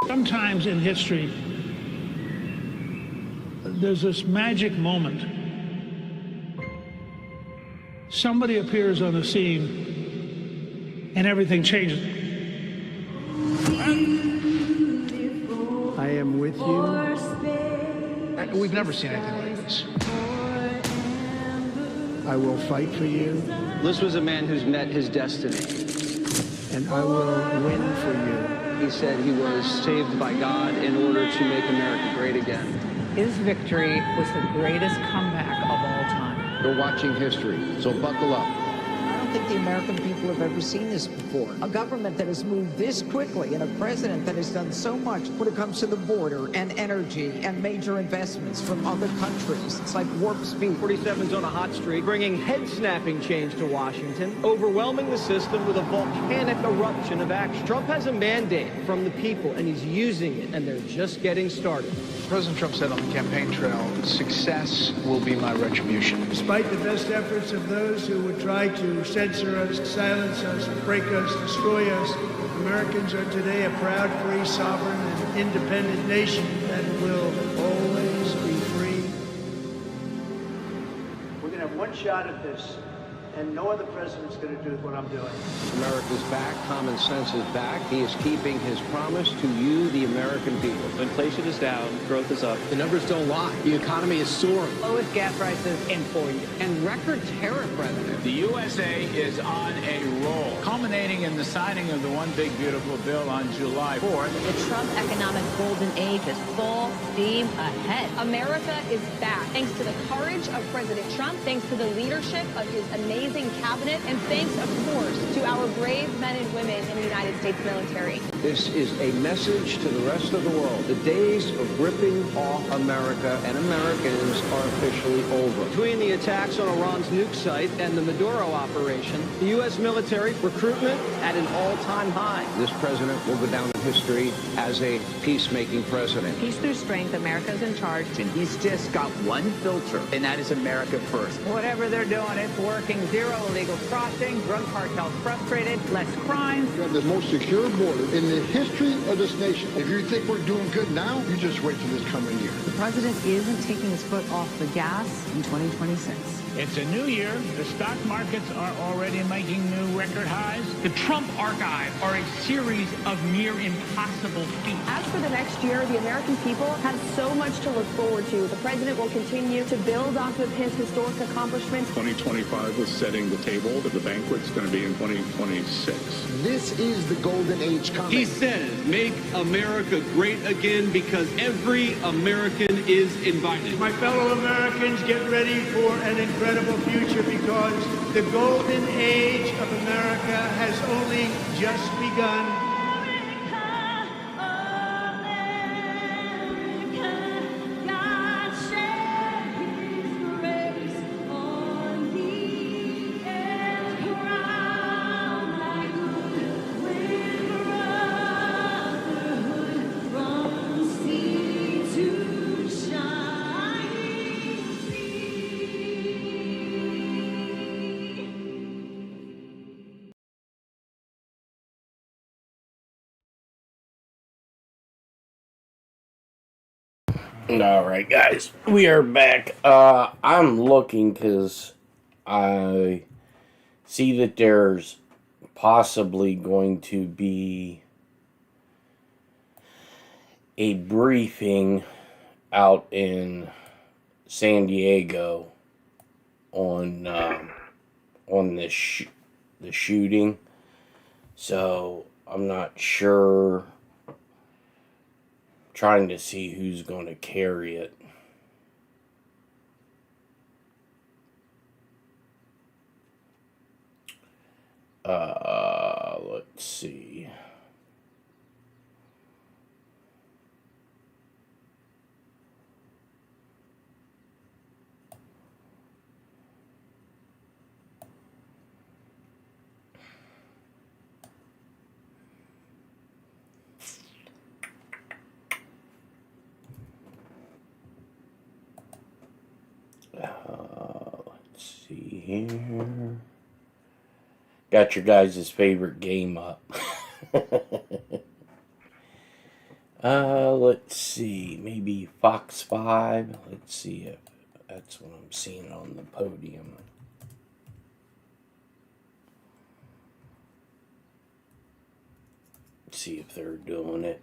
Sometimes in history, there's this magic moment. Somebody appears on the scene and everything changes. I am with you. We've never seen anything like this. I will fight for you. This was a man who's met his destiny. And I will win for you. He said he was saved by God in order to make America great again. His victory was the greatest comeback of all time. You're watching history, so buckle up. I don't think the American people have ever seen this before. A government that has moved this quickly and a president that has done so much when it comes to the border and energy and major investments from other countries. It's like warp speed. 47's on a hot streak, bringing head-snapping change to Washington, overwhelming the system with a volcanic eruption of action. Trump has a mandate from the people, and he's using it, and they're just getting started. President Trump said on the campaign trail, success will be my retribution. Despite the best efforts of those who would try to censor us, silence us, break us, destroy us, Americans are today a proud, free, sovereign, and independent nation that will always be free. We're going to have one shot at this, and no other president's going to do what I'm doing. America's back. Common sense is back. He is keeping his promise to you, the American people. Inflation is down. Growth is up. The numbers don't lie. The economy is soaring. Lowest gas prices in 4 years. And record tariff revenue. The USA is on a roll, culminating in the signing of the One Big Beautiful Bill on July 4th. The Trump economic golden age is full steam ahead. America is back, thanks to the courage of President Trump, thanks to the leadership of his amazing cabinet, and thanks, of course, to our brave men and women in the United States military. This is a message to the rest of the world. The days of ripping off America and Americans are officially over. Between the attacks on Iran's nuke site and the Maduro operation, the U.S. military recruitment at an all-time high. This president will go down in history as a peacemaking president. Peace through strength. America's in charge. And he's just got one filter, and that is America first. Whatever they're doing, it's working. Zero illegal crossing, drug cartels frustrated, less crimes. We have the most secure border in the history of this nation. If you think we're doing good now, you just wait till this coming year. The president isn't taking his foot off the gas in 2026. It's a new year. The stock markets are already making new record highs. The Trump archive are a series of near impossible feats. As for the next year, the American people have so much to look forward to. The president will continue to build off of his historic accomplishments. 2025 was setting the table, but the banquet's going to be in 2026. This is the golden age coming. He says, make America great again because every American is invited. My fellow Americans, get ready for an incredible future because the golden age of America has only just begun. Alright guys, we are back. I'm looking because I see that there's possibly going to be a briefing out in San Diego on the shooting. So I'm not sure. Trying to see who's going to carry it. Let's see. Let's see here. Got your guys' favorite game up. Let's see. Maybe Fox 5. Let's see if that's what I'm seeing on the podium. See if they're doing it.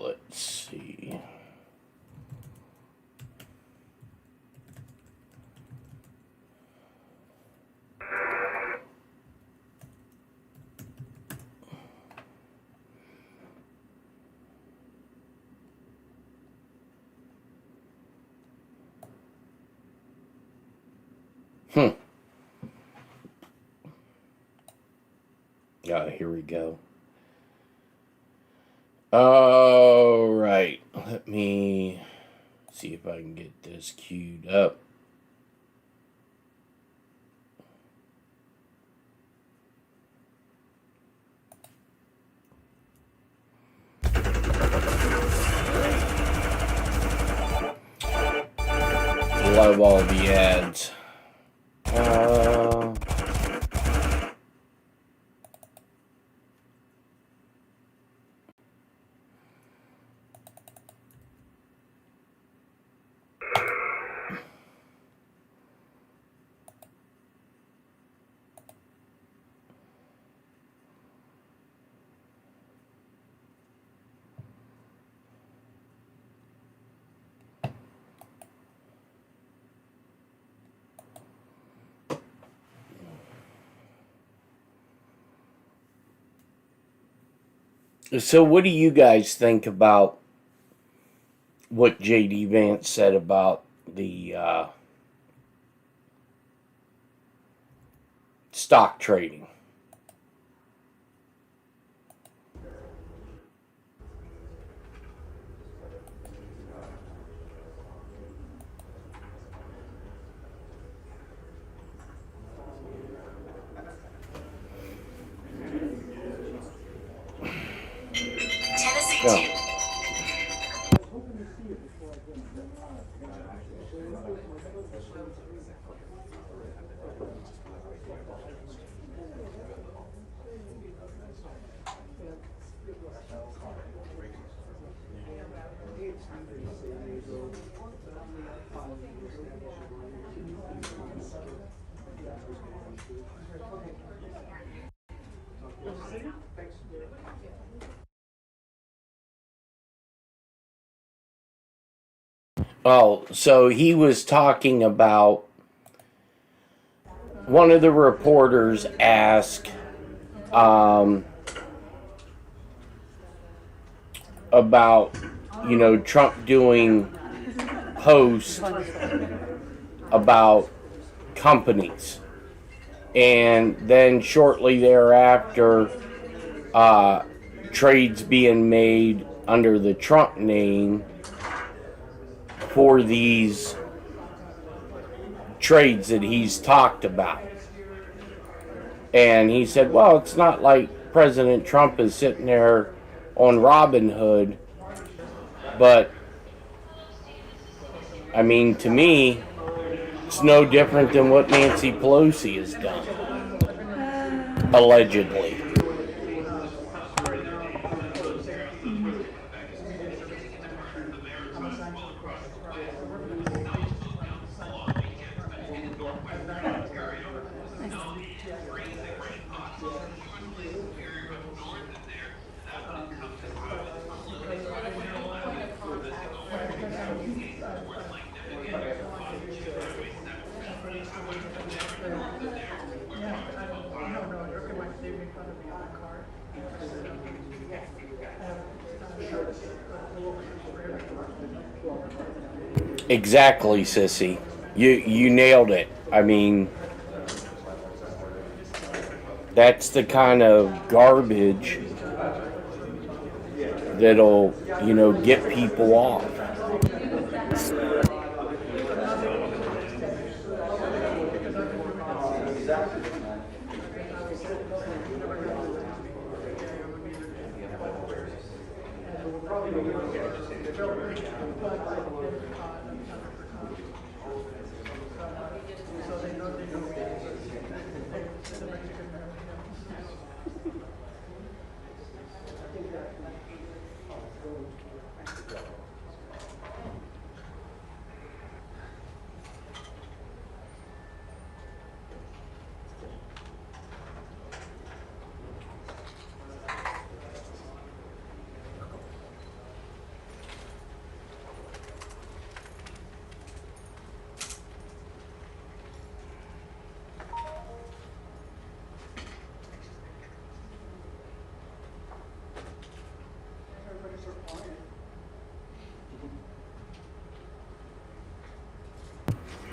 Let's see. Here we go. All right. Let me see if I can get this queued up. Love all the ads. So what do you guys think about what J.D. Vance said about the stock trading? Go. Oh, so he was talking about, one of the reporters asked about, Trump doing posts about companies. And then shortly thereafter, trades being made under the Trump name for these trades that he's talked about. And he said, well, it's not like President Trump is sitting there on Robinhood, but I mean, to me, it's no different than what Nancy Pelosi has done, allegedly. Exactly, sissy. You nailed it. I mean, that's the kind of garbage that'll, get people off.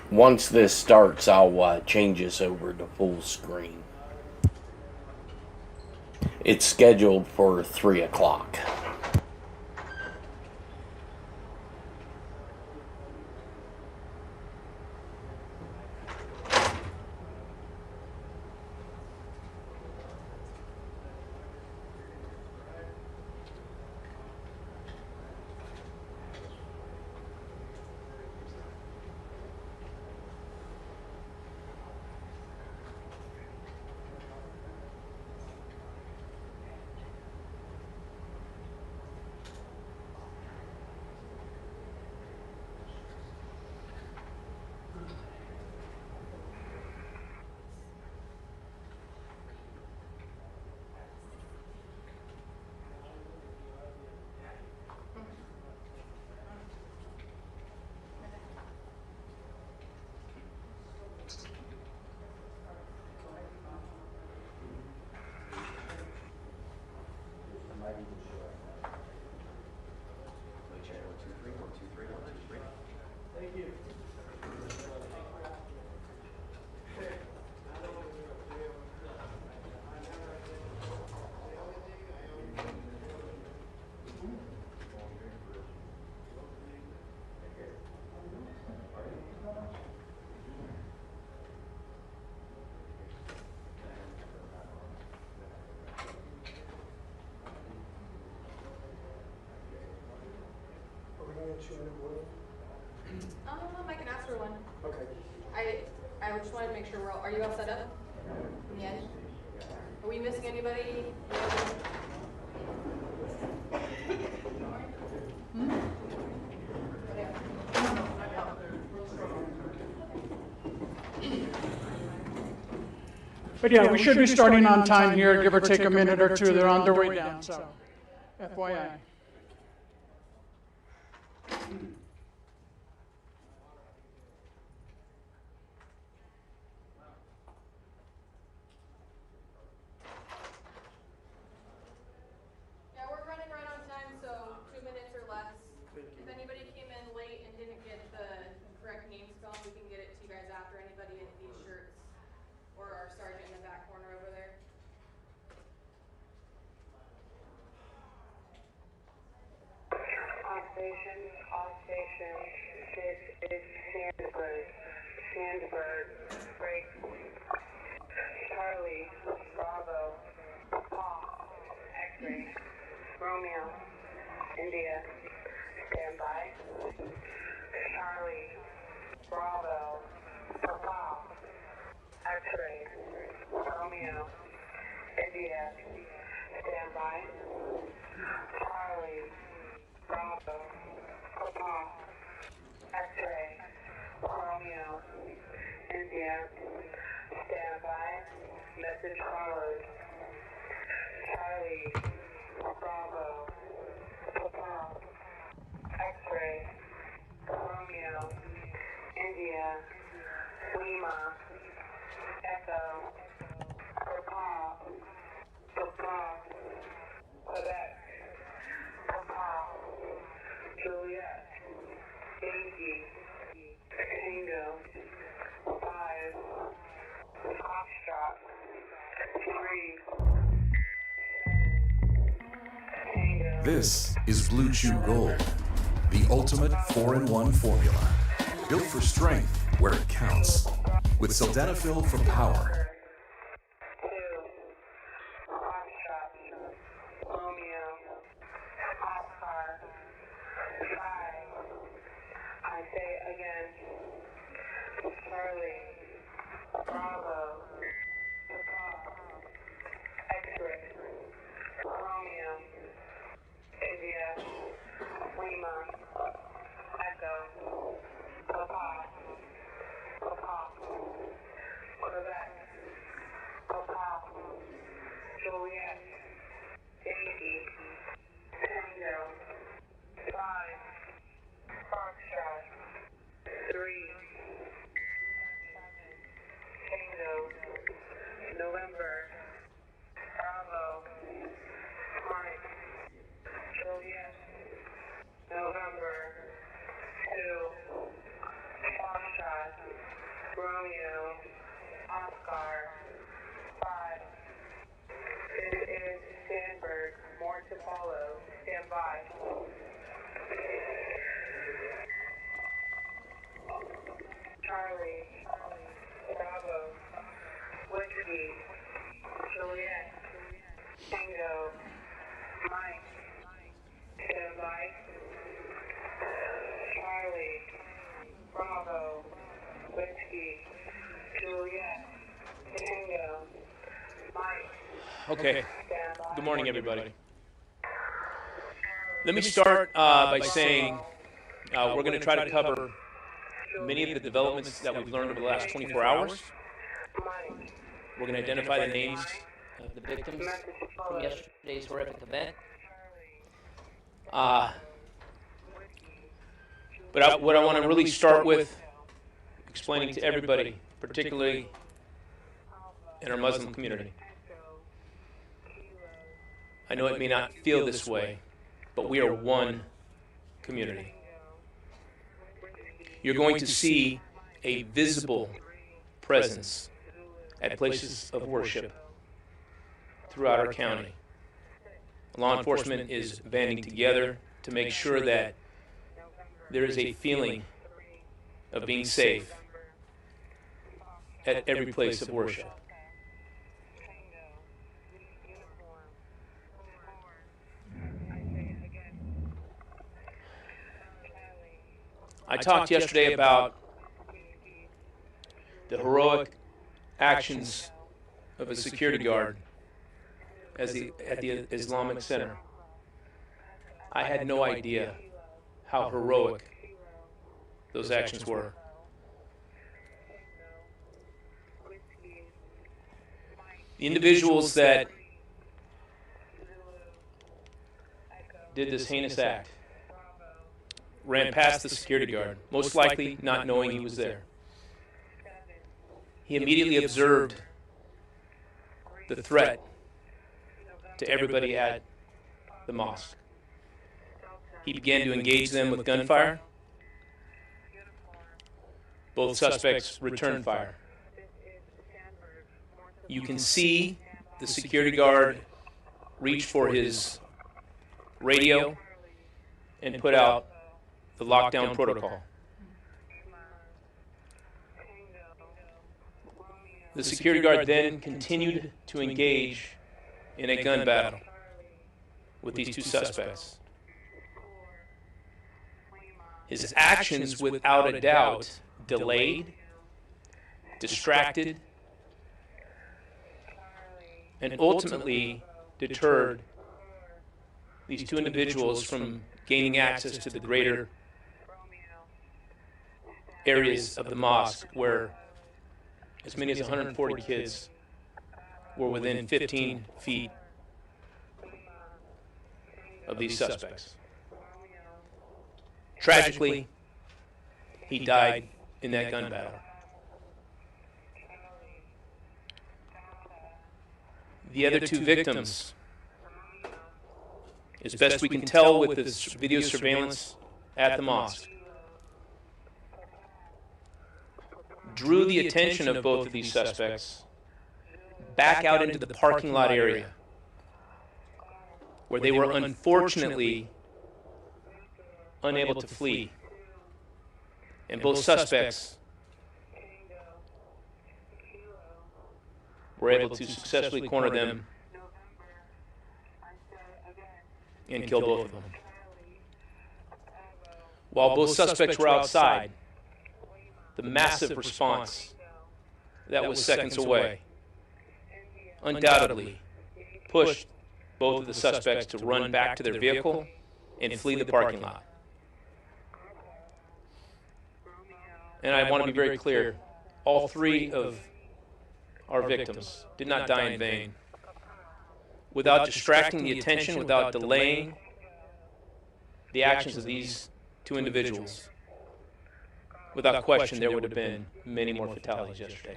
Once this starts, I'll change this over to full screen. It's scheduled for 3 o'clock. I can ask for one. Okay. I just wanted to make sure we're all, are you all set up? In the end? Are we missing anybody? But yeah, we should be starting on time here, give or take a minute or two. They're on their way down, so FYI. Yeah, we're running right on time, so 2 minutes or less. If anybody came in late and didn't get the correct name spelled, we can get it to you guys after. Anybody in these shirts or our sergeant in the back corner over there. All stations, this is Sandberg, break, Charlie, Bravo, Paul, X-ray, Romeo, India, standby, Charlie, Bravo, Paul, X-ray, Romeo, India, standby, Charlie, Bravo, Papa, X-ray, Romeo, India, standby, message followed. Charlie, Bravo, Papa, X-ray, Romeo, India, Lima, Echo, Papa, Quebec, Papa, Juliet, Yankee, Tango, This is Blue Chew Gold, the ultimate 4-in-1 formula. Built for strength where it counts. With sildenafil for power. Okay. Good morning, everybody. Let me start by saying we're going to try to cover many of the developments that we've learned over the last 24 hours. We're going to identify the names of the victims from yesterday's horrific event. But what I want to really start with explaining to everybody, particularly in our Muslim community. I know it may not feel this way, but we are one community. You're going to see a visible presence at places of worship throughout our county. Law enforcement is banding together to make sure that there is a feeling of being safe at every place of worship. I talked yesterday about the heroic actions of a security guard at the Islamic Center. I had no idea how heroic those actions were. The individuals that did this heinous act ran past the security guard, most likely not knowing he was there. He immediately observed the threat to everybody at the mosque. He began to engage them with gunfire. Both suspects returned fire. You can see the security guard reach for his radio and put out the lockdown protocol. The security guard then continued to engage in a gun battle with these two suspects. His actions, without a doubt, delayed, distracted, and ultimately deterred these two individuals from gaining access to the greater areas of the mosque where as many as 140 kids were within 15 feet of these suspects. Tragically, he died in that gun battle. The other two victims, as best we can tell with this video surveillance at the mosque, drew the attention of both of these suspects back out into the parking lot area, where they were unfortunately unable to flee. And both suspects were able to successfully corner them and kill both of them. While both suspects were outside, the massive response that was seconds away undoubtedly pushed both of the suspects to run back to their vehicle and flee the parking lot. And I want to be very clear, all three of our victims did not die in vain. Without distracting the attention, without delaying the actions of these two individuals, without question, there would have been many more fatalities yesterday.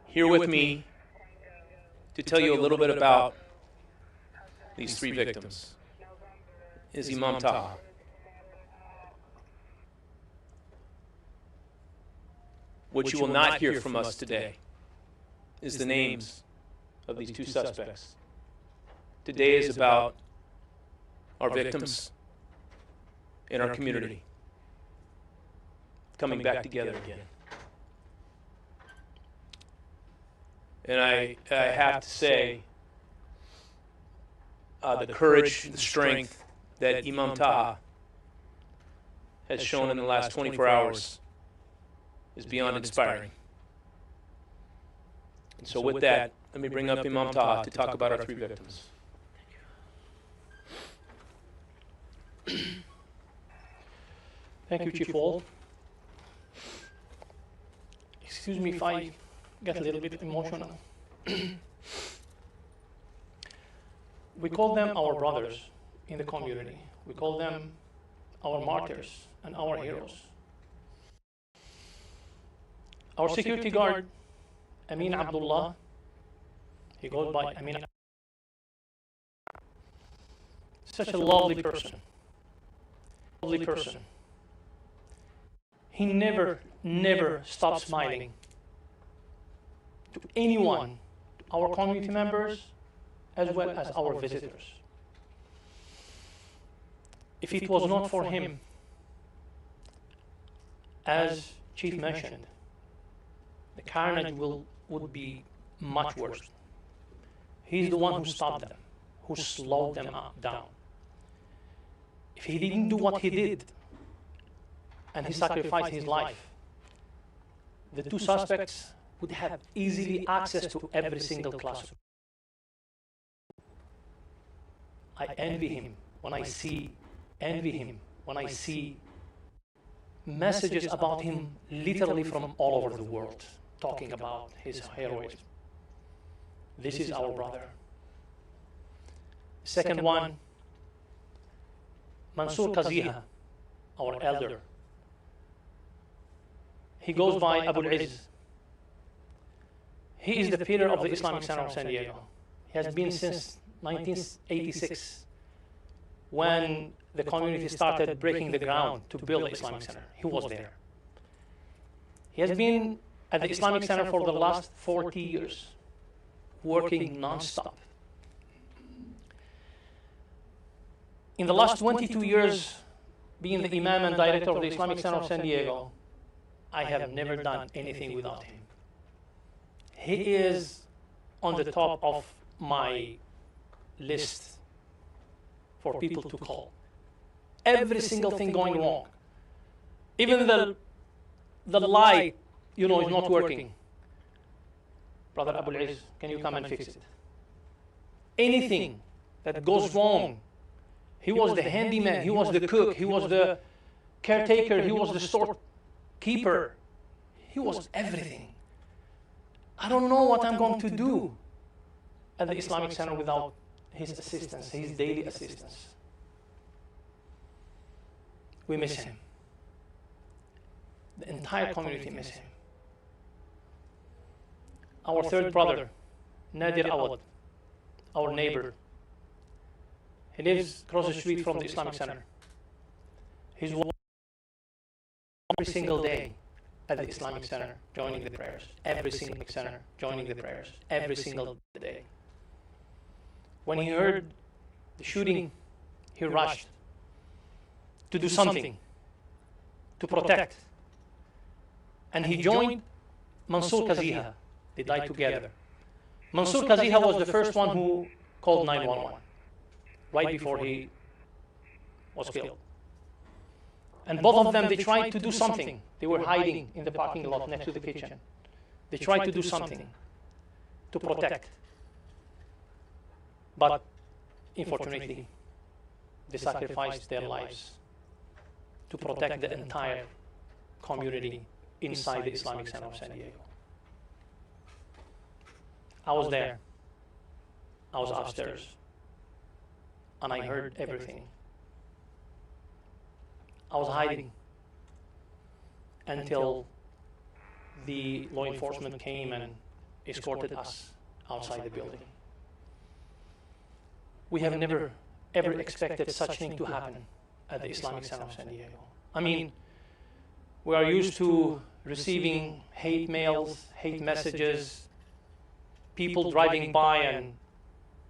Here with me to tell you a little bit about these three victims is Imam Taha. What you will not hear from us today is the names of these two suspects. Today is about our victims in our community coming back together again. And I have to say, the courage, the strength that Imam Taha has shown in the last 24 hours is beyond inspiring. And so with that, let me bring up Imam Taha to talk about our three victims. Thank you, Chief Wall. Excuse me if I get a little bit emotional. We call them our brothers in the community. We call them our martyrs and our heroes. Our security guard, Amin Abdullah, he goes by Amin. Such a lovely person. Lovely person. He never stops smiling to anyone, our community members, as well as our visitors. If it was not for him, as Chief mentioned, the carnage would be much worse. He's the one who stopped them, who slowed them down. If he didn't do what he did, and he sacrificed his life, the two suspects would have easily access to every single classroom. I envy him when I see messages about him literally from all over the world, talking about his heroism. This is our brother. Second one, Mansour Qaziha, our elder. He goes by Abu al-Izz. He is the pillar of the Islamic Center of San Diego. He has been since 1986, when the community started breaking the ground to build the Islamic Center. He was there. He has been at the Islamic Center for the last 40 years, working non-stop. In the last 22 years, being the Imam and Director of the Islamic Center of San Diego, I have never done anything without him. He is on the top of my list for people to call. Every single thing going wrong. Even the light, is not working. Brother Abu al-Izz, can you come and fix it? Anything that goes wrong, he was the handyman, he was the cook, he was the caretaker, he was the storekeeper. He was everything. I don't know what I'm going to do at the Islamic Center without his assistance, his daily assistance. We miss him. The entire community miss him. Our third brother, Nadir Awad, our neighbor. He lives across the street from the Islamic Center. He's every single day at the Islamic Center joining the prayers. Every single center joining the prayers. Every single day. When he heard the shooting, he rushed to do something, to protect. And he joined Mansour Kaziha. They died together. Mansour Kaziha was the first one who called 911 right before he was killed. And both of them, they tried to do something. They were hiding in the parking lot next to the kitchen. They tried to do something to protect. But unfortunately, they sacrificed their lives to protect the entire community inside the Islamic Center of San Diego. I was there. I was upstairs. And I heard everything. I was hiding until the law enforcement came and escorted us outside the building. We have never, ever expected such thing to happen at the Islamic Center of San Diego. I mean, we are used to receiving hate mails, hate messages, people driving by and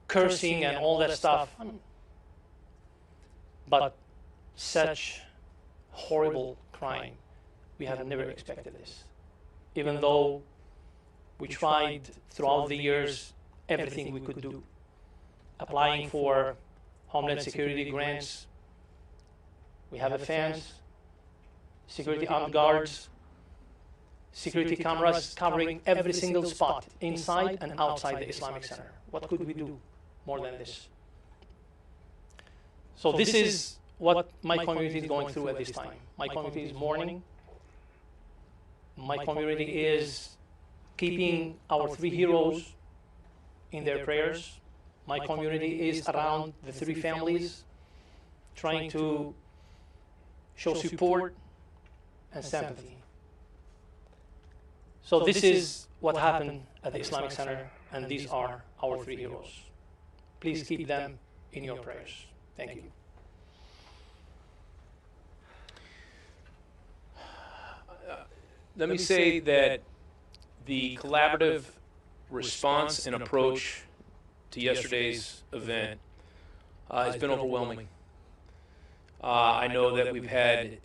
cursing and all that stuff. But such horrible crime, we have never expected this. Even though we tried throughout the years everything we could do, applying for Homeland Security grants. We have a fence, security armed guards, security cameras covering every single spot inside and outside the Islamic Center. What could we do more than this? So this is what my community is going through at this time. My community is mourning. My community is keeping our three heroes in their prayers. My community is around the three families, trying to show support and sympathy. So this is what happened at the Islamic Center, and these are our three heroes. Please keep them in your prayers. Thank you. Let me say that the collaborative response and approach to yesterday's event has been overwhelming. I know that we've had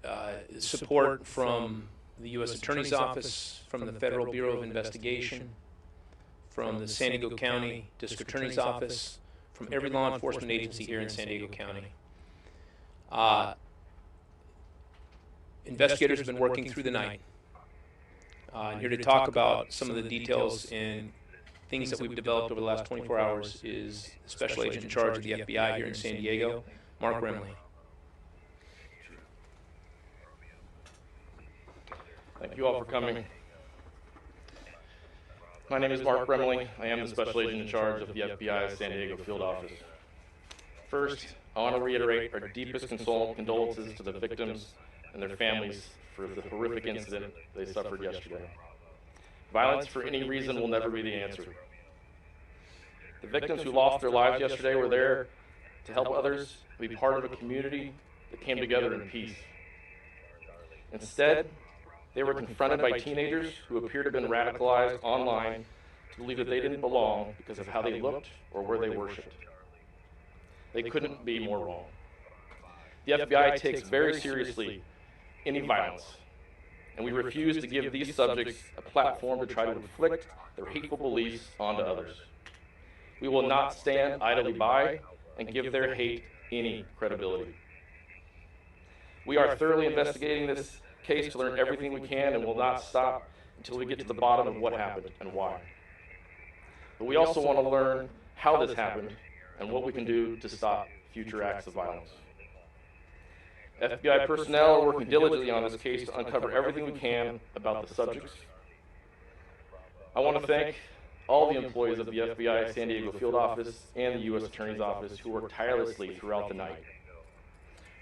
support from the U.S. Attorney's Office, from the Federal Bureau of Investigation, from the San Diego County District Attorney's Office, from every law enforcement agency here in San Diego County. Investigators have been working through the night. And here to talk about some of the details and things that we've developed over the last 24 hours is the Special Agent in charge of the FBI here in San Diego, Mark Remley. Thank you all for coming. My name is Mark Remley. I am the Special Agent in charge of the FBI's San Diego Field Office. First, I want to reiterate our deepest condolences to the victims and their families for the horrific incident they suffered yesterday. Violence for any reason will never be the answer. The victims who lost their lives yesterday were there to help others, be part of a community that came together in peace. Instead, they were confronted by teenagers who appear to have been radicalized online to believe that they didn't belong because of how they looked or where they worshiped. They couldn't be more wrong. The FBI takes very seriously any violence, and we refuse to give these subjects a platform to try to inflict their hateful beliefs onto others. We will not stand idly by and give their hate any credibility. We are thoroughly investigating this case to learn everything we can and will not stop until we get to the bottom of what happened and why. But we also want to learn how this happened and what we can do to stop future acts of violence. FBI personnel are working diligently on this case to uncover everything we can about the subjects. I want to thank all the employees of the FBI San Diego Field Office and the U.S. Attorney's Office who worked tirelessly throughout the night.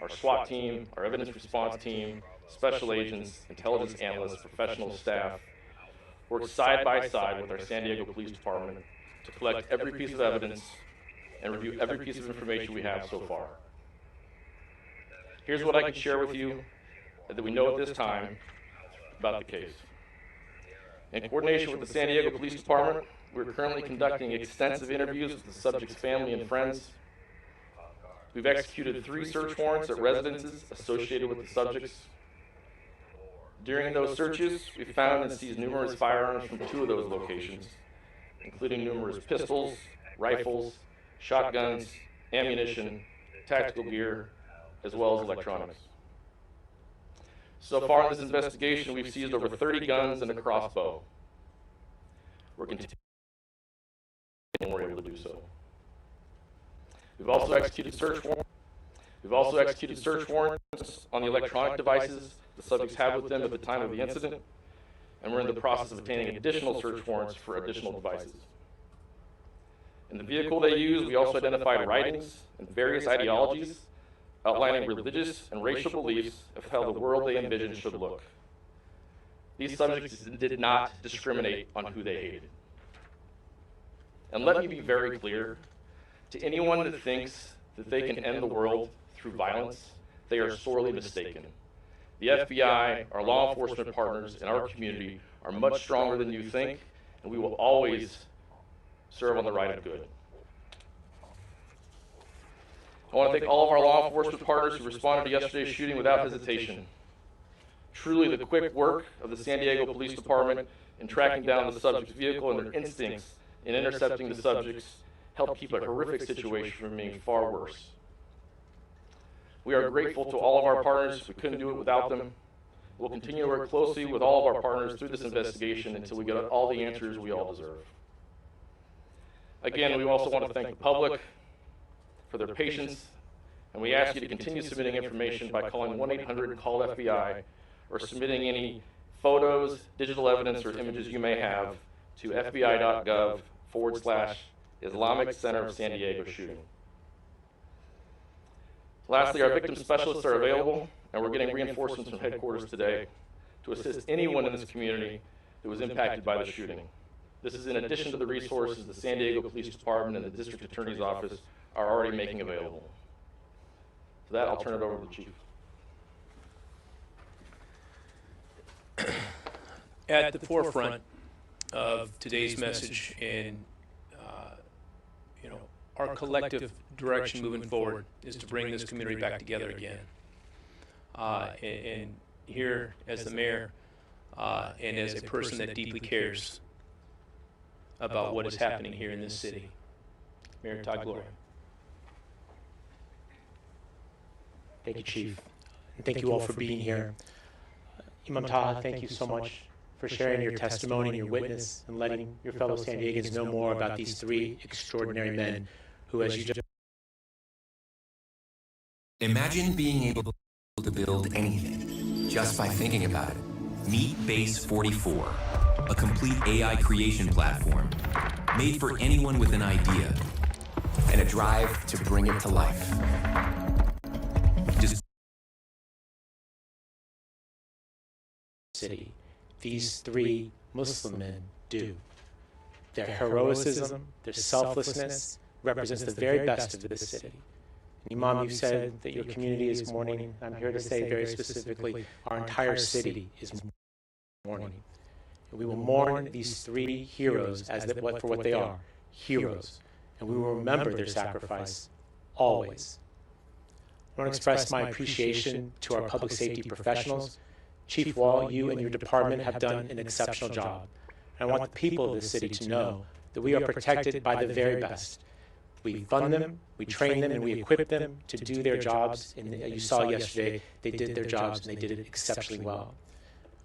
Our SWAT team, our evidence response team, special agents, intelligence analysts, professional staff worked side by side with our San Diego Police Department to collect every piece of evidence and review every piece of information we have so far. Here's what I can share with you that we know at this time. about the case. In coordination with the San Diego Police Department, we're currently conducting extensive interviews with the subject's family and friends. We've executed 3 search warrants at residences associated with the subjects. During those searches, we found and seized numerous firearms from 2 of those locations, including numerous pistols, rifles, shotguns, ammunition, tactical gear, as well as electronics. So far in this investigation, we've seized over 30 guns and a crossbow. We're continuing and we're able to do so. We've also executed search warrants. On the electronic devices the subjects had with them at the time of the incident, and we're in the process of obtaining additional search warrants for additional devices. In the vehicle they used, we also identified writings and various ideologies outlining religious and racial beliefs of how the world they envisioned should look. These subjects did not discriminate on who they hated. And let me be very clear, to anyone that thinks that they can end the world through violence, they are sorely mistaken. The FBI, our law enforcement partners, and our community are much stronger than you think, and we will always serve on the right of good. I want to thank all of our law enforcement partners who responded to yesterday's shooting without hesitation. Truly, the quick work of the San Diego Police Department in tracking down the subject's vehicle and their instincts in intercepting the subjects helped keep a horrific situation from being far worse. We are grateful to all of our partners. We couldn't do it without them. We'll continue to work closely with all of our partners through this investigation until we get all the answers we all deserve. Again, we also want to thank the public for their patience, and we ask you to continue submitting information by calling 1-800-CALL-FBI or submitting any photos, digital evidence, or images you may have to fbi.gov/Islamic Center of San Diego shooting. Lastly, our victim specialists are available, and we're getting reinforcements from headquarters today to assist anyone in this community that was impacted by the shooting. This is in addition to the resources the San Diego Police Department and the District Attorney's Office are already making available. For that, I'll turn it over to the Chief. At the forefront of today's message and our collective direction moving forward is to bring this community back together again. And here, as the mayor and as a person that deeply cares about what is happening here in this city, Mayor Todd Galore. Thank you, Chief. And thank you all for being here. Imam Taha, thank you so much for sharing your testimony and your witness and letting your fellow San Diegans know more about these 3 extraordinary men who, as you just... Imagine being able to build anything just by thinking about it. Meet Base 44, a complete AI creation platform made for anyone with an idea and a drive to bring it to life. Just city, these 3 Muslim men do. Their heroism, their selflessness represents the very best of this city. Imam, you said that your community is mourning. I'm here to say very specifically, our entire city is mourning. And we will mourn these 3 heroes for what they are, heroes. And we will remember their sacrifice always. I want to express my appreciation to our public safety professionals. Chief Wall, you and your department have done an exceptional job. And I want the people of this city to know that we are protected by the very best. We fund them, we train them, and we equip them to do their jobs. And you saw yesterday, they did their jobs, and they did it exceptionally well.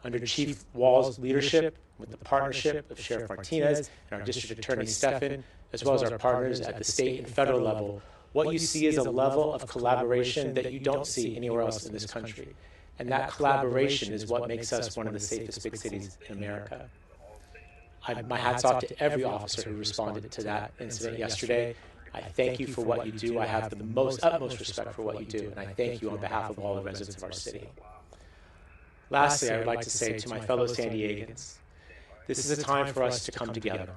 Under Chief Wall's leadership, with the partnership of Sheriff Martinez and our District Attorney Stephan, as well as our partners at the state and federal level, what you see is a level of collaboration that you don't see anywhere else in this country. And that collaboration is what makes us one of the safest big cities in America. My hat's off to every officer who responded to that incident yesterday. I thank you for what you do. I have the utmost respect for what you do, and I thank you on behalf of all the residents of our city. Lastly, I would like to say to my fellow San Diegans, this is a time for us to come together.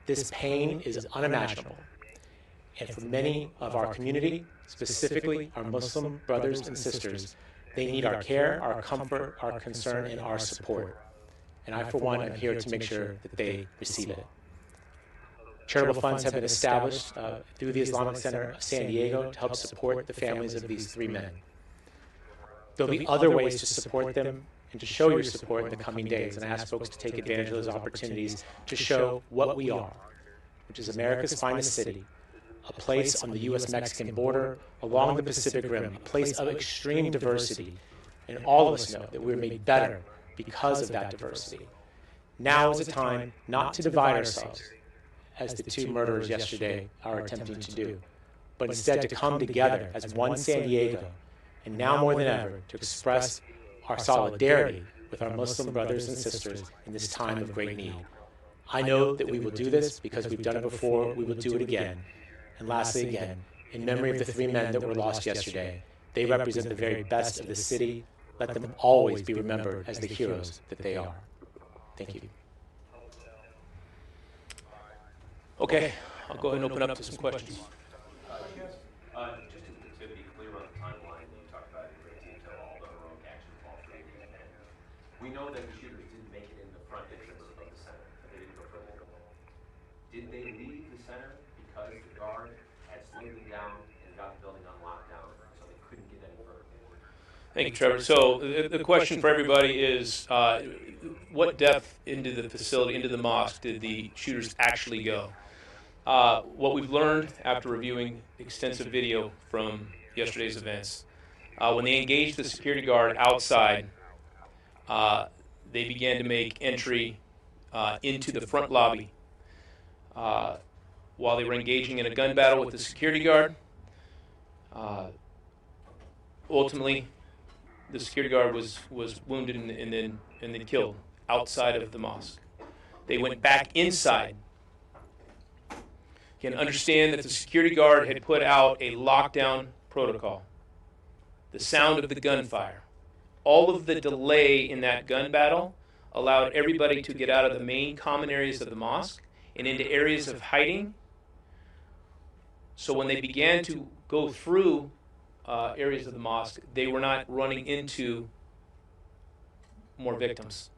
This pain is unimaginable, and for many of our community, specifically our Muslim brothers and sisters, They need our care, our comfort, our concern, and our support. And I, for one, am here to make sure that they receive it. Charitable funds have been established through the Islamic Center of San Diego to help support the families of these 3 men. There'll be other ways to support them and to show your support in the coming days, and I ask folks to take advantage of those opportunities to show what we are, which is America's finest city, a place on the U.S.-Mexican border along the Pacific Rim, a place of extreme diversity, and all of us know that we're made better because of that diversity. Now is a time not to divide ourselves, as the 2 murderers yesterday are attempting to do, but instead to come together as one San Diego, and now more than ever to express our solidarity with our Muslim brothers and sisters in this time of great need. I know that we will do this because we've done it before, we will do it again. And lastly, again, in memory of the 3 men that were lost yesterday, they represent the very best of the city. Let them always be remembered as the heroes that they are. Thank you. Okay, I'll go ahead and open up to some questions. Just to be clear on the timeline, you talked about in great detail all the heroic actions of all 3 of these men. We know that the shooters didn't make it in the front entrance of the center, that they didn't go further than that. Did they leave the center because the guard had slowed them down and got the building on lockdown, so they couldn't get any further? Thank you, Trevor. So the question for everybody is, what depth into the facility, into the mosque, did the shooters actually go? What we've learned after reviewing extensive video from yesterday's events, when they engaged the security guard outside, they began to make entry into the front lobby. While they were engaging in a gun battle with the security guard, ultimately, the security guard was wounded and then killed outside of the mosque. They went back inside. You can understand that the security guard had put out a lockdown protocol. The sound of the gunfire, all of the delay in that gun battle allowed everybody to get out of the main common areas of the mosque and into areas of hiding. So when they began to go through areas of the mosque, they were not running into more victims.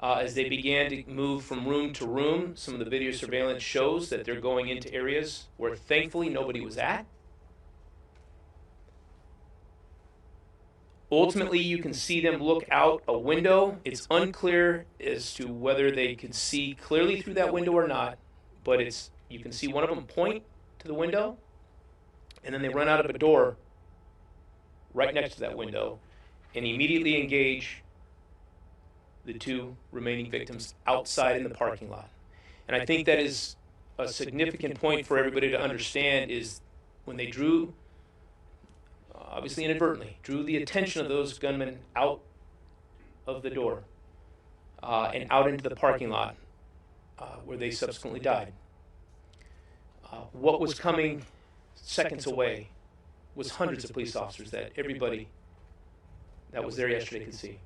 As they began to move from room to room, some of the video surveillance shows that they're going into areas where thankfully nobody was at. Ultimately, you can see them look out a window. It's unclear as to whether they could see clearly through that window or not, but you can see one of them point to the window, and then they run out of a door right next to that window and immediately engage the 2 remaining victims outside in the parking lot. And I think that is a significant point for everybody to understand is when they drew, obviously inadvertently, drew the attention of those gunmen out of the door and out into the parking lot where they subsequently died. What was coming seconds away was hundreds of police officers that everybody that was there yesterday could see.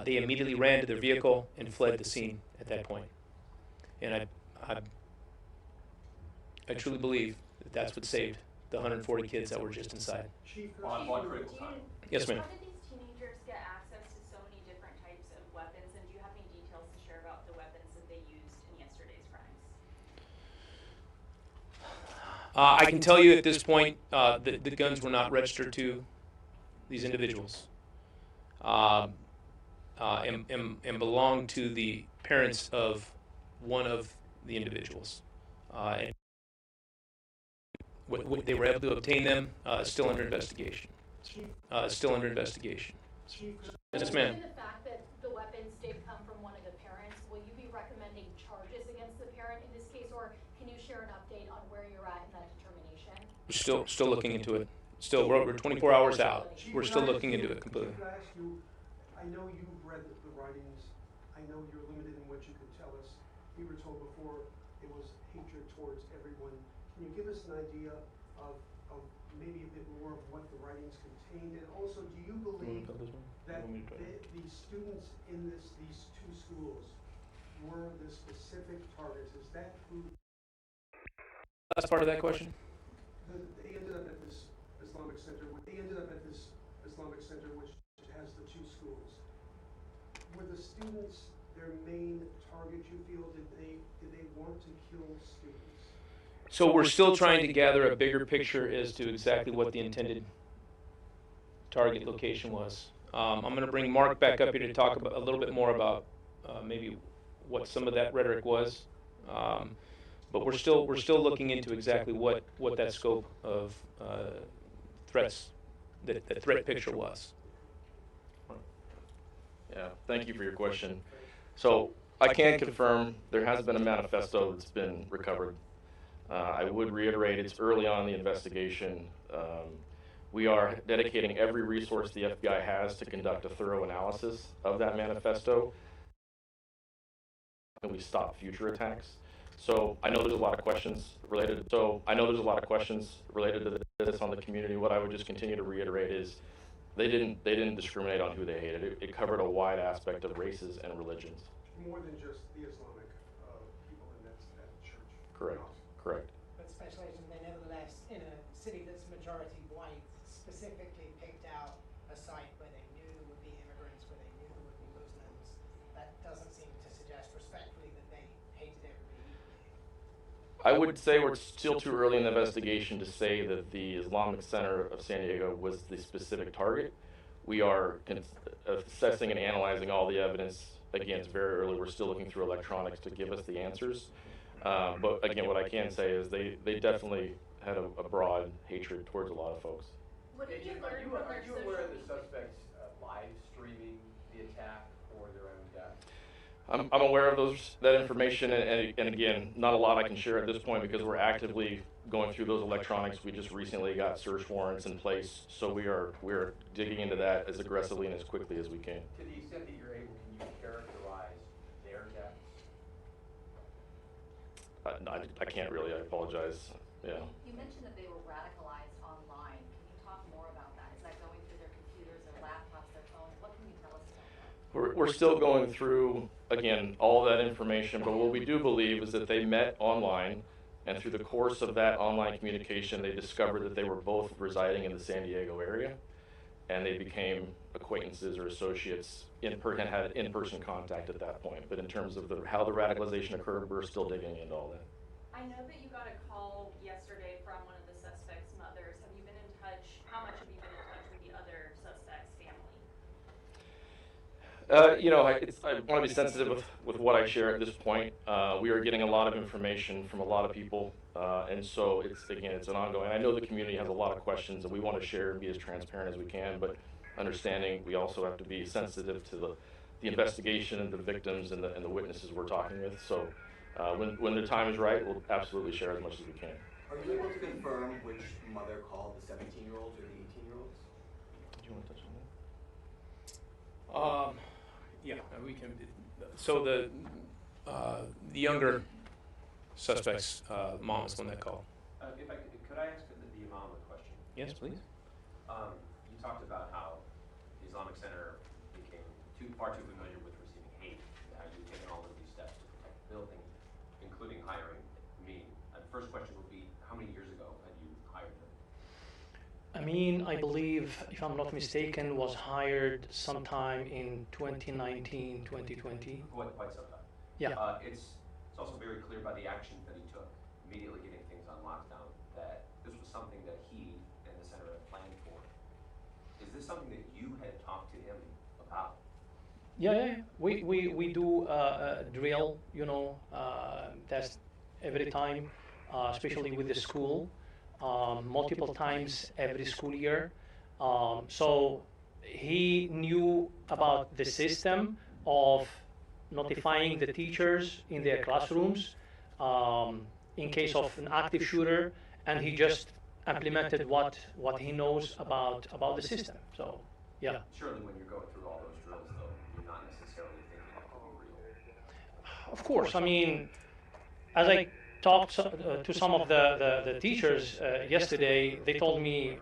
They immediately ran to their vehicle and fled the scene at that point. And I truly believe that that's what saved the 140 kids that were just inside. Chief, on critical time. Yes, ma'am. How did these teenagers get access to so many different types of weapons, and do you have any details to share about the weapons that they used in yesterday's crimes? I can tell you at this point that the guns were not registered to these individuals. And belong to the parents of one of the individuals. And they were able to obtain them, still under investigation. Still under investigation. Yes, ma'am. Given the fact that the weapons did come from one of the parents, will you be recommending charges against the parent in this case, or can you share an update on where you're at in that determination? We're still looking into it. Still, we're 24 hours out. We're still looking into it completely. Chief, could I ask you, I know you've read the writings. I know you're limited in what you could tell us. We were told before it was hatred towards everyone. Can you give us an idea of maybe a bit more of what the writings contained? And also, do you believe that the students in these 2 schools were the specific targets? Is that who? That's part of that question. They ended up at this Islamic Center. They ended up at this were the students their main target, you feel? Did they want to kill students? So we're still trying to gather a bigger picture as to exactly what the intended target location was. I'm going to bring Mark back up here to talk about, a little bit more about maybe what some of that rhetoric was. But we're still looking into exactly what that scope of threats, the threat picture was. Yeah, thank you for your question. So I can confirm there has been a manifesto that's been recovered. I would reiterate it's early on in the investigation. We are dedicating every resource the FBI has to conduct a thorough analysis of that manifesto, and we stop future attacks. So I know there's a lot of questions related. To this on the community. What I would just continue to reiterate is they didn't discriminate on who they hated. It covered a wide aspect of races and religions. More than just the Islamic people in that church. Correct. Correct. But Special Agent, they nevertheless, in a city that's majority white, specifically picked out a site where they knew there would be immigrants, where they knew there would be Muslims. That doesn't seem to suggest respectfully that they hated everybody equally. I would say we're still too early in the investigation to say that the Islamic Center of San Diego was the specific target. We are assessing and analyzing all the evidence. Again, it's very early. We're still looking through electronics to give us the answers. But again, what I can say is they definitely had a broad hatred towards a lot of folks. What did you learn from their social media? Are you aware of the suspects live streaming the attack or their own death? I'm aware of that information, and again, not a lot I can share at this point because we're actively going through those electronics. We just recently got search warrants in place, so we're digging into that as aggressively and as quickly as we can. To the extent that you're able, can you characterize their deaths? I can't really. I apologize. Yeah. You mentioned that they were radicalized online. Can you talk more about that? Is that going through their computers, their laptops, their phones? What can you tell us about that? We're still going through, again, all that information, but what we do believe is that they met online, and through the course of that online communication, they discovered that they were both residing in the San Diego area, and they became acquaintances or associates and had in-person contact at that point. But in terms of how the radicalization occurred, we're still digging into all that. I know that you got a call yesterday from one of the suspects' mothers. Have you been in touch? How much have you been in touch with the other suspect's family? I want to be sensitive with what I share at this point. We are getting a lot of information from a lot of people, and so it's an ongoing. I know the community has a lot of questions, and we want to share and be as transparent as we can, but understanding we also have to be sensitive to the investigation and the victims and the witnesses we're talking with. So when the time is right, we'll absolutely share as much as we can. Are you able to confirm which mother called the 17-year-olds or the 18-year-olds? Do you want to touch on that? Yeah, we can. So the younger suspect's mom is the one that called. If I could I ask the imam a question? Yes, please. You talked about how the Islamic Center became far too familiar with receiving hate, and how you've taken all of these steps to protect the building, including hiring me. The first question would be, how many years ago had you hired them? Amin, I believe, if I'm not mistaken, was hired sometime in 2019, 2020. Quite some time. Yeah. It's also very clear by the actions that he took, immediately getting things on lockdown, that this was something that he and the center had planned for. Is this something that you had talked to him about? Yeah. We do a drill, test every time, especially with the school. Multiple times every school year. So he knew about the system of notifying the teachers in their classrooms in case of an active shooter, and he just implemented what he knows about the system. So, yeah. Surely when you're going through all those drills, though, you're not necessarily thinking it will be real. Of course. I mean, as I talked to some of the teachers yesterday, they told me,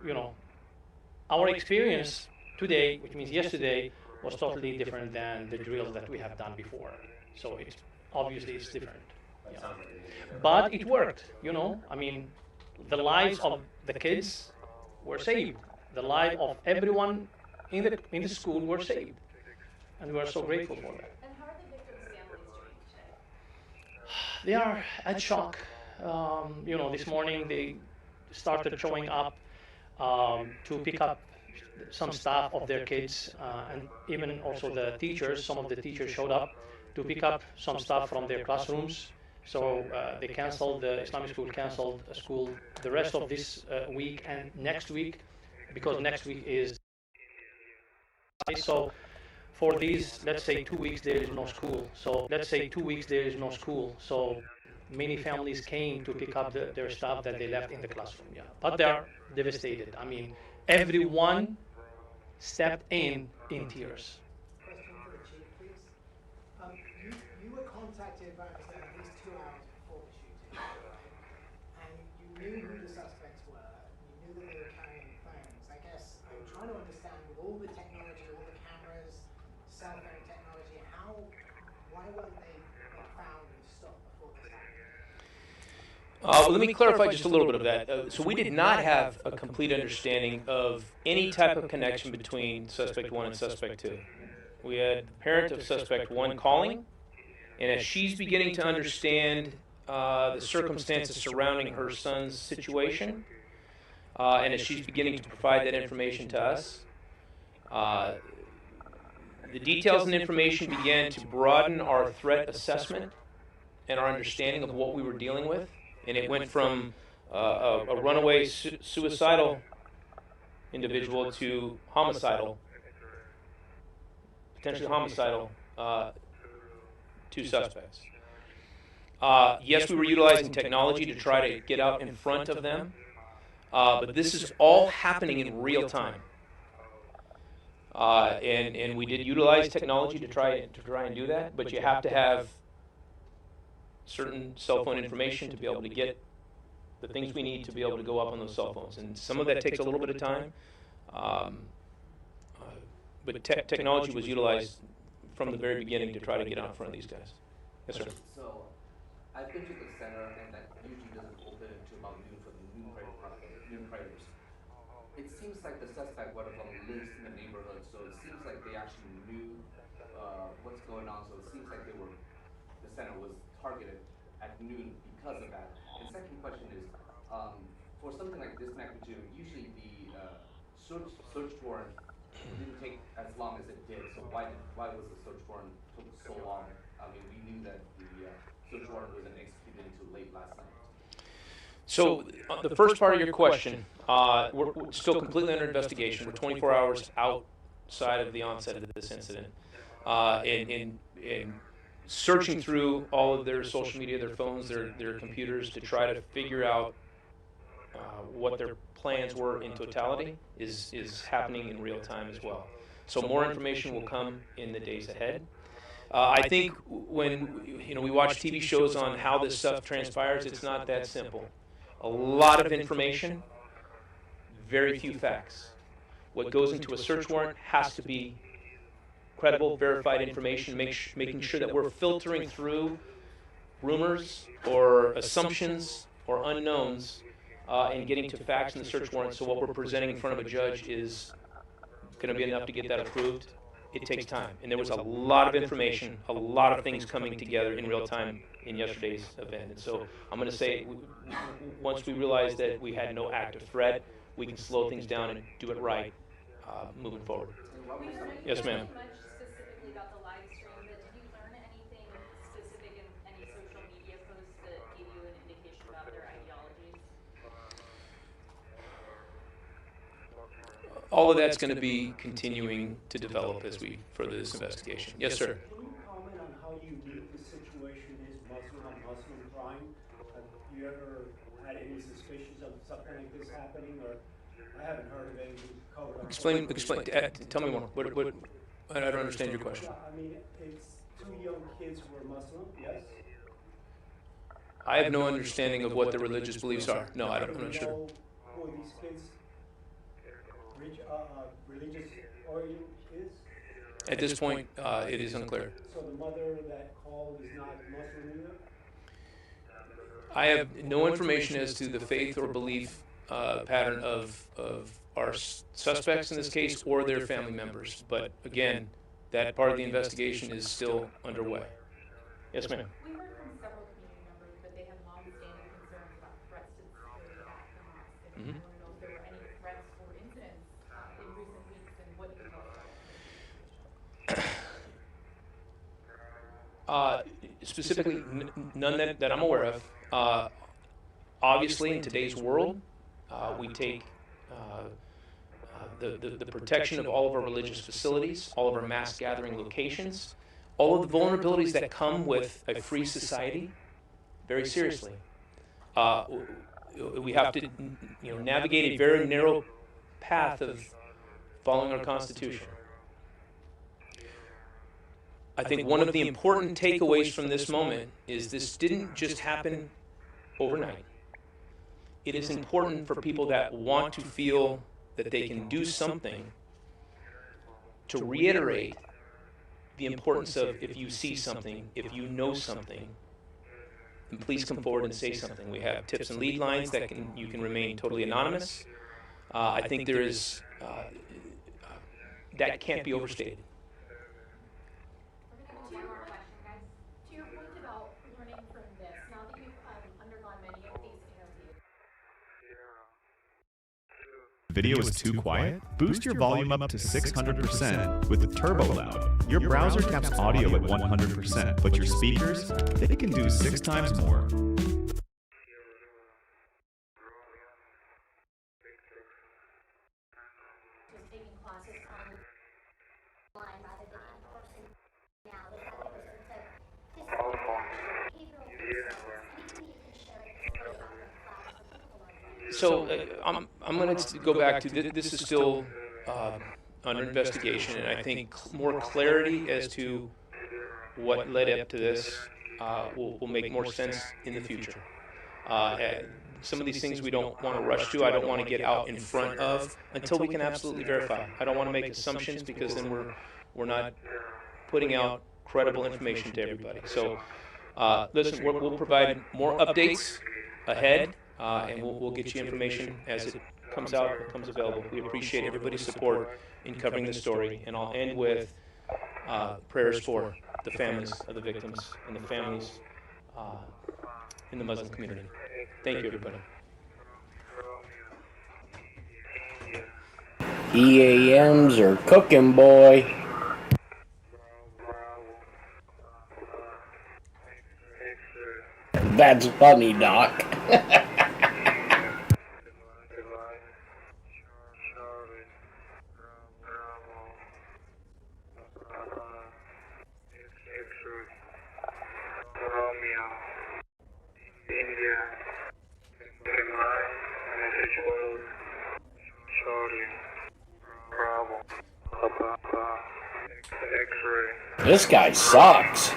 our experience today, which means yesterday, was totally different than the drills that we have done before. So it's obviously different. Yeah. But it worked, I mean, the lives of the kids were saved. The life of everyone in the school were saved. And we are so grateful for that. And how are the victims' families doing today? They are at shock. This morning they started showing up to pick up some stuff of their kids, and even also the teachers. Some of the teachers showed up to pick up some stuff from their classrooms. So they canceled, the Islamic school canceled school the rest of this week and next week, because next week is. So for these, let's say 2 weeks, there is no school. So many families came to pick up their stuff that they left in the classroom. Yeah, but they are devastated. I mean, everyone stepped in tears. Question for the chief, please. You were contacted by at least 2 hours before the shooting, right? And you knew who the suspects were. You knew that they were carrying phones. I guess I'm trying to understand, with all the technology, all the cameras, cell phone technology, why weren't they found and stopped before this happened? Let me clarify just a little bit of that. So we did not have a complete understanding of any type of connection between suspect 1 and suspect 2. We had the parent of suspect 1 calling, and as she's beginning to understand the circumstances surrounding her son's situation, and as she's beginning to provide that information to us, the details and information began to broaden our threat assessment and our understanding of what we were dealing with. And it went from a runaway suicidal individual to homicidal, potentially homicidal, 2 suspects. Yes, we were utilizing technology to try to get out in front of them, but this is all happening in real time. And we did utilize technology to try and do that, but you have to have certain cell phone information to be able to get the things we need to be able to go up on those cell phones. And some of that takes a little bit of time, but technology was utilized from the very beginning to try to get out in front of these guys. Yes, sir. So, I've been to the center, and that usually doesn't open until about noon for the noon prayers. It seems like the suspect lives in the neighborhood, so it seems like they actually knew what's going on. So it seems like the center was targeted at noon because of that. And second question is, for something like this magnitude, usually the search warrant didn't take as long as it did. So why was the search warrant took so long? I mean, we knew that the search warrant wasn't executed until late last night. So the first part of your question, we're still completely under investigation. We're 24 hours outside of the onset of this incident, and searching through all of their social media, their phones, their computers to try to figure out what their plans were in totality is happening in real time as well. So more information will come in the days ahead. I think when we watch TV shows on how this stuff transpires, it's not that simple. A lot of information, very few facts. What goes into a search warrant has to be credible, verified information, making sure that we're filtering through rumors or assumptions or unknowns and getting to facts in the search warrant. So what we're presenting in front of a judge is going to be enough to get that approved. It takes time. And there was a lot of information, a lot of things coming together in real time in yesterday's event. And so I'm going to say, once we realized that we had no active threat, we can slow things down and do it right moving forward. Yes, ma'am. Specifically about the live stream, but did you learn anything specific in any social media posts that gave you an indication about their ideologies? All of that's going to be continuing to develop as we further this investigation. Yes, sir. Can you comment on how unique the situation is, Muslim on Muslim crime? Have you ever had any suspicions of something like this happening, or I haven't heard of anything covered up? Explain. Tell me more. What? I don't understand your question. I mean, it's 2 young kids who are Muslim, yes? I have no understanding of what their religious beliefs are. No, I'm not sure. Who these kids' religious origin is? At this point, it is unclear. So the mother that called is not Muslim either? I have no information as to the faith or belief pattern of our suspects in this case or their family members. But again, that part of the investigation is still underway. Yes, ma'am. We heard from several community members that they have long-standing concerns about threats to the security at the mosque, and I want to know if there were any threats or incidents in recent weeks and what you can tell us about the situation. Specifically, none that I'm aware of. Obviously, in today's world, we take the protection of all of our religious facilities, all of our mass gathering locations, all of the vulnerabilities that come with a free society very seriously. We have to navigate a very narrow path of following our Constitution. I think one of the important takeaways from this moment is this didn't just happen overnight. It is important for people that want to feel that they can do something to reiterate the importance of, if you see something, if you know something, then please come forward and say something. We have tips and lead lines that you can remain totally anonymous. I think there is, that can't be overstated. One more question, guys. To your point about learning from this, now that you've undergone many of these interviews. Video is too quiet? Boost your volume up to 600% with Turbo Loud. Your browser caps audio at 100%, but your speakers, they can do 6 times more. Just taking classes online rather than in person now, is that there was behavioral So I'm going to go back to this is still under investigation, and I think more clarity as to what led up to this will make more sense in the future. Some of these things we don't want to rush to. I don't want to get out in front of until we can absolutely verify. I don't want to make assumptions because then we're not putting out credible information to everybody. So listen, we'll provide more updates ahead. And we'll get you information as it comes out, becomes available. We appreciate everybody's support in covering this story, and I'll end with prayers for the families of the victims and the families in the Muslim community. Thank you, everybody. EAMs are cooking, boy. That's funny, Doc. This guy sucks.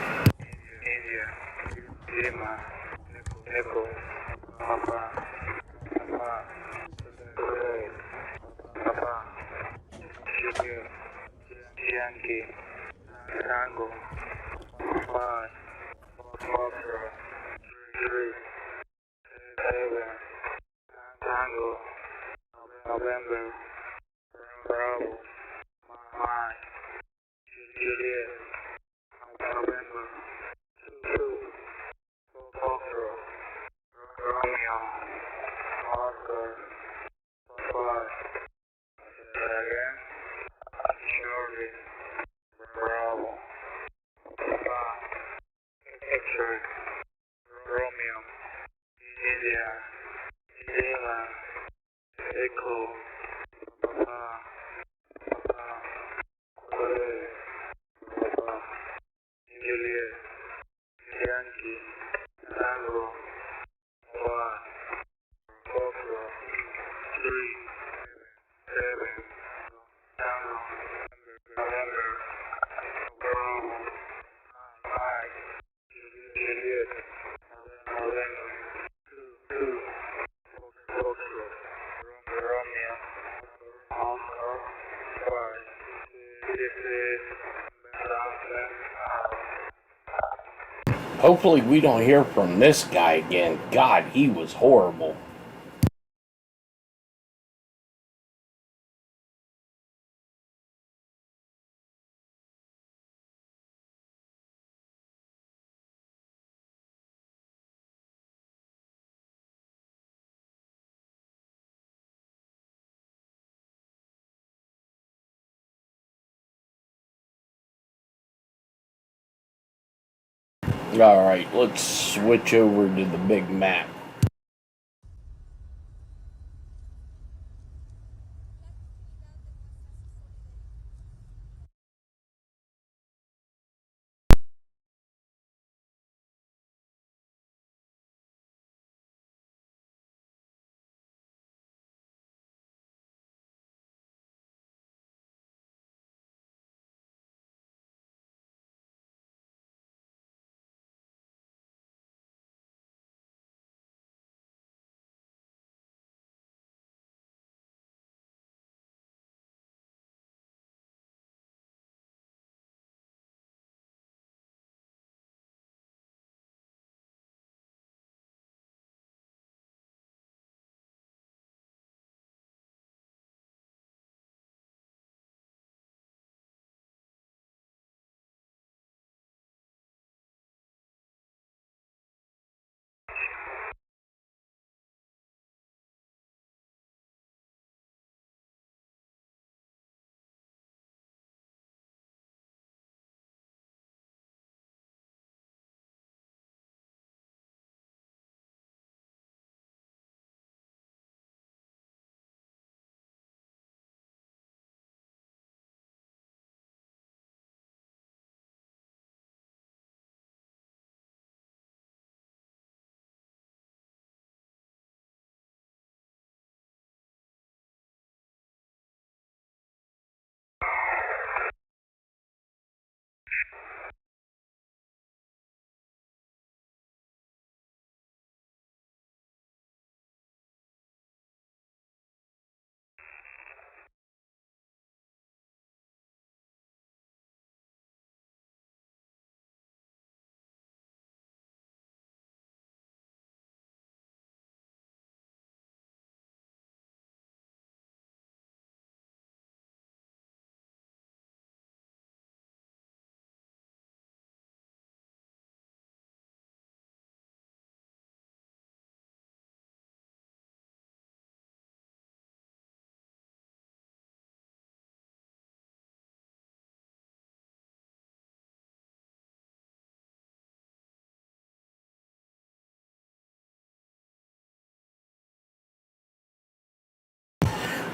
November, Bravo, Mike, Juliet, November, 2, Foxtrot, Romeo, Oscar, 5, again, Charlie, Bravo, 5, X-ray, Romeo, India, Lima, Echo, Papa, Papa, Juliet, Yankee, Tango, 1, Foxtrot, 3, 7, Tango, November, Bravo, Mike, Juliet, November, 2, Foxtrot, Romeo, Oscar, 5, this is Hopefully we don't hear from this guy again. God, he was horrible. All right, let's switch over to the big map.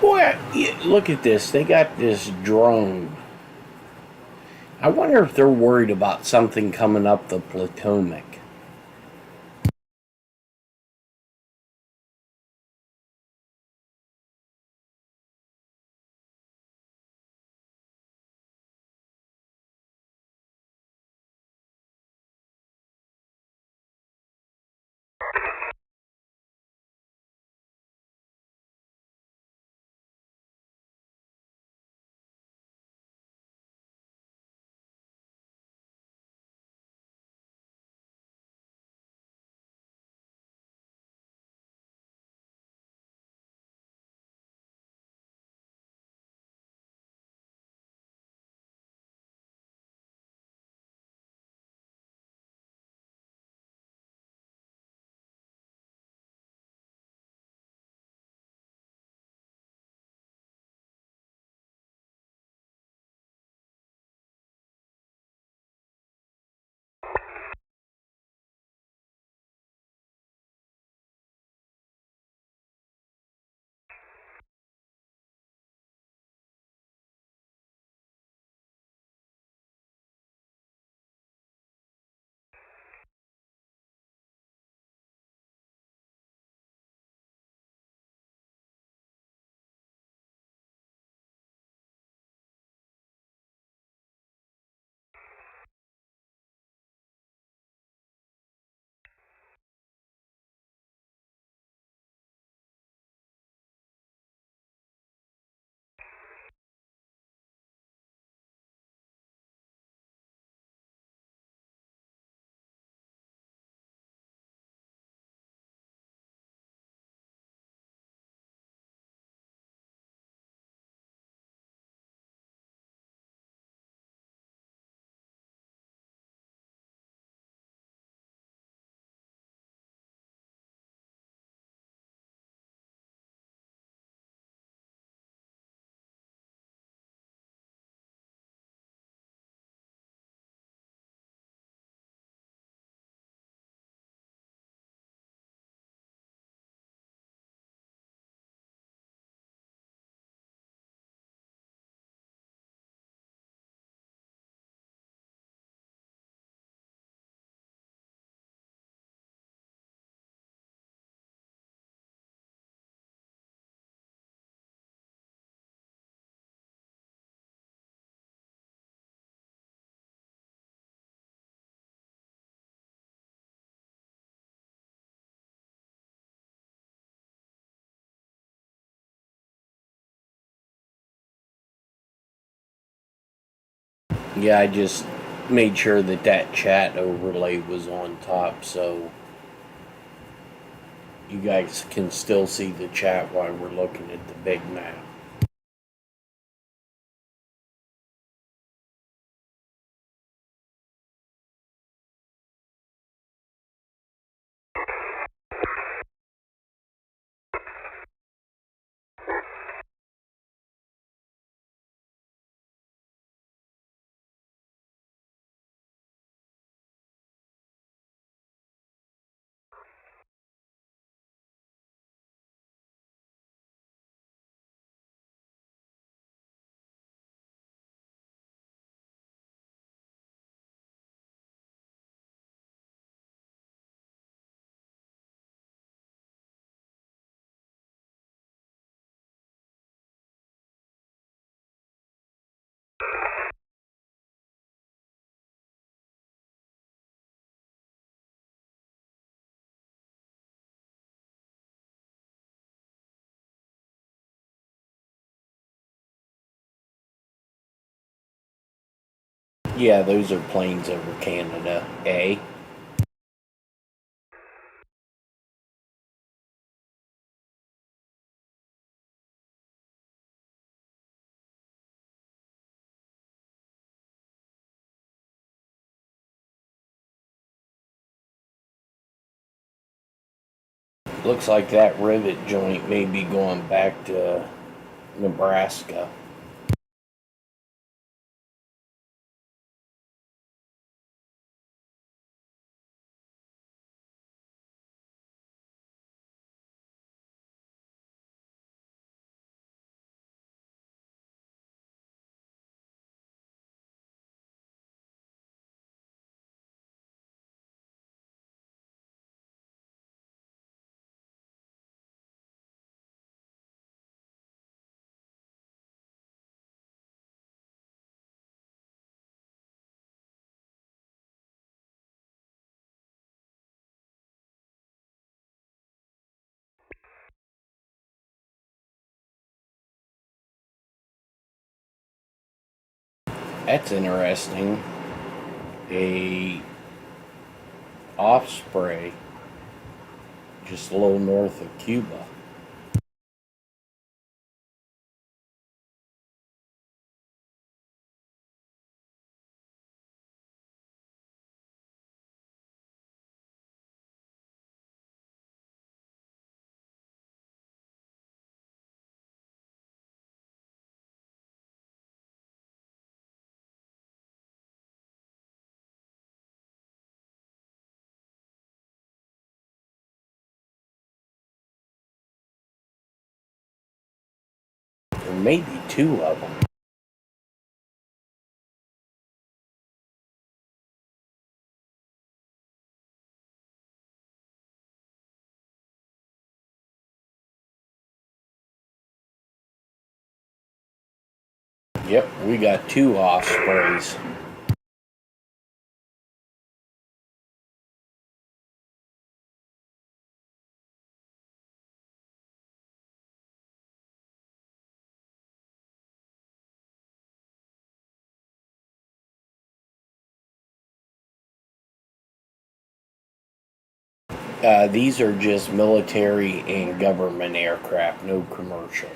Boy, look at this. They got this drone. I wonder if they're worried about something coming up the Potomac. Yeah, I just made sure that that chat overlay was on top so you guys can still see the chat while we're looking at the big map. Yeah, those are planes over Canada, eh? Looks like that rivet joint may be going back to Nebraska. That's interesting. A Osprey just a little north of Cuba. There may be two of them. Yep, we got two Ospreys. These are just military and government aircraft, no commercial.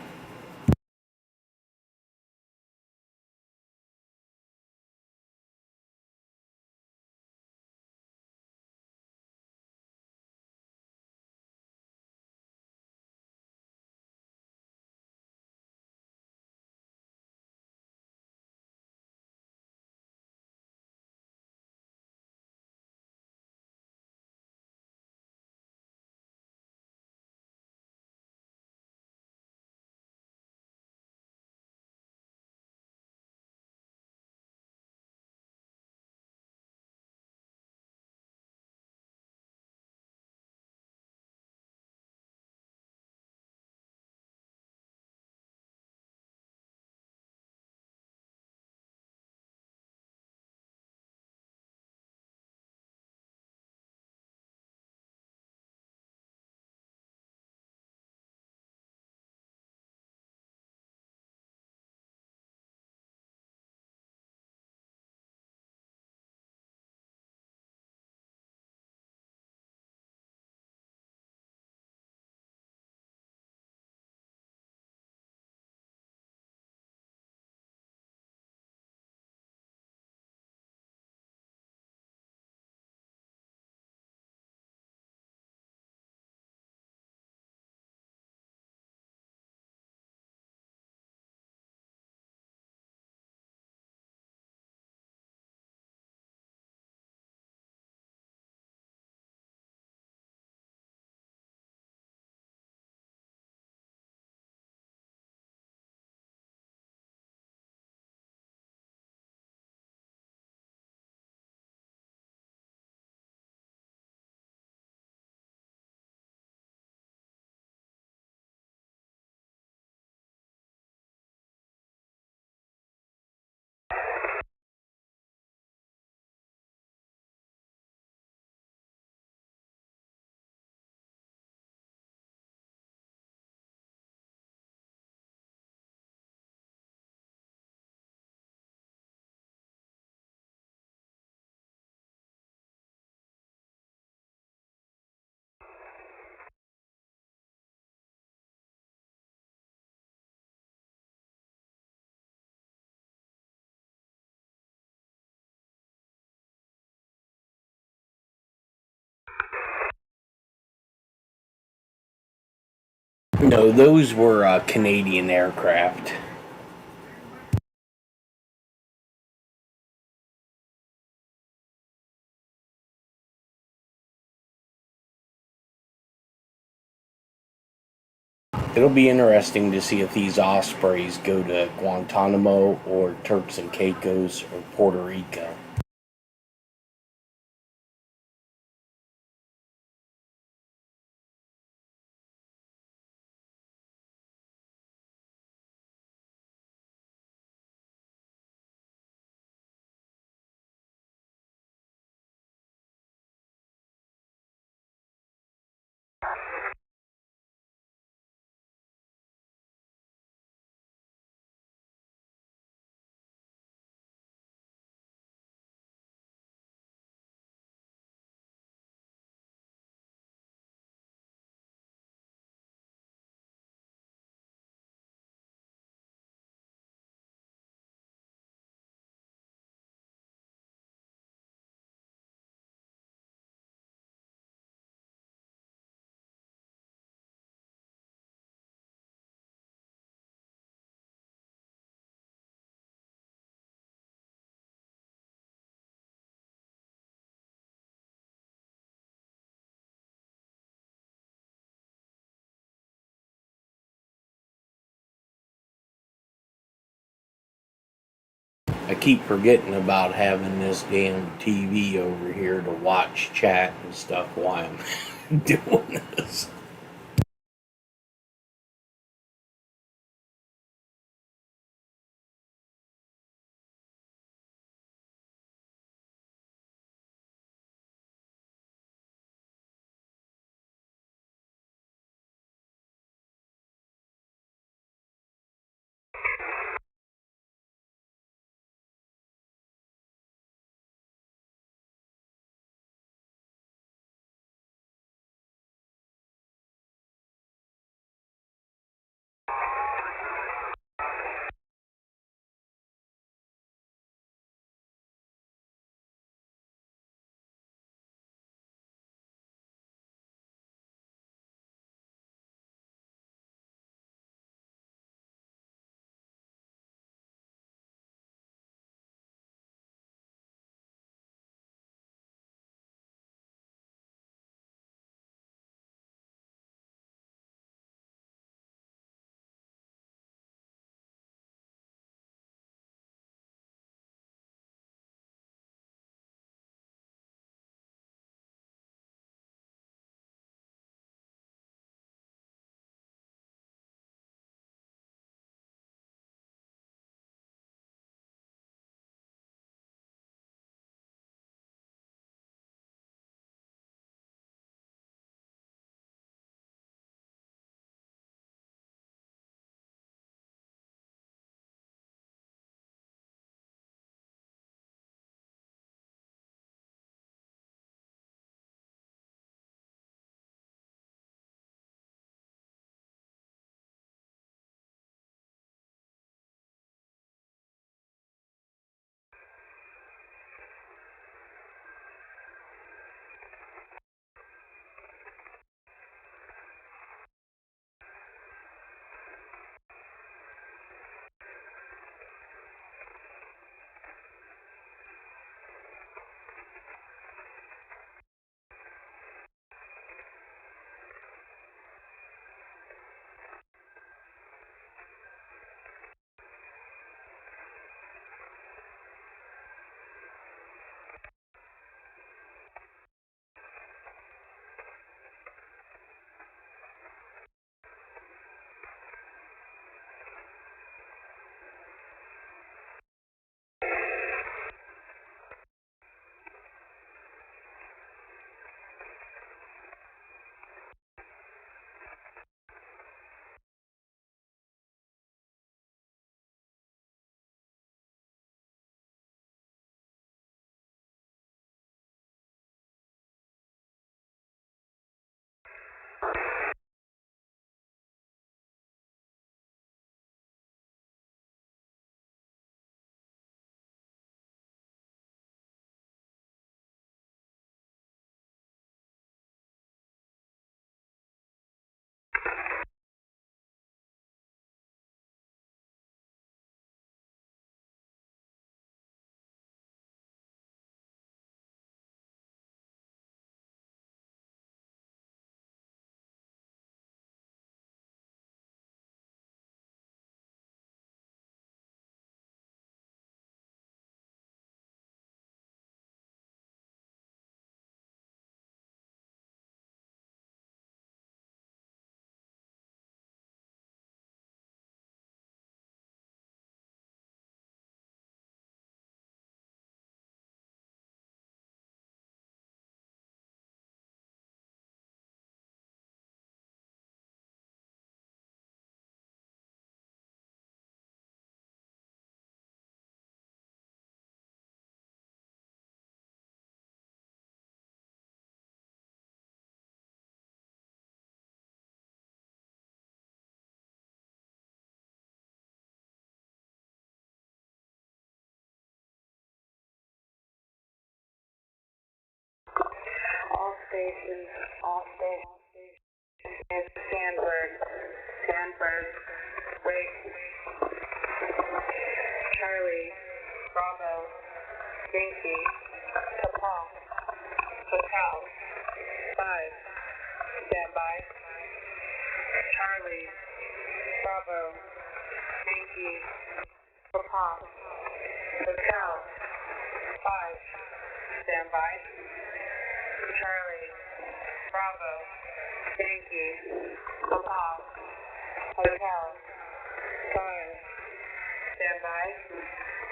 No, those were Canadian aircraft. It'll be interesting to see if these Ospreys go to Guantanamo or Turks and Caicos or Puerto Rico. I keep forgetting about having this damn TV over here to watch chat and stuff while I'm doing this. stations, all stations. It's Sandberg, wait. Charlie, Bravo, Yankee, Papa, Hotel, 5, standby. Charlie, Bravo, Yankee, Papa, Hotel, 5, standby. Charlie, Bravo, Yankee, Papa, Hotel, 5, standby.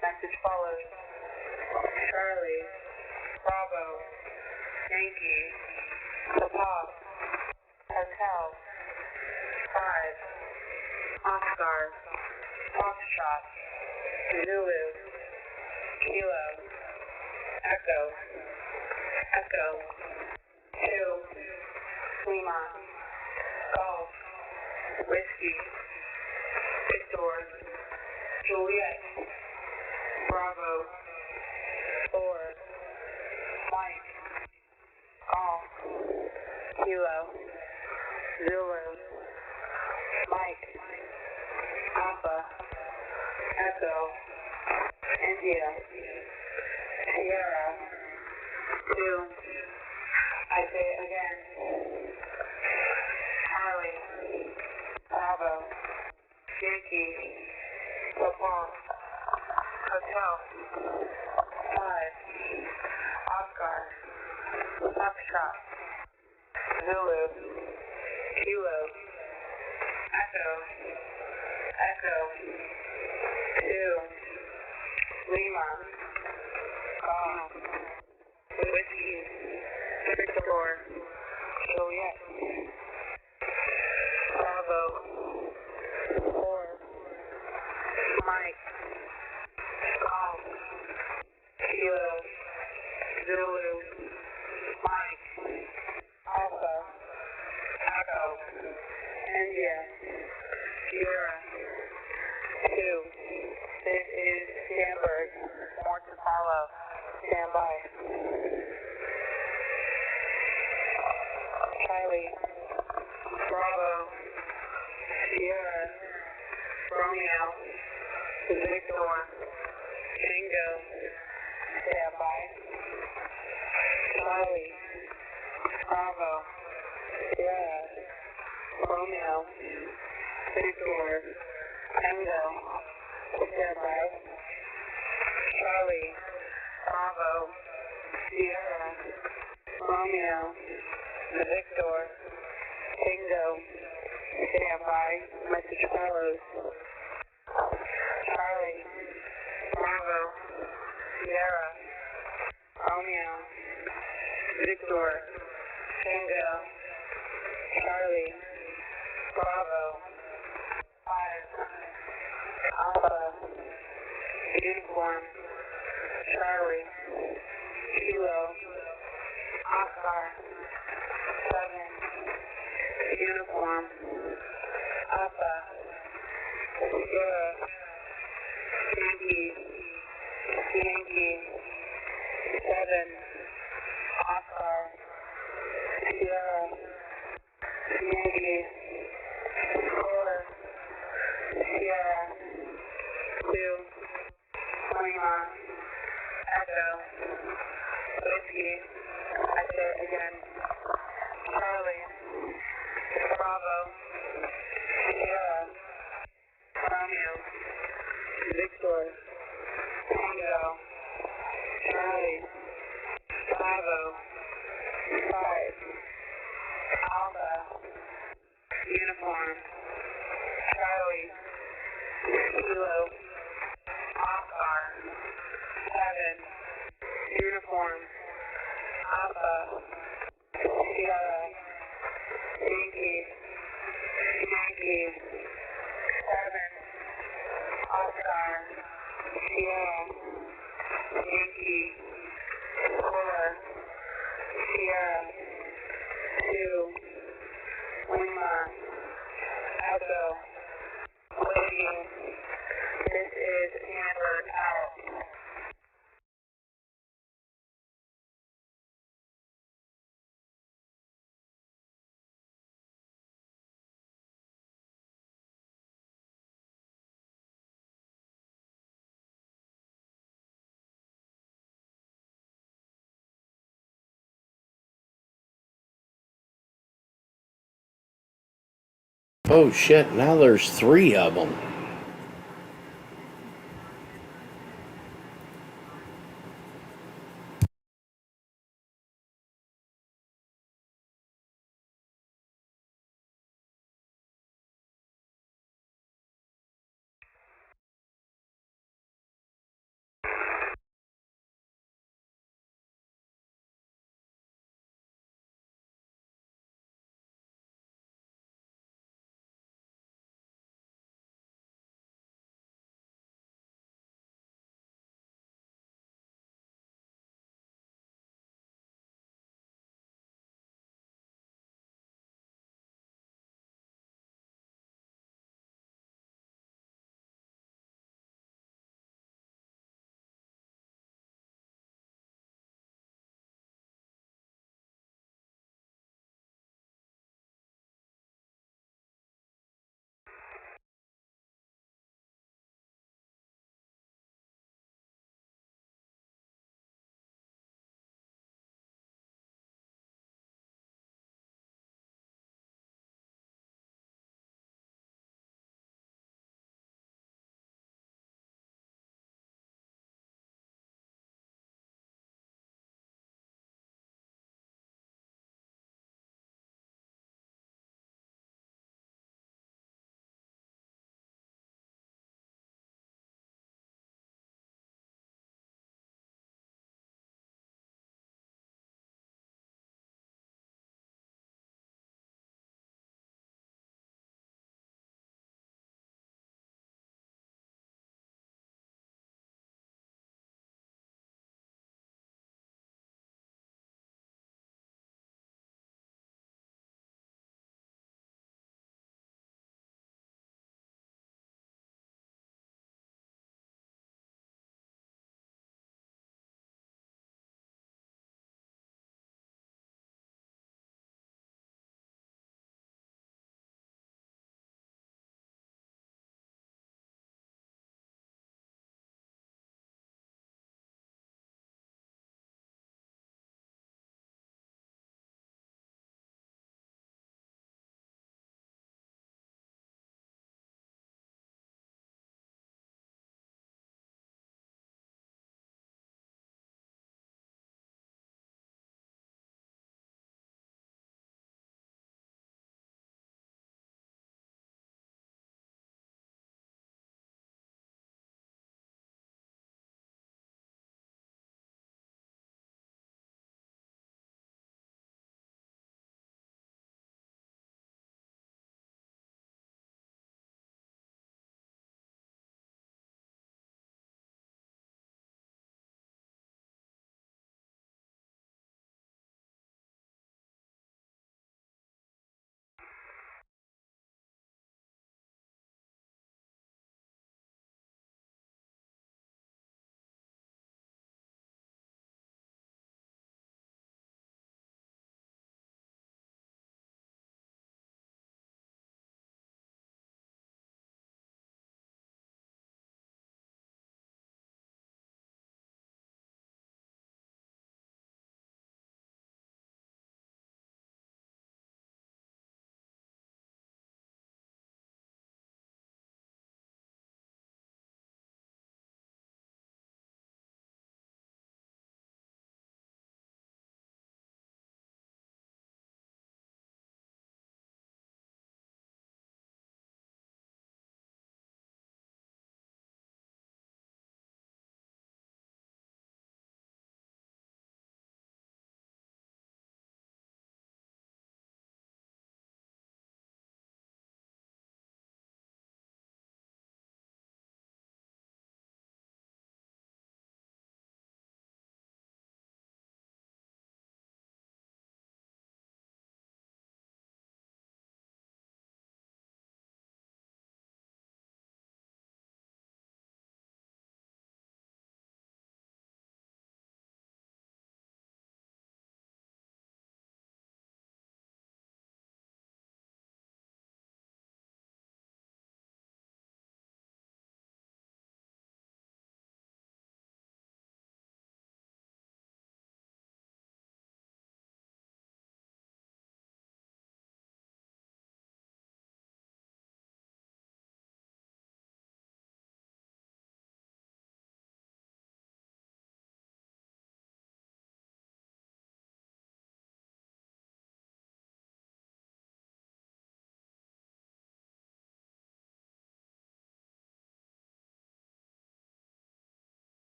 Message follows. Charlie, Bravo, Yankee, Papa, Hotel, 5, Oscar, Foxtrot, Zulu, Kilo, Echo, Echo, 2, Lima, Golf, Whiskey, Victor, Juliet, Bravo, 4, Mike, Golf, Kilo, Zulu, Mike, Alpha, Echo, India, Sierra, 2, I say it again, Charlie, Bravo, Yankee, Papa, Hotel, 5, Oscar, Foxtrot, Zulu, Kilo, Echo, Echo, 2, Lima, Golf, Whiskey, Victor, Juliet, Bravo, 4, Mike, Golf, Kilo, Zulu, Mike, Alpha, Echo, India, Sierra, 2. This is Sandberg. More to follow. Stand by. Charlie, Bravo, Sierra, Romeo, Victor, Tango, stand by. Charlie, Bravo, Sierra, Romeo, Victor, Tango, stand by. Charlie, Bravo, Sierra, Romeo, Victor, Tango, stand by. Message follows. Charlie, Bravo, Sierra, Romeo, Victor, Tango, Charlie, Bravo, 5, Alpha, Uniform, Charlie, Kilo, Oscar, 7, Uniform, Alpha, Sierra, Yankee, Yankee, 7, Oscar, Sierra, Yankee, 4, Sierra, 2, Lima, Echo, Whiskey, I say it again, Charlie, Bravo, Sierra, Romeo, Victor, Tango, Charlie, Bravo, 5, Alpha, Uniform, Charlie, Kilo, Oscar, 7, Uniform, Alpha, Sierra, Yankee, Yankee, 7, Oscar, Sierra, Yankee, 4, Sierra, 2, Lima, Echo, Whiskey. This is Sandberg out. Oh shit, now there's 3 of them.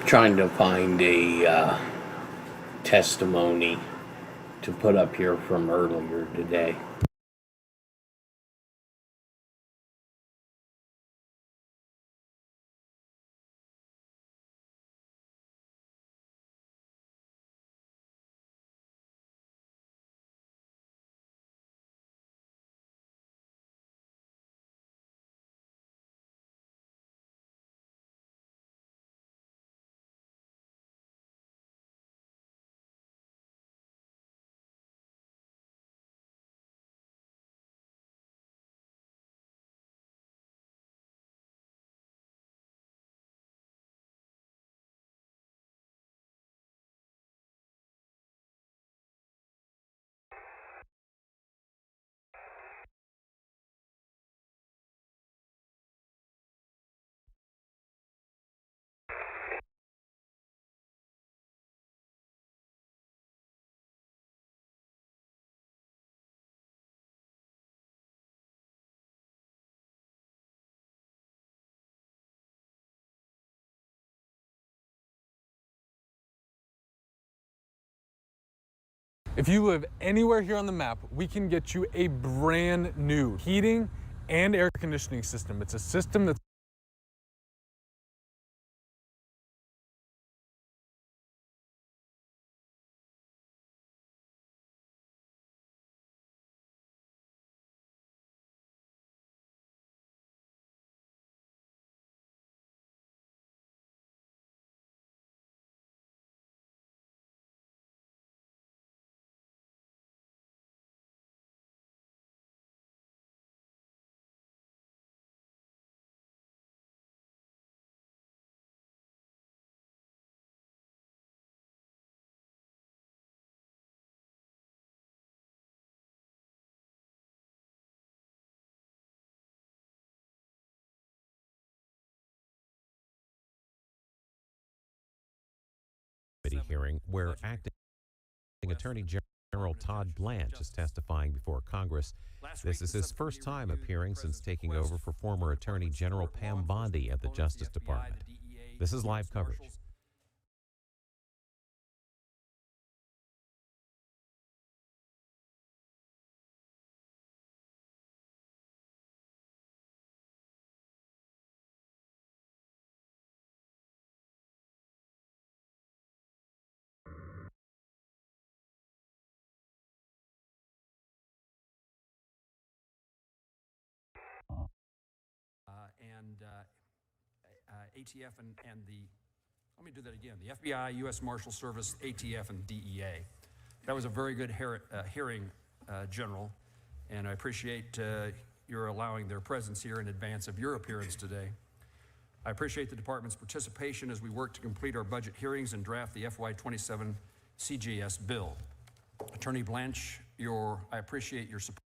trying to find a testimony to put up here from earlier today. If you live anywhere here on the map, we can get you a brand new heating and air conditioning system. It's a system that's hearing where acting Attorney General Todd Blanche is testifying before Congress. This is his first time appearing since taking over for former Attorney General Pam Bondi at the Justice Department. This is live coverage. ATF and the, let me do that again, the FBI, U.S. Marshal Service, ATF, and DEA. That was a very good hearing, General, and I appreciate your allowing their presence here in advance of your appearance today. I appreciate the Department's participation as we work to complete our budget hearings and draft the FY27 CJS bill. Attorney Blanche, I appreciate your support.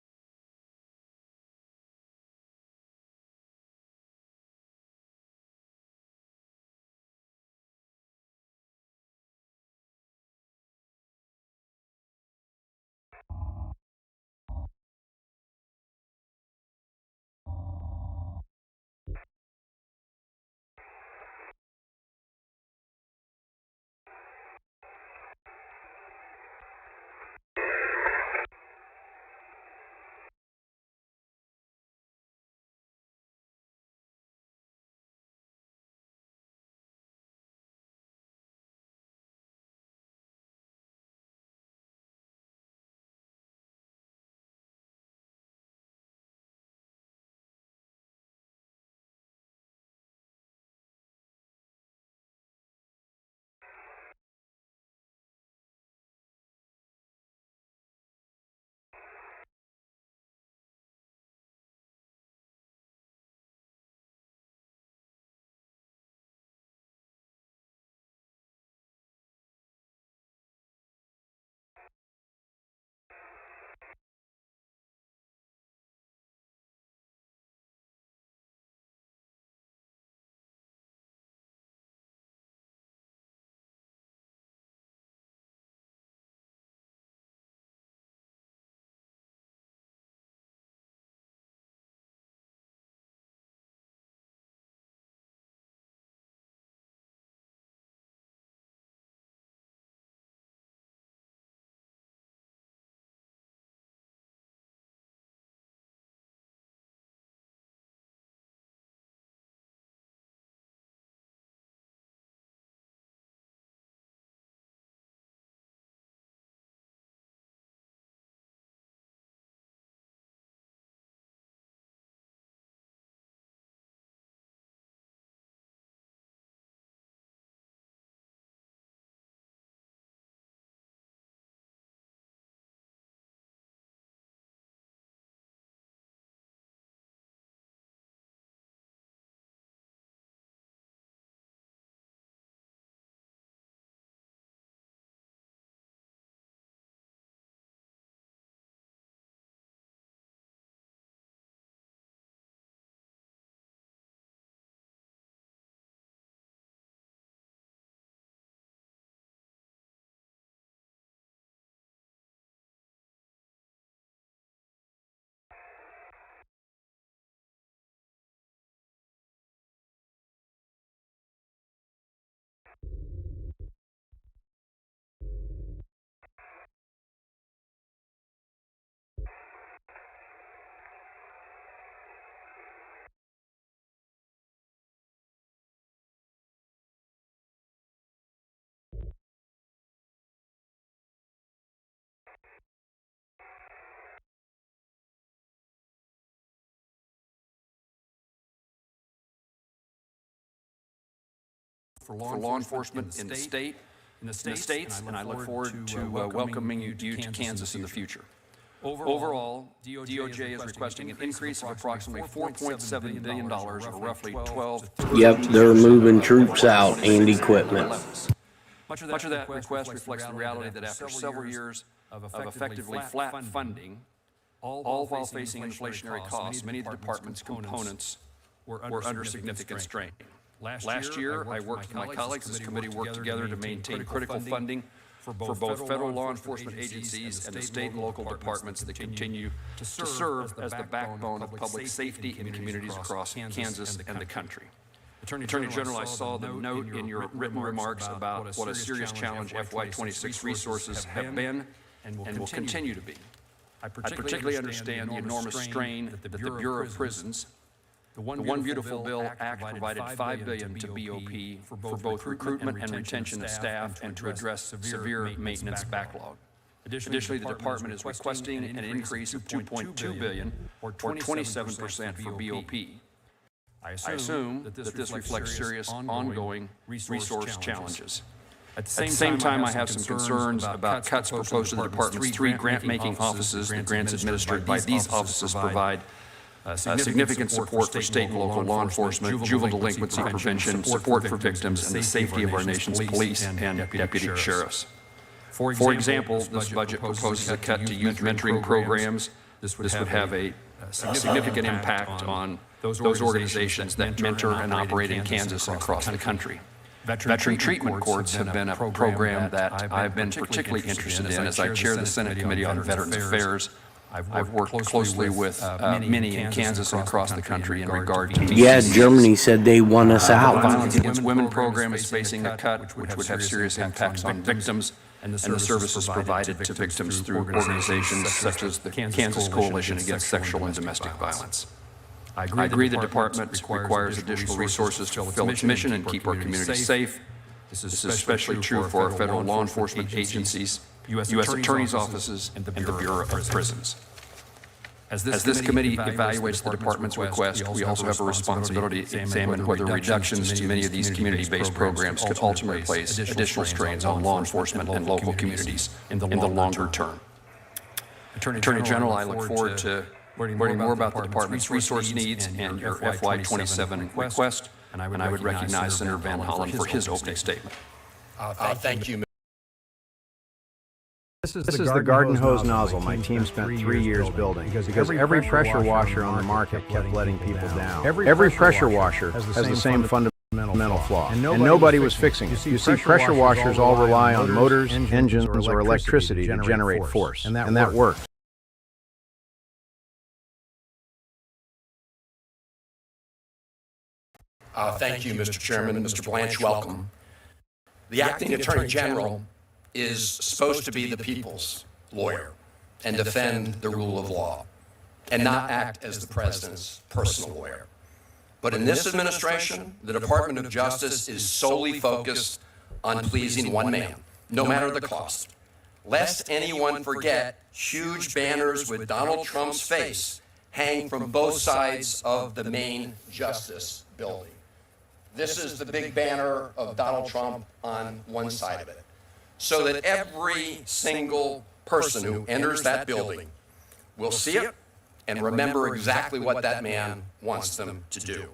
for law enforcement in the state, and I look forward to welcoming you to Kansas in the future. Overall, DOJ is requesting an increase of approximately $4.7 billion, or roughly 12. Yep, they're moving troops out and equipment. Much of that request reflects the reality that after several years of effectively flat funding, all while facing inflationary costs, many of the department's components were under significant strain. Last year, I worked with my colleagues. This committee worked together to maintain critical funding for both federal law enforcement agencies and the state and local departments that continue to serve as the backbone of public safety in communities across Kansas and the country. Attorney General, I saw the note in your written remarks about what a serious challenge FY26 resources have been and will continue to be. I particularly understand the enormous strain that the Bureau of Prisons, the One Beautiful Bill Act provided $5 billion to BOP for both recruitment and retention of staff and to address severe maintenance backlog. Additionally, the department is requesting an increase of $2.2 billion, or 27% for BOP. I assume that this reflects serious ongoing resource challenges. At the same time, I have some concerns about cuts proposed to the department's 3 grant-making offices. The grants administered by these offices provide significant support for state and local law enforcement, juvenile delinquency prevention, support for victims, and the safety of our nation's police and deputy sheriffs. For example, this budget proposes a cut to youth mentoring programs. This would have a significant impact on those organizations that mentor and operate in Kansas and across the country. Veteran treatment courts have been a program that I've been particularly interested in as I chair the Senate Committee on Veterans Affairs. I've worked closely with many in Kansas and across the country in regard to... Yeah, Germany said they want us out. The Violence Against Women program is facing a cut, which would have serious impacts on victims and the services provided to victims through organizations such as the Kansas Coalition Against Sexual and Domestic Violence. I agree the department requires additional resources to fulfill its mission and keep our communities safe. This is especially true for our federal law enforcement agencies, U.S. Attorney's offices, and the Bureau of Prisons. As this committee evaluates the department's request, we also have a responsibility to examine whether reductions to many of these community-based programs could ultimately place additional strains on law enforcement and local communities in the longer term. Attorney General, I look forward to learning more about the department's resource needs and your FY27 request, and I would recognize Senator Van Hollen for his opening statement. Thank you. This is the garden hose nozzle my team spent 3 years building because every pressure washer on the market kept letting people down. Every pressure washer has the same fundamental flaw, and nobody was fixing it. You see, pressure washers all rely on motors, engines, or electricity to generate force, and that works. Thank you, Mr. Chairman. Mr. Blanche, welcome. The Acting Attorney General is supposed to be the people's lawyer and defend the rule of law and not act as the president's personal lawyer. But in this administration, the Department of Justice is solely focused on pleasing one man, no matter the cost. Lest anyone forget, huge banners with Donald Trump's face hang from both sides of the main Justice building. This is the big banner of Donald Trump on one side of it, so that every single person who enters that building will see it and remember exactly what that man wants them to do.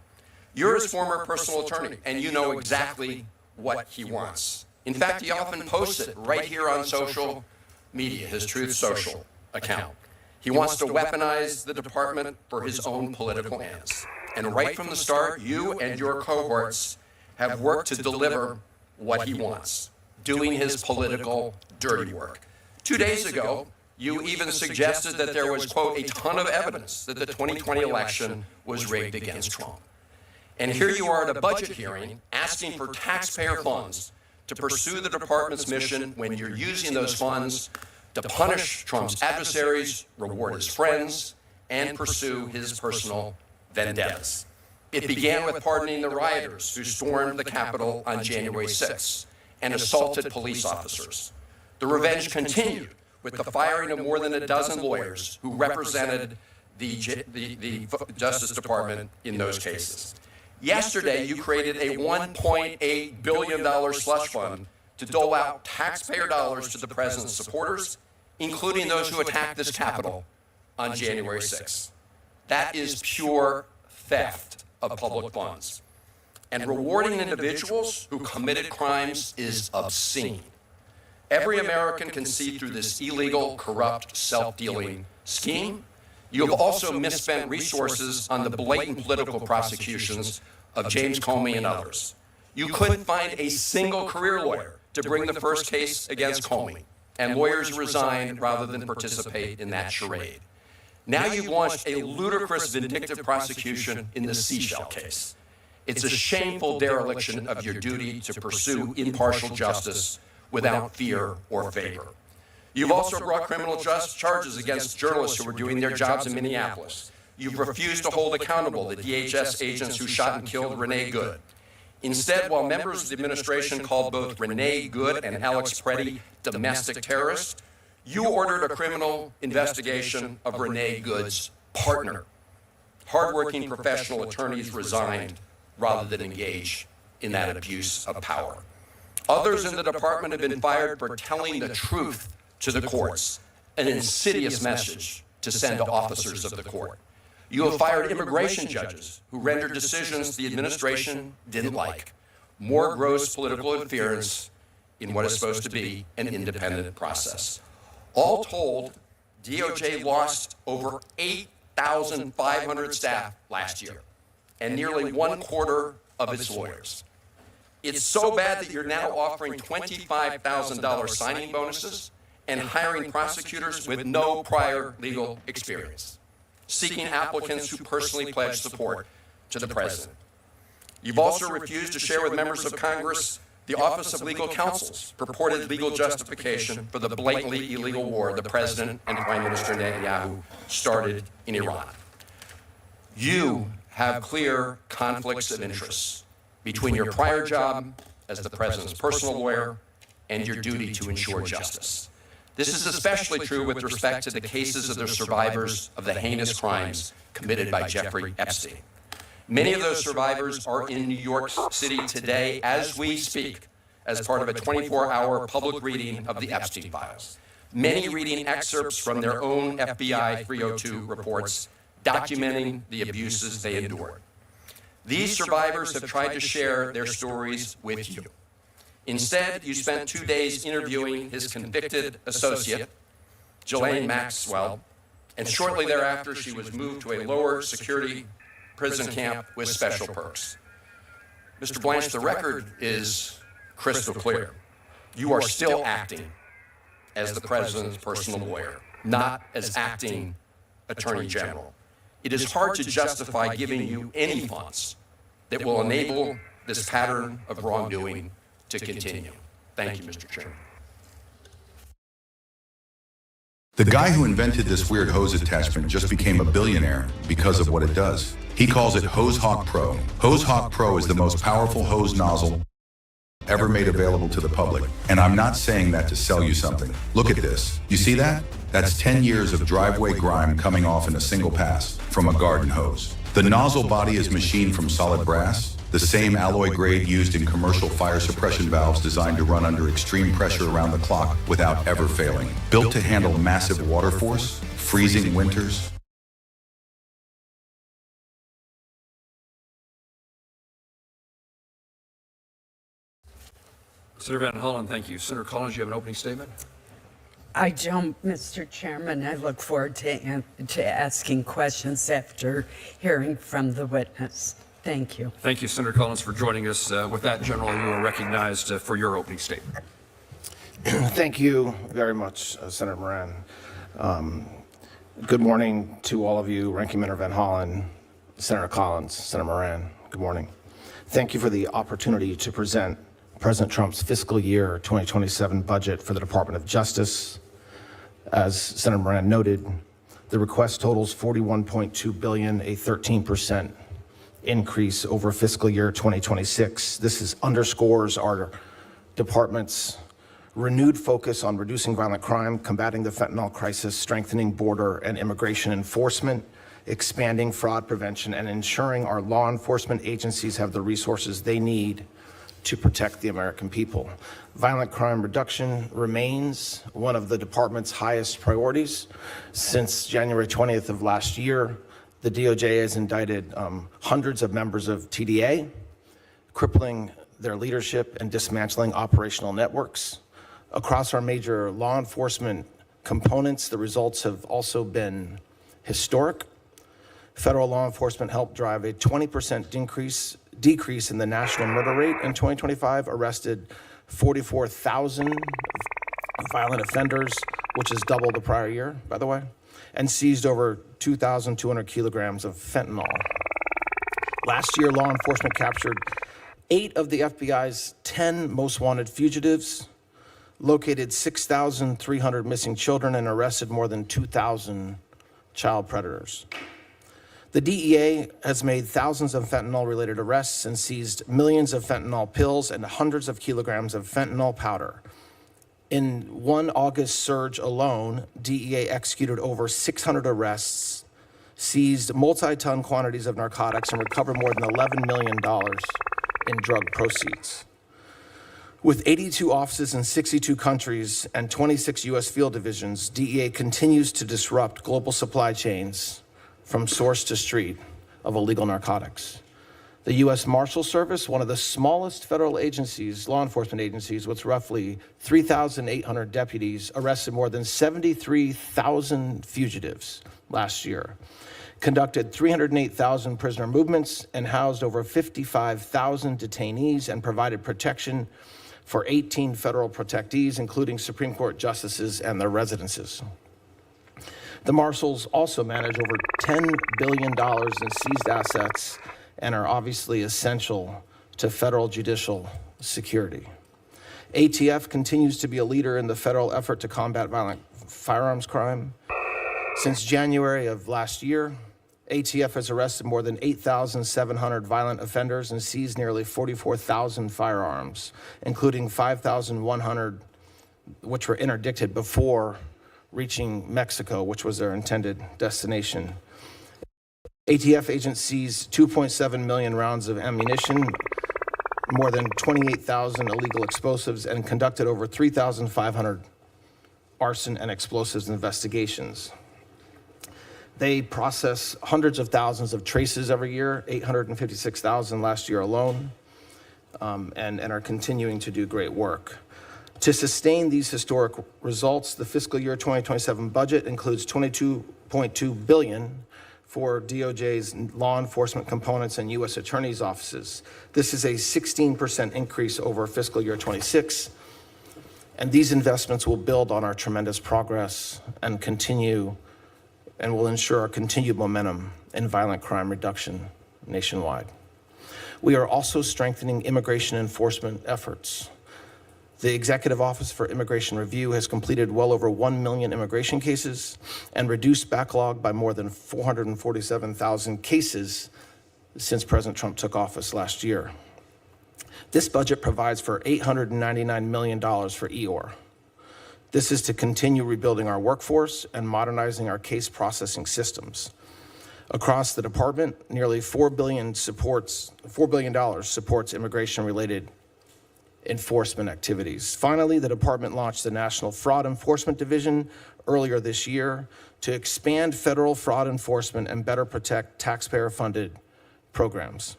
You're his former personal attorney, and you know exactly what he wants. In fact, he often posts it right here on social media, his Truth Social account. He wants to weaponize the department for his own political ends. And right from the start, you and your cohorts have worked to deliver what he wants, doing his political dirty work. 2 days ago, you even suggested that there was, quote, a ton of evidence that the 2020 election was rigged against Trump. And here you are at a budget hearing asking for taxpayer funds to pursue the department's mission when you're using those funds to punish Trump's adversaries, reward his friends, and pursue his personal vendettas. It began with pardoning the rioters who stormed the Capitol on January 6th and assaulted police officers. The revenge continued with the firing of more than a dozen lawyers who represented the Justice Department in those cases. Yesterday, you created a $1.8 billion slush fund to dole out taxpayer dollars to the president's supporters, including those who attacked this Capitol on January 6th. That is pure theft of public funds. And rewarding individuals who committed crimes is obscene. Every American can see through this illegal, corrupt, self-dealing scheme. You have also misspent resources on the blatant political prosecutions of James Comey and others. You couldn't find a single career lawyer to bring the first case against Comey, and lawyers resigned rather than participate in that charade. Now you've launched a ludicrous vindictive prosecution in the Seashell case. It's a shameful dereliction of your duty to pursue impartial justice without fear or favor. You've also brought criminal charges against journalists who were doing their jobs in Minneapolis. You've refused to hold accountable the DHS agents who shot and killed Renee Good. Instead, while members of the administration called both Renee Good and Alex Preddy domestic terrorists, you ordered a criminal investigation of Renee Good's partner. Hardworking professional attorneys resigned rather than engage in that abuse of power. Others in the department have been fired for telling the truth to the courts, an insidious message to send to officers of the court. You have fired immigration judges who rendered decisions the administration didn't like. More gross political interference in what is supposed to be an independent process. All told, DOJ lost over 8,500 staff last year and nearly 1/4 of its lawyers. It's so bad that you're now offering $25,000 signing bonuses and hiring prosecutors with no prior legal experience, seeking applicants who personally pledge support to the president. You've also refused to share with members of Congress the Office of Legal Counsel's purported legal justification for the blatantly illegal war the president and Prime Minister Netanyahu started in Iran. You have clear conflicts of interest between your prior job as the president's personal lawyer and your duty to ensure justice. This is especially true with respect to the cases of the survivors of the heinous crimes committed by Jeffrey Epstein. Many of those survivors are in New York City today as we speak, as part of a 24-hour public reading of the Epstein files. Many reading excerpts from their own FBI 302 reports documenting the abuses they endured. These survivors have tried to share their stories with you. Instead, you spent 2 days interviewing his convicted associate, Ghislaine Maxwell, and shortly thereafter, she was moved to a lower security prison camp with special perks. Mr. Blanche, the record is crystal clear. You are still acting as the president's personal lawyer, not as acting attorney general. It is hard to justify giving you any funds that will enable this pattern of wrongdoing to continue. Thank you, Mr. Chairman. The guy who invented this weird hose attachment just became a billionaire because of what it does. He calls it Hose Hawk Pro. Hose Hawk Pro is the most powerful hose nozzle ever made available to the public. And I'm not saying that to sell you something. Look at this. You see that? That's 10 years of driveway grime coming off in a single pass from a garden hose. The nozzle body is machined from solid brass, the same alloy grade used in commercial fire suppression valves designed to run under extreme pressure around the clock without ever failing. Built to handle massive water force, freezing winters. Senator Van Hollen, thank you. Senator Collins, you have an opening statement? I don't, Mr. Chairman. I look forward to asking questions after hearing from the witness. Thank you. Thank you, Senator Collins, for joining us. With that, General, you are recognized for your opening statement. Thank you very much, Senator Moran. Good morning to all of you, Ranking Member Van Hollen, Senator Collins, Senator Moran. Good morning. Thank you for the opportunity to present President Trump's fiscal year 2027 budget for the Department of Justice. As Senator Moran noted, the request totals $41.2 billion, a 13% increase over fiscal year 2026. This underscores our department's renewed focus on reducing violent crime, combating the fentanyl crisis, strengthening border and immigration enforcement, expanding fraud prevention, and ensuring our law enforcement agencies have the resources they need to protect the American people. Violent crime reduction remains one of the department's highest priorities. Since January 20th of last year, the DOJ has indicted hundreds of members of TDA, crippling their leadership and dismantling operational networks. Across our major law enforcement components, the results have also been historic. Federal law enforcement helped drive a 20% decrease in the national murder rate in 2025, arrested 44,000 violent offenders, which is double the prior year, by the way, and seized over 2,200 kilograms of fentanyl. Last year, law enforcement captured 8 of the FBI's 10 most wanted fugitives, located 6,300 missing children, and arrested more than 2,000 child predators. The DEA has made thousands of fentanyl-related arrests and seized millions of fentanyl pills and hundreds of kilograms of fentanyl powder. In one August surge alone, DEA executed over 600 arrests, seized multi-ton quantities of narcotics, and recovered more than $11 million in drug proceeds. With 82 offices in 62 countries and 26 U.S. field divisions, DEA continues to disrupt global supply chains from source to street of illegal narcotics. The U.S. Marshal Service, one of the smallest federal agencies, law enforcement agencies, with roughly 3,800 deputies, arrested more than 73,000 fugitives last year, conducted 308,000 prisoner movements, and housed over 55,000 detainees, and provided protection for 18 federal protectees, including Supreme Court justices and their residences. The Marshals also manage over $10 billion in seized assets and are obviously essential to federal judicial security. ATF continues to be a leader in the federal effort to combat violent firearms crime. Since January of last year, ATF has arrested more than 8,700 violent offenders and seized nearly 44,000 firearms, including 5,100 which were interdicted before reaching Mexico, which was their intended destination. ATF agents seized 2.7 million rounds of ammunition, more than 28,000 illegal explosives, and conducted over 3,500 arson and explosives investigations. They process hundreds of thousands of traces every year, 856,000 last year alone, and are continuing to do great work. To sustain these historic results, the fiscal year 2027 budget includes $22.2 billion for DOJ's law enforcement components and U.S. attorneys' offices. This is a 16% increase over fiscal year 26, and these investments will build on our tremendous progress and will ensure our continued momentum in violent crime reduction nationwide. We are also strengthening immigration enforcement efforts. The Executive Office for Immigration Review has completed well over 1 million immigration cases and reduced backlog by more than 447,000 cases since President Trump took office last year. This budget provides for $899 million for EOR. This is to continue rebuilding our workforce and modernizing our case processing systems. Across the department, nearly $4 billion supports immigration-related enforcement activities. Finally, the department launched the National Fraud Enforcement Division earlier this year to expand federal fraud enforcement and better protect taxpayer-funded programs.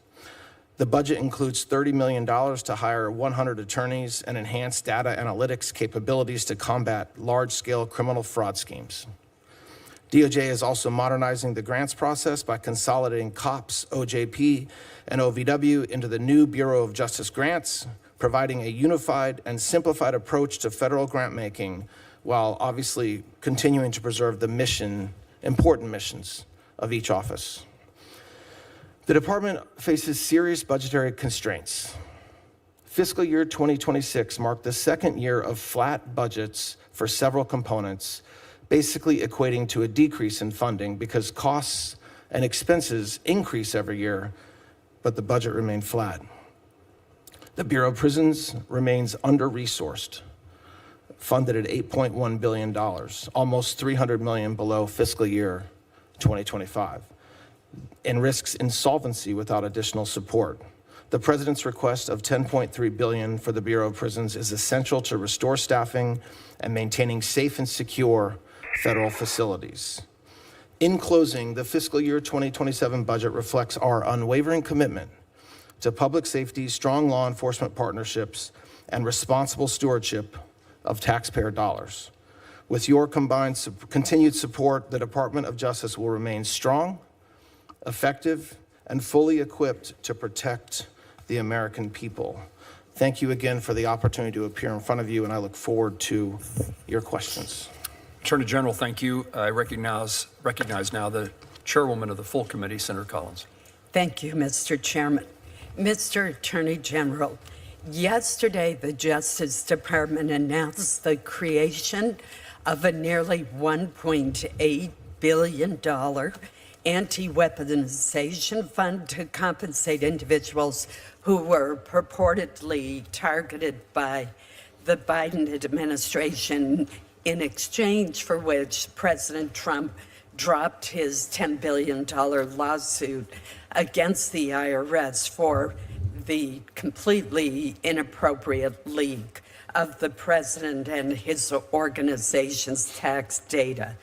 The budget includes $30 million to hire 100 attorneys and enhance data analytics capabilities to combat large-scale criminal fraud schemes. DOJ is also modernizing the grants process by consolidating COPS, OJP, and OVW into the new Bureau of Justice Grants, providing a unified and simplified approach to federal grant making while obviously continuing to preserve the important missions of each office. The department faces serious budgetary constraints. Fiscal year 2026 marked the second year of flat budgets for several components, basically equating to a decrease in funding because costs and expenses increase every year, but the budget remained flat. The Bureau of Prisons remains under-resourced, funded at $8.1 billion, almost $300 million below fiscal year 2025, and risks insolvency without additional support. The President's request of $10.3 billion for the Bureau of Prisons is essential to restore staffing and maintaining safe and secure federal facilities. In closing, the fiscal year 2027 budget reflects our unwavering commitment to public safety, strong law enforcement partnerships, and responsible stewardship of taxpayer dollars. With your combined continued support, the Department of Justice will remain strong, effective, and fully equipped to protect the American people. Thank you again for the opportunity to appear in front of you, and I look forward to your questions. Attorney General, thank you. I recognize now the chairwoman of the full committee, Senator Collins. Thank you, Mr. Chairman. Mr. Attorney General, yesterday the Justice Department announced the creation of a nearly $1.8 billion anti-weaponization fund to compensate individuals who were purportedly targeted by the Biden administration, in exchange for which President Trump dropped his $10 billion lawsuit against the IRS for the completely inappropriate leak of the president and his organization's tax data.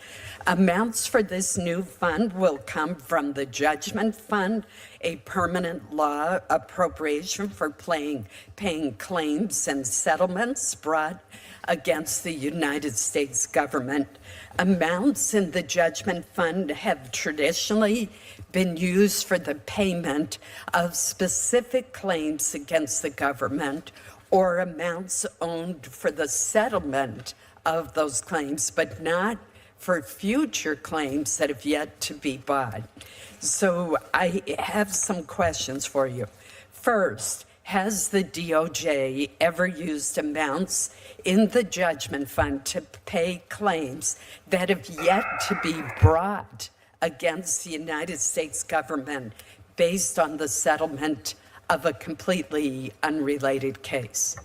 Amounts for this new fund will come from the Judgment Fund, a permanent law appropriation for paying claims and settlements brought against the United States government. Amounts in the Judgment Fund have traditionally been used for the payment of specific claims against the government or amounts owed for the settlement of those claims, but not for future claims that have yet to be bought. So I have some questions for you. First, has the DOJ ever used amounts in the Judgment Fund to pay claims that have yet to be brought against the United States government based on the settlement of a completely unrelated case?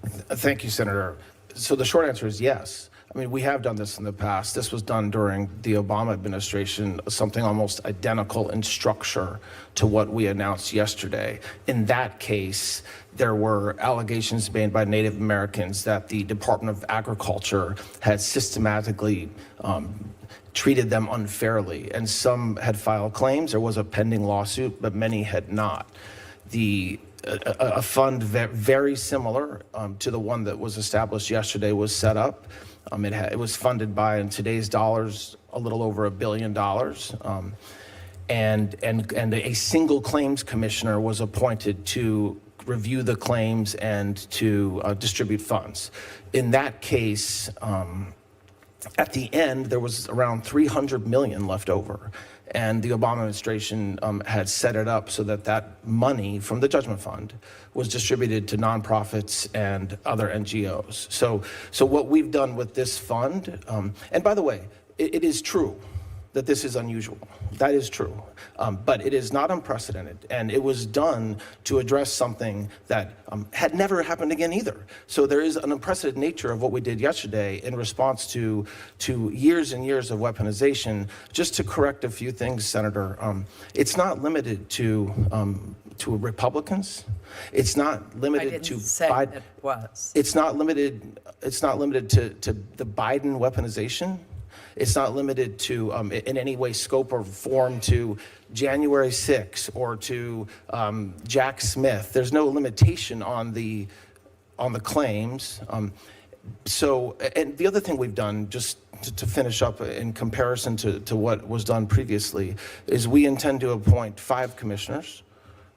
Thank you, Senator. So the short answer is yes. I mean, we have done this in the past. This was done during the Obama administration, something almost identical in structure to what we announced yesterday. In that case, there were allegations made by Native Americans that the Department of Agriculture had systematically treated them unfairly, and some had filed claims. There was a pending lawsuit, but many had not. A fund very similar to the one that was established yesterday was set up. It was funded by, in today's dollars, a little over $1 billion. And a single claims commissioner was appointed to review the claims and to distribute funds. In that case, at the end, there was around $300 million left over. And the Obama administration had set it up so that that money from the Judgment Fund was distributed to nonprofits and other NGOs. So what we've done with this fund, and by the way, it is true that this is unusual. That is true. But it is not unprecedented. And it was done to address something that had never happened again either. So there is an unprecedented nature of what we did yesterday in response to years and years of weaponization. Just to correct a few things, Senator, it's not limited to Republicans. It's not limited to Biden. It was. It's not limited to the Biden weaponization. It's not limited to, in any way, scope or form to January 6 or to Jack Smith. There's no limitation on the claims. So, and the other thing we've done, just to finish up in comparison to what was done previously, is we intend to appoint 5 commissioners.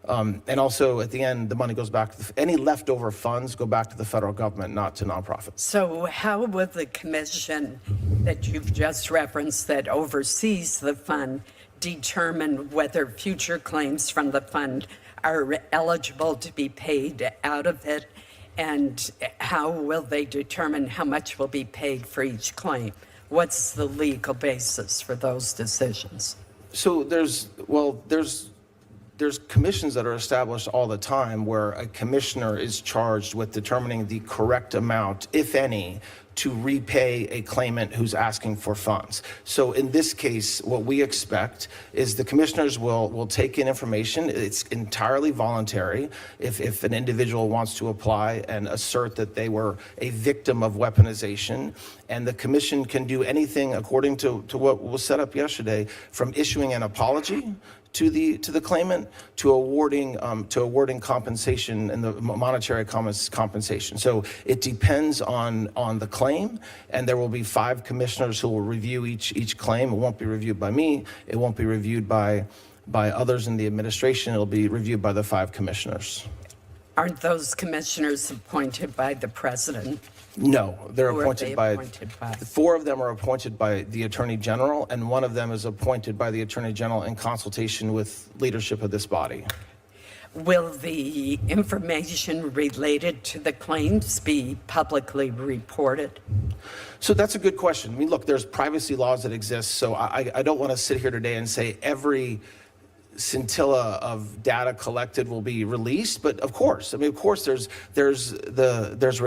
And also, at the end, the money goes back to any leftover funds go back to the federal government, not to nonprofits. So how will the commission that you've just referenced that oversees the fund determine whether future claims from the fund are eligible to be paid out of it? And how will they determine how much will be paid for each claim? What's the legal basis for those decisions? So there's commissions that are established all the time where a commissioner is charged with determining the correct amount, if any, to repay a claimant who's asking for funds. So in this case, what we expect is the commissioners will take in information. It's entirely voluntary. If an individual wants to apply and assert that they were a victim of weaponization, and the commission can do anything according to what was set up yesterday, from issuing an apology to the claimant to awarding compensation and the monetary compensation. So it depends on the claim, and there will be 5 commissioners who will review each claim. It won't be reviewed by me. It won't be reviewed by others in the administration. It'll be reviewed by the 5 commissioners. Aren't those commissioners appointed by the president? No, they're Who are appointed they by, appointed by? 4 of them are appointed by the Attorney General, and 1 of them is appointed by the Attorney General in consultation with leadership of this body. Will the information related to the claims be publicly reported? So that's a good question. I mean, look, there's privacy laws that exist, so I don't want to sit here today and say every scintilla of data collected will be released, but of course, there's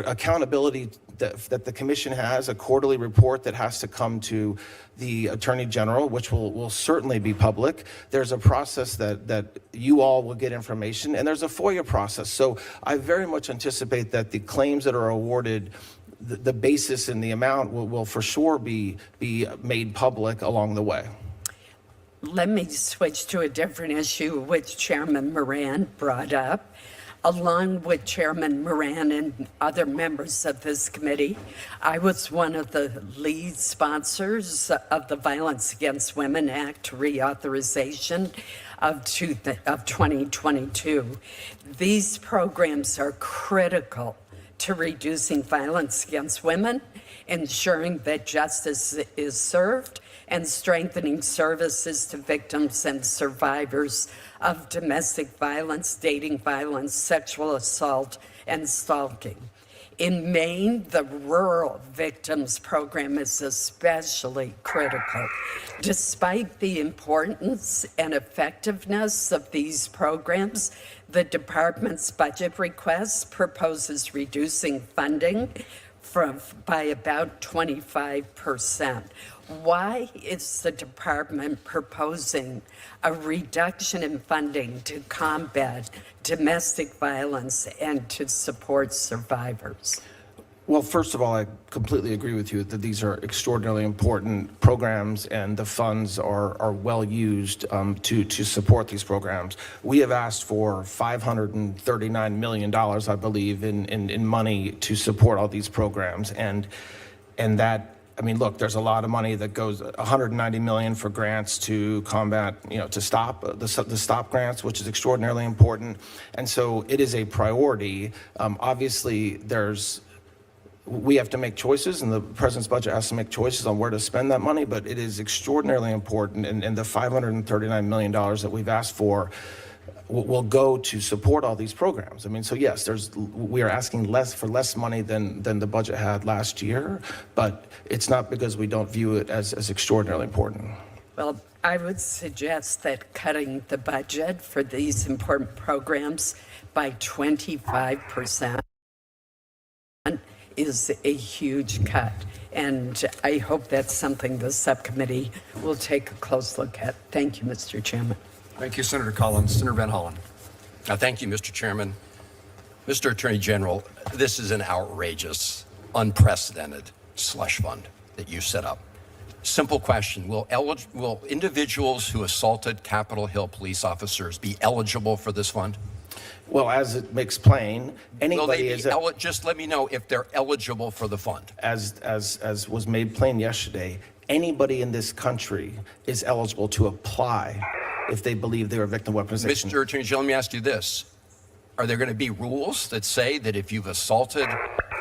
accountability that the commission has, a quarterly report that has to come to the Attorney General, which will certainly be public. There's a process that you all will get information, and there's a FOIA process. So I very much anticipate that the claims that are awarded, the basis and the amount will for sure be made public along the way. Let me switch to a different issue which Chairman Moran brought up. Along with Chairman Moran and other members of this committee, I was one of the lead sponsors of the Violence Against Women Act reauthorization of 2022. These programs are critical to reducing violence against women, ensuring that justice is served, and strengthening services to victims and survivors of domestic violence, dating violence, sexual assault, and stalking. In Maine, the Rural Victims Program is especially critical. Despite the importance and effectiveness of these programs, the department's budget request proposes reducing funding by about 25%. Why is the department proposing a reduction in funding to combat domestic violence and to support survivors? Well, first of all, I completely agree with you that these are extraordinarily important programs, and the funds are well used to support these programs. We have asked for $539 million, I believe, in money to support all these programs, and that. I mean, look, there's a lot of money that goes, $190 million for grants to combat, to stop the stop grants, which is extraordinarily important. And so it is a priority. Obviously, we have to make choices, and the president's budget has to make choices on where to spend that money, but it is extraordinarily important. And the $539 million that we've asked for will go to support all these programs. I mean, so yes, we are asking for less money than the budget had last year, but it's not because we don't view it as extraordinarily important. Well, I would suggest that cutting the budget for these important programs by 25% is a huge cut. And I hope that's something the subcommittee will take a close look at. Thank you, Mr. Chairman. Thank you, Senator Collins. Senator Van Hollen. Thank you, Mr. Chairman. Mr. Attorney General, this is an outrageous, unprecedented slush fund that you set up. Simple question, will individuals who assaulted Capitol Hill police officers be eligible for this fund? Well, as it makes plain, anybody is just let me know if they're eligible for the fund. As was made plain yesterday, anybody in this country is eligible to apply if they believe they're a victim of weaponization. Mr. Attorney General, let me ask you this. Are there going to be rules that say that if you've assaulted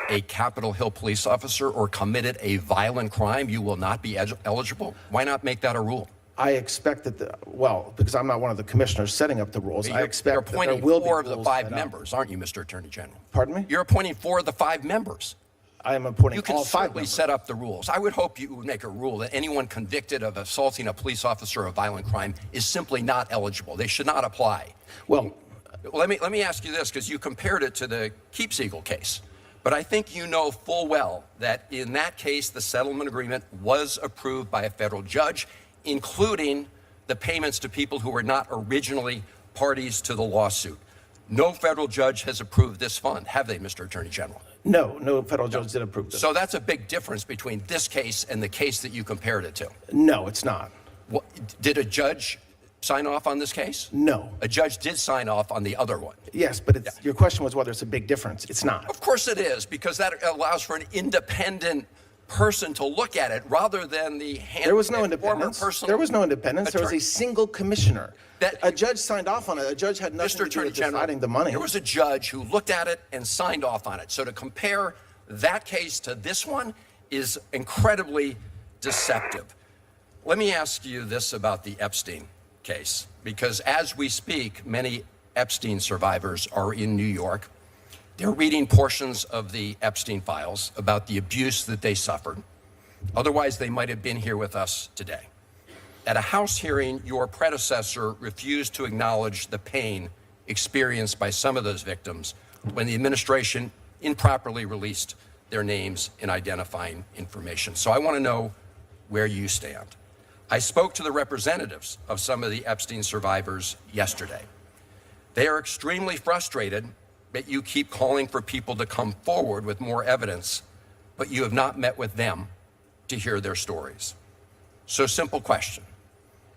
a Capitol Hill police officer or committed a violent crime, you will not be eligible? Why not make that a rule? I expect that, because I'm not one of the commissioners setting up the rules, I expect that there will be rules. You're appointing 4 of the 5 members, aren't you, Mr. Attorney General? Pardon me? You're appointing 4 of the 5 members. I am appointing all 5 members. You can certainly set up the rules. I would hope you would make a rule that anyone convicted of assaulting a police officer of a violent crime is simply not eligible. They should not apply. Well, let me ask you this, because you compared it to the Keepseagle case, But I think you know full well that in that case, the settlement agreement was approved by a federal judge, including the payments to people who were not originally parties to the lawsuit. No federal judge has approved this fund, have they, Mr. Attorney General? No, no federal judge did approve this. So that's a big difference between this case and the case that you compared it to. No, it's not. What, did a judge sign off on this case? No. A judge did sign off on the other one. Yes, but your question was whether it's a big difference. It's not. Of course it is, because that allows for an independent person to look at it rather than the There was no independence. There was no independence. There was a single commissioner. A judge signed off on it. A judge had nothing to do with deciding the money. There was a judge who looked at it and signed off on it. So to compare that case to this one is incredibly deceptive. Let me ask you this about the Epstein case, because as we speak, many Epstein survivors are in New York. They're reading portions of the Epstein files about the abuse that they suffered. Otherwise, they might have been here with us today. At a House hearing, your predecessor refused to acknowledge the pain experienced by some of those victims when the administration improperly released their names and identifying information. So I want to know where you stand. I spoke to the representatives of some of the Epstein survivors yesterday. They are extremely frustrated that you keep calling for people to come forward with more evidence, but you have not met with them to hear their stories. So simple question.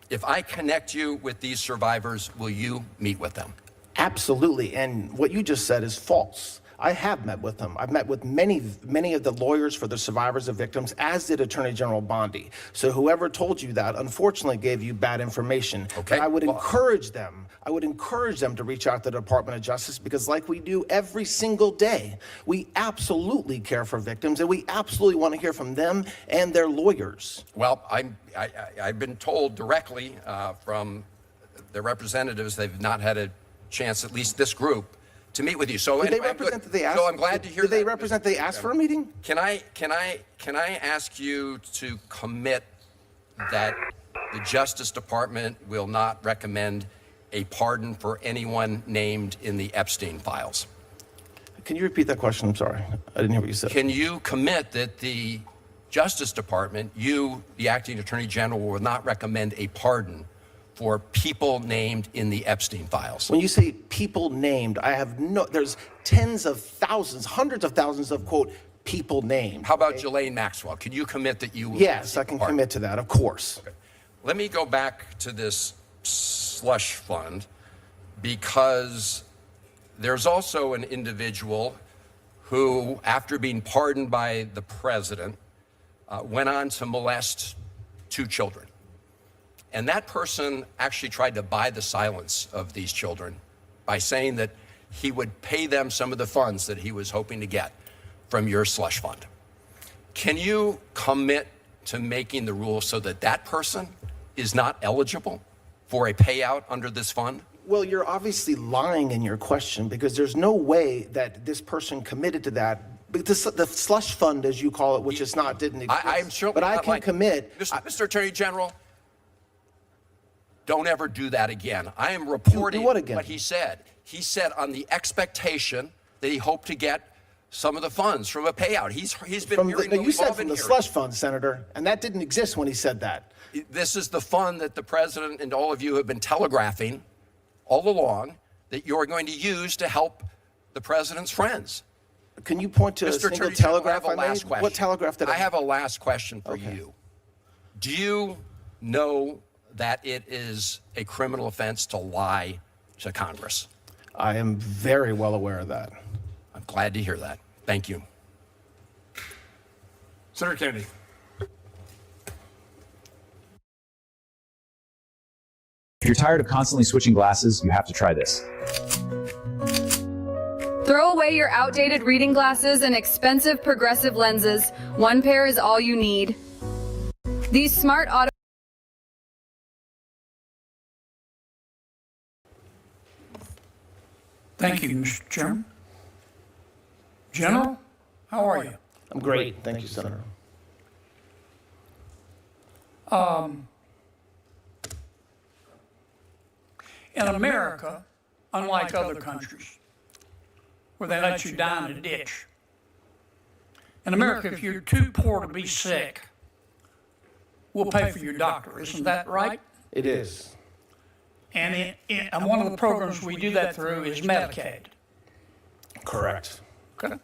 If I connect you with these survivors, will you meet with them? Absolutely. And what you just said is false. I have met with them. I've met with many of the lawyers for the survivors of victims, as did Attorney General Bondi. So whoever told you that, unfortunately, gave you bad information. Okay. I would encourage them. I would encourage them to reach out to the Department of Justice, because like we do every single day, we absolutely care for victims, and we absolutely want to hear from them and their lawyers. Well, I've been told directly from the representatives they've not had a chance, at least this group, to meet with you. So Did they represent that they asked? So I'm glad to hear that. Did they that, represent they asked for a meeting? Can I ask you to commit that the Justice Department will not recommend a pardon for anyone named in the Epstein files? Can you repeat that question? I'm sorry. I didn't hear what you said. Can you commit that the Justice Department, you, the Acting Attorney General, will not recommend a pardon for people named in the Epstein files? When you say people named, there's tens of thousands, hundreds of thousands of, quote, people named. How about Ghislaine Maxwell? Can you commit that you will? Yes, I can commit to that, of course. Okay. Let me go back to this slush fund, because there's also an individual who, after being pardoned by the president, went on to molest 2 children. And that person actually tried to buy the silence of these children by saying that he would pay them some of the funds that he was hoping to get from your slush fund. Can you commit to making the rules so that that person is not eligible for a payout under this fund? Well, you're obviously lying in your question, because there's no way that this person committed to that. Because the slush fund, as you call it, which is not, didn't exist. I'm sure, but I can commit. Mr. Attorney General, don't ever do that again. I am reporting what again? What he said. He said on the expectation that he hoped to get some of the funds from a payout. He's been hearing you said from the slush fund, Senator, and that didn't exist when he said that. This is the fund that the president and all of you have been telegraphing all along that you're going to use to help the president's friends. Can you point to a single telegraph I made? What telegraph did I? I have a last question for you. Do you know that it is a criminal offense to lie to Congress? I am very well aware of that. I'm glad to hear that. Thank you. Senator Kennedy. If you're tired of constantly switching glasses, you have to try this. Throw away your outdated reading glasses and expensive progressive lenses. One pair is all you need. These smart auto... Thank you, Mr. Chairman. General, how are you? I'm great. Thank you, Senator. In America, unlike other countries, where they let you die in a ditch In America, if you're too poor to be sick, we'll pay for your doctor. Isn't that right? It is. And one of the programs we do that through is Medicaid. Correct. Okay.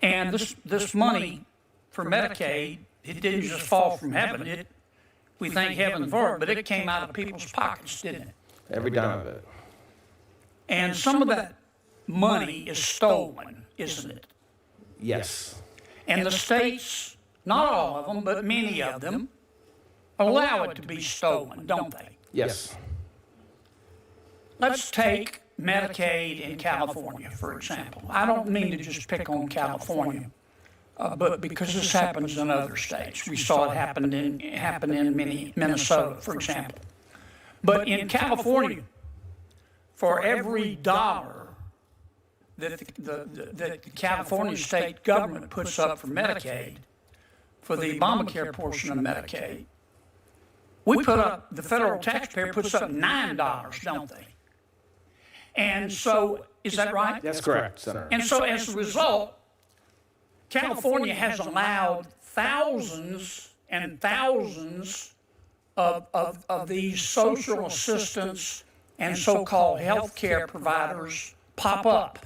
And this money for Medicaid, it didn't just fall from heaven. We thank heaven for it, but it came out of people's pockets, didn't it? Every dime of it. And some of that money is stolen, isn't it? Yes. And the states, not all of them, but many of them, allow it to be stolen, don't they? Yes. Let's take Medicaid in California, for example. I don't mean to just pick on California, but because this happens in other states. We saw it happen in Minnesota, for example. But in California, for every dollar that the California state government puts up for Medicaid, for the Obamacare portion of Medicaid, the federal taxpayer puts up $9, don't they? And so, is that right? That's correct, Senator. And so, as a result, California has allowed thousands and thousands of these social assistance and so-called health care providers pop up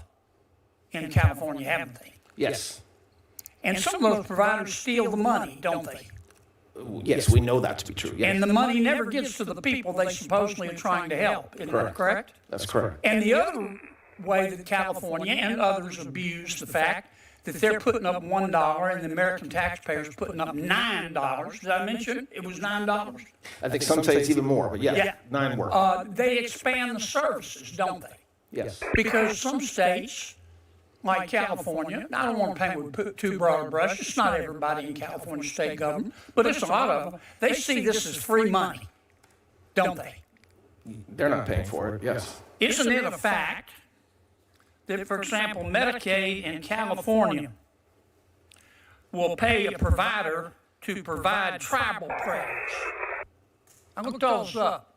in California, haven't they? Yes. And some of those providers steal the money, don't they? Yes, we know that to be true. Yes. And the money never gets to the people they supposedly are trying to help. Isn't that correct? That's correct. And the other way that California and others abuse the fact that they're putting up $1 and the American taxpayers putting up $9. Did I mention it was $9? I think some say it's even more, but yeah. 9 work. They expand the services, don't they? Yes. Because some states, like California, I don't want to paint with too broad a brush. It's not everybody in California state government, but it's a lot of them. They see this as free money, don't they? They're not paying for it, yes. Isn't it a fact that, for example, Medicaid in California will pay a provider to provide tribal prayers? I looked all this up.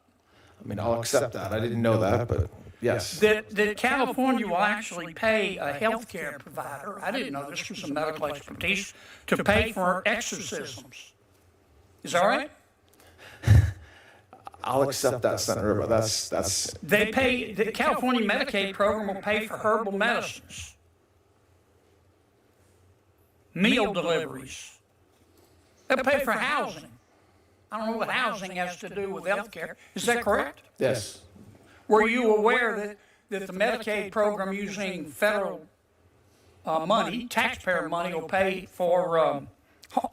I mean, I'll accept that. I didn't know that, but yes. That California will actually pay a health care provider, I didn't know this was a medical expertise, to pay for exorcisms. Is that right? I'll accept that, Senator, but that's. They pay, the California Medicaid program will pay for herbal medicines, meal deliveries. They'll pay for housing. I don't know what housing has to do with health care. Is that correct? Yes. Were you aware that the Medicaid program using federal money, taxpayer money, will pay for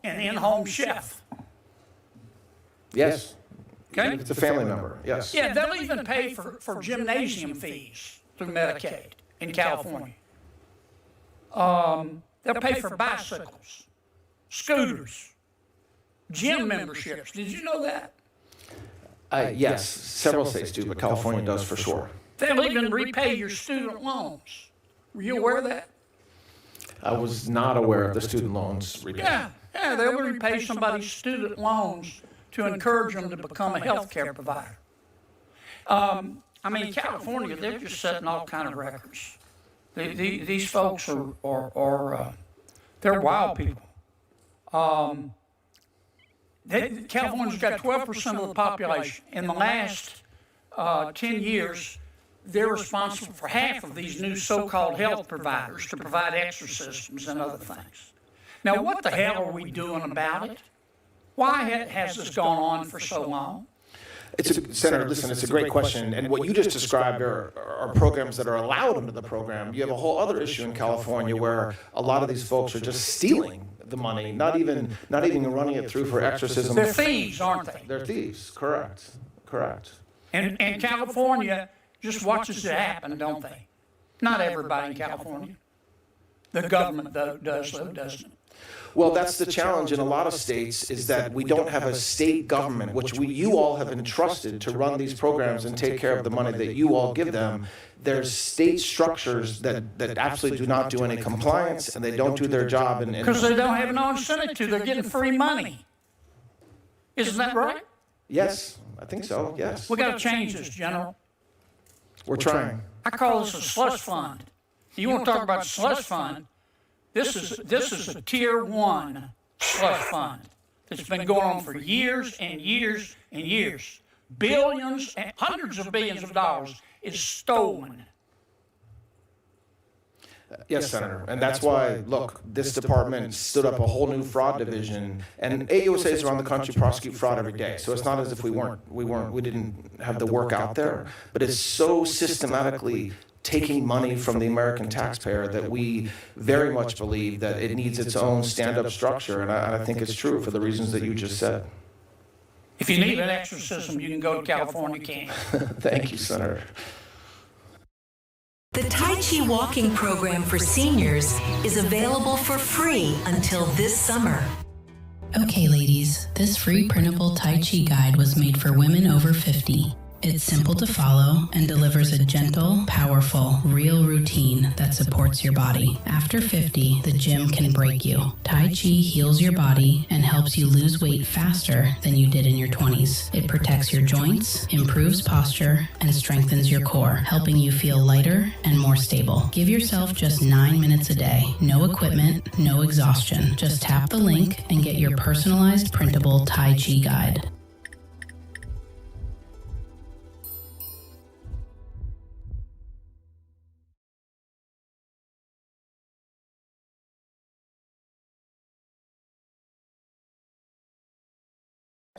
an in-home chef? Yes. Okay. If it's a family member, yes. Yeah, they'll even pay for gymnasium fees through Medicaid in California. They'll pay for bicycles, scooters, gym memberships. Did you know that? Yes, several states do, but California does for sure. They'll even repay your student loans. Were you aware of that? I was not aware of the student loans repayment. Yeah, they'll repay somebody's student loans to encourage them to become a health care provider. I mean, California, they're just setting all kind of records. These folks are they're wild people. California's got 12% of the population. In the last 10 years, they're responsible for half of these new so-called health providers to provide exorcisms and other things. Now, what the hell are we doing about it? Why has this gone on for so long? Senator, listen, it's a great question. And what you just described are programs that are allowed under the program. You have a whole other issue in California where a lot of these folks are just stealing the money, not even running it through for exorcism. They're thieves, aren't they? They're thieves, correct. And California just watches it happen, don't they? Not everybody in California. The government, though, doesn't it? Well, that's the challenge in a lot of states is that we don't have a state government, which you all have entrusted to run these programs and take care of the money that you all give them. There's state structures that absolutely do not do any compliance, and they don't do their job. Because they don't have no incentive to. They're getting free money. Isn't that right? Yes, I think so, yes. We got to change this, General. We're trying. I call this a slush fund. You want to talk about slush fund? This is a tier 1 slush fund that's been going on for years and years and years. Billions and hundreds of billions of dollars is stolen. Yes, Senator, and that's why, look, this department stood up a whole new fraud division, and AUSAs around the country prosecute fraud every day. So it's not as if we didn't have the work out there, but it's so systematically taking money from the American taxpayer that we very much believe that it needs its own stand-up structure, and I think it's true for the reasons that you just said. If you need an exorcism, you can go to California, King. Thank you, Senator. The Tai Chi walking program for seniors is available for free until this summer. Okay, ladies, this free printable Tai Chi guide was made for women over 50. It's simple to follow and delivers a gentle, powerful, real routine that supports your body. After 50, the gym can break you. Tai Chi heals your body and helps you lose weight faster than you did in your 20s. It protects your joints, improves posture, and strengthens your core, helping you feel lighter and more stable. Give yourself just 9 minutes a day. No equipment, no exhaustion. Just tap the link and get your personalized printable Tai Chi guide.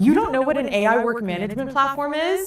You don't know what an AI work management platform is?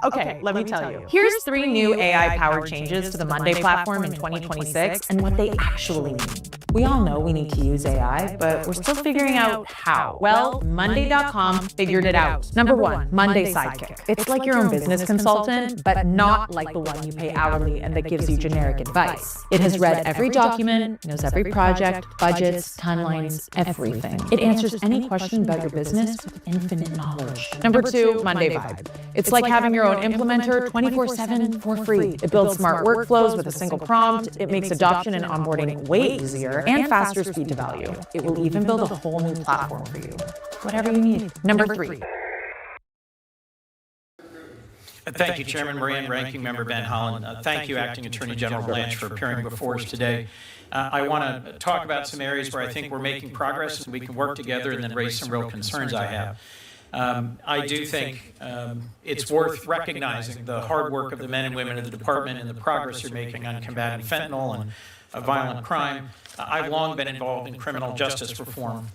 Okay, let me tell you. Here's 3 new AI-powered changes to the Monday platform in 2026 and what they actually mean. We all know we need to use AI, but we're still figuring out how. Well, Monday.com figured it out. Number 1, Monday Sidekick. It's like your own business consultant, but not like the one you pay hourly and that gives you generic advice. It has read every document, knows every project, budgets, timelines, everything. It answers any question about your business with infinite knowledge. Number 2, Monday Vibe. It's like having your own implementer 24/7 for free. It builds smart workflows with a single prompt. It makes adoption and onboarding way easier and faster speed to value. It will even build a whole new platform for you. Whatever you need. Number 3. Thank you, Chairman Moran, Ranking Member Van Hollen. Thank you, Acting Attorney General Blanche, for appearing before us today. I want to talk about some areas where I think we're making progress and we can work together and then raise some real concerns I have. I do think it's worth recognizing the hard work of the men and women of the department and the progress you're making on combating fentanyl and violent crime. I've long been involved in criminal justice reform,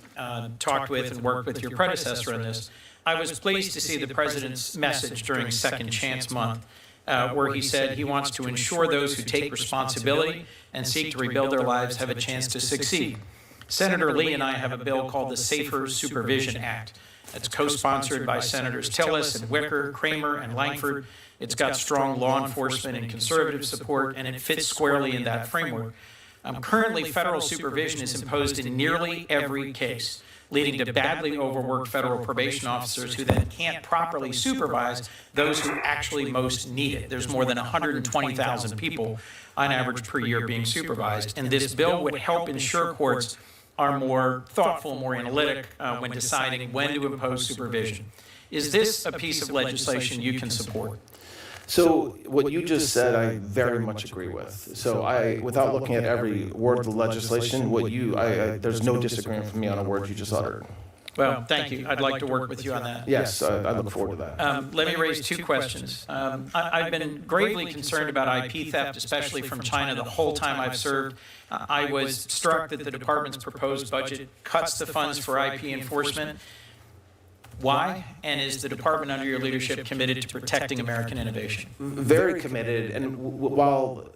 talked with and worked with your predecessor on this. I was pleased to see the President's message during Second Chance Month, where he said he wants to ensure those who take responsibility and seek to rebuild their lives have a chance to succeed. Senator Lee and I have a bill called the Safer Supervision Act. It's co-sponsored by Senators Tillis and Wicker, Kramer, and Langford. It's got strong law enforcement and conservative support, and it fits squarely in that framework. Currently, federal supervision is imposed in nearly every case, leading to badly overworked federal probation officers who then can't properly supervise those who actually most need it. There's more than 120,000 people on average per year being supervised, and this bill would help ensure courts are more thoughtful, more analytic when deciding when to impose supervision. Is this a piece of legislation you can support? So what you just said, I very much agree with. So without looking at every word of the legislation, there's no disagreement from me on a word you just uttered. Well, thank you. I'd like to work with you on that. Yes, I look forward to that. Let me raise 2 questions. I've been gravely concerned about IP theft, especially from China, the whole time I've served. I was struck that the department's proposed budget cuts the funds for IP enforcement. Why? And is the department under your leadership committed to protecting American innovation? Very committed. And while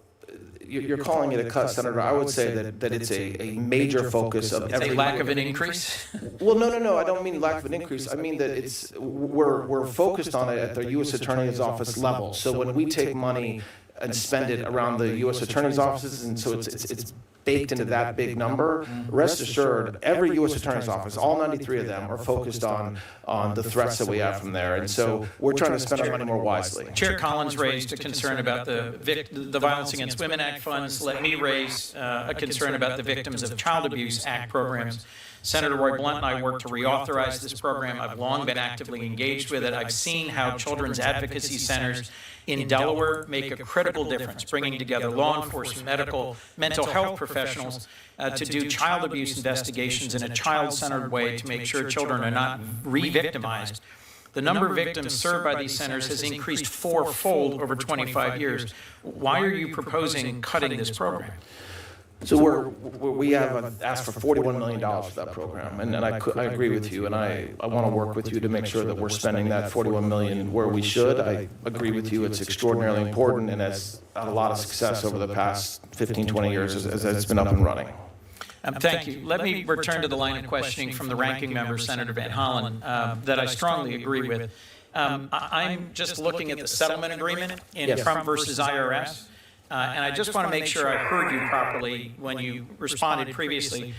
you're calling it a cut, Senator, I would say that it's a major focus of every... It's a lack of an increase? Well, no. I don't mean lack of an increase. I mean that we're focused on it at the U.S. Attorney's Office level. So when we take money and spend it around the U.S. Attorney's offices, and so it's baked into that big number, rest assured, every U.S. Attorney's office, all 93 of them, are focused on the threats that we have from there. And so we're trying to spend our money more wisely. Chair Collins raised a concern about the Violence Against Women Act funds. Let me raise a concern about the Victims of Child Abuse Act programs. Senator Roy Blunt and I worked to reauthorize this program. I've long been actively engaged with it. I've seen how children's advocacy centers in Delaware make a critical difference, bringing together law enforcement, medical, mental health professionals to do child abuse investigations in a child-centered way to make sure children are not re-victimized. The number of victims served by these centers has increased fourfold over 25 years. Why are you proposing cutting this program? So we have asked for $41 million for that program, and I agree with you, and I want to work with you to make sure that we're spending that $41 million where we should. I agree with you, it's extraordinarily important and has had a lot of success over the past 15, 20 years as it's been up and running. Thank you. Let me return to the line of questioning from the ranking member, Senator Van Hollen, that I strongly agree with. I'm just looking at the settlement agreement in Trump versus IRS. And I just want to make sure I heard you properly when you responded previously.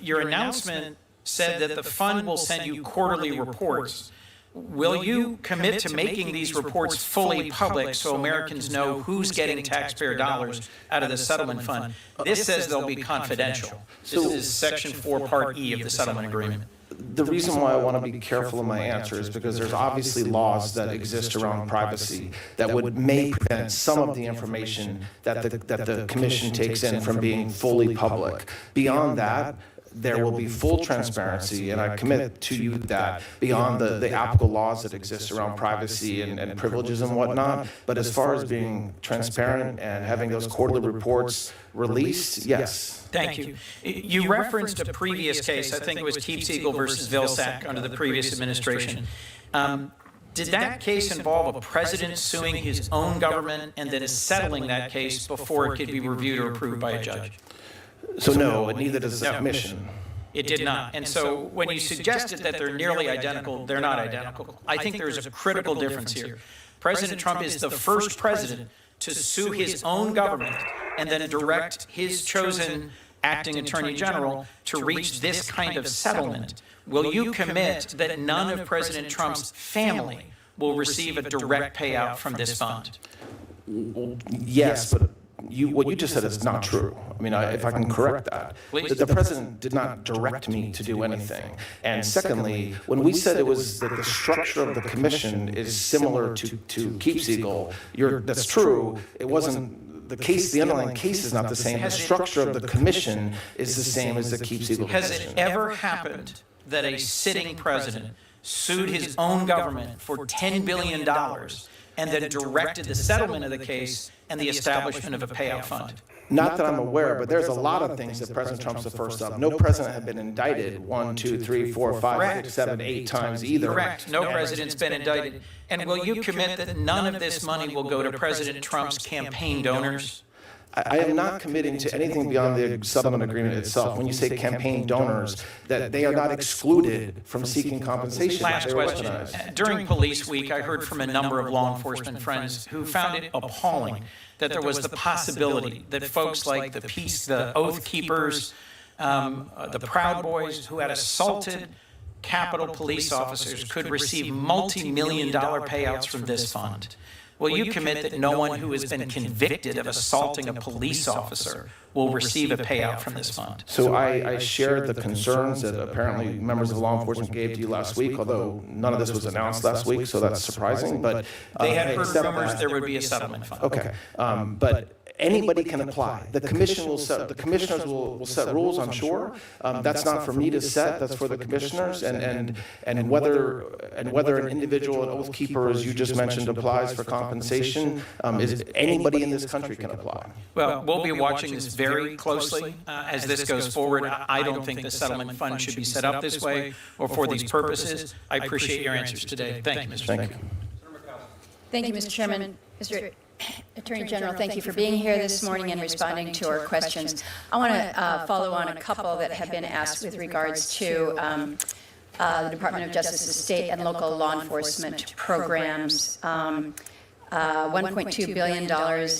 Your announcement said that the fund will send you quarterly reports. Will you commit to making these reports fully public so Americans know who's getting taxpayer dollars out of the settlement fund? This says they'll be confidential. This is Section 4, Part E of the settlement agreement. The reason why I want to be careful in my answer is because there's obviously laws that exist around privacy that may prevent some of the information that the commission takes in from being fully public. Beyond that, there will be full transparency, and I commit to you that beyond the applicable laws that exist around privacy and privileges and whatnot, but as far as being transparent and having those quarterly reports released, yes. Thank you. You referenced a previous case, I think it was Keepseagle versus Vilsack under the previous administration. Did that case involve a president suing his own government and then settling that case before it could be reviewed or approved by a judge? So no, neither does the commission. It did not. And so when you suggested that they're nearly identical, they're not identical. I think there's a critical difference here. President Trump is the first president to sue his own government and then direct his chosen acting attorney general to reach this kind of settlement. Will you commit that none of President Trump's family will receive a direct payout from this fund? Yes, but what you just said is not true. I mean, if I can correct that. The president did not direct me to do anything. And secondly, when we said it was that the structure of the commission is similar to Keepseagle, that's true. It wasn't. The case, the underlying case is not the same. The structure of the commission is the same as the Keepseagle Has commission. it ever happened that a sitting president sued his own government for $10 billion and then directed the settlement of the case and the establishment of a payout fund? Not that I'm aware, but there's a lot of things that President Trump's the first of. No president had been indicted 1, 2, 3, 4, 5, 6, 7, 8 times either. Correct. No president's been indicted. And will you commit that none of this money will go to President Trump's campaign donors? I am not committing to anything beyond the settlement agreement itself. When you say campaign donors, that they are not excluded from seeking compensation. Last question. During Police Week, I heard from a number of law enforcement friends who found it appalling that there was the possibility that folks like the Oath Keepers, the Proud Boys who had assaulted Capitol police officers could receive multi-million-dollar payouts from this fund. Will you commit that no one who has been convicted of assaulting a police officer will receive a payout from this fund? So I shared the concerns that apparently members of law enforcement gave to you last week, although none of this was announced last week, so that's surprising. But they had heard rumors there would be a settlement fund. Okay, but anybody can apply. The commission will set. The commissioners will set rules, I'm sure. That's not for me to set. That's for the commissioners. And whether an individual, an oath keeper, as you just mentioned, applies for compensation, is anybody in this country can apply. Well, we'll be watching this very closely as this goes forward. I don't think the settlement fund should be set up this way or for these purposes. I appreciate your answers today. Thank you, Mr. Speaker. Thank you, Mr. Chairman. Mr. Attorney General, thank you for being here this morning and responding to our questions. I want to follow on a couple that have been asked with regards to the Department of Justice's state and local law enforcement programs. $1.2 billion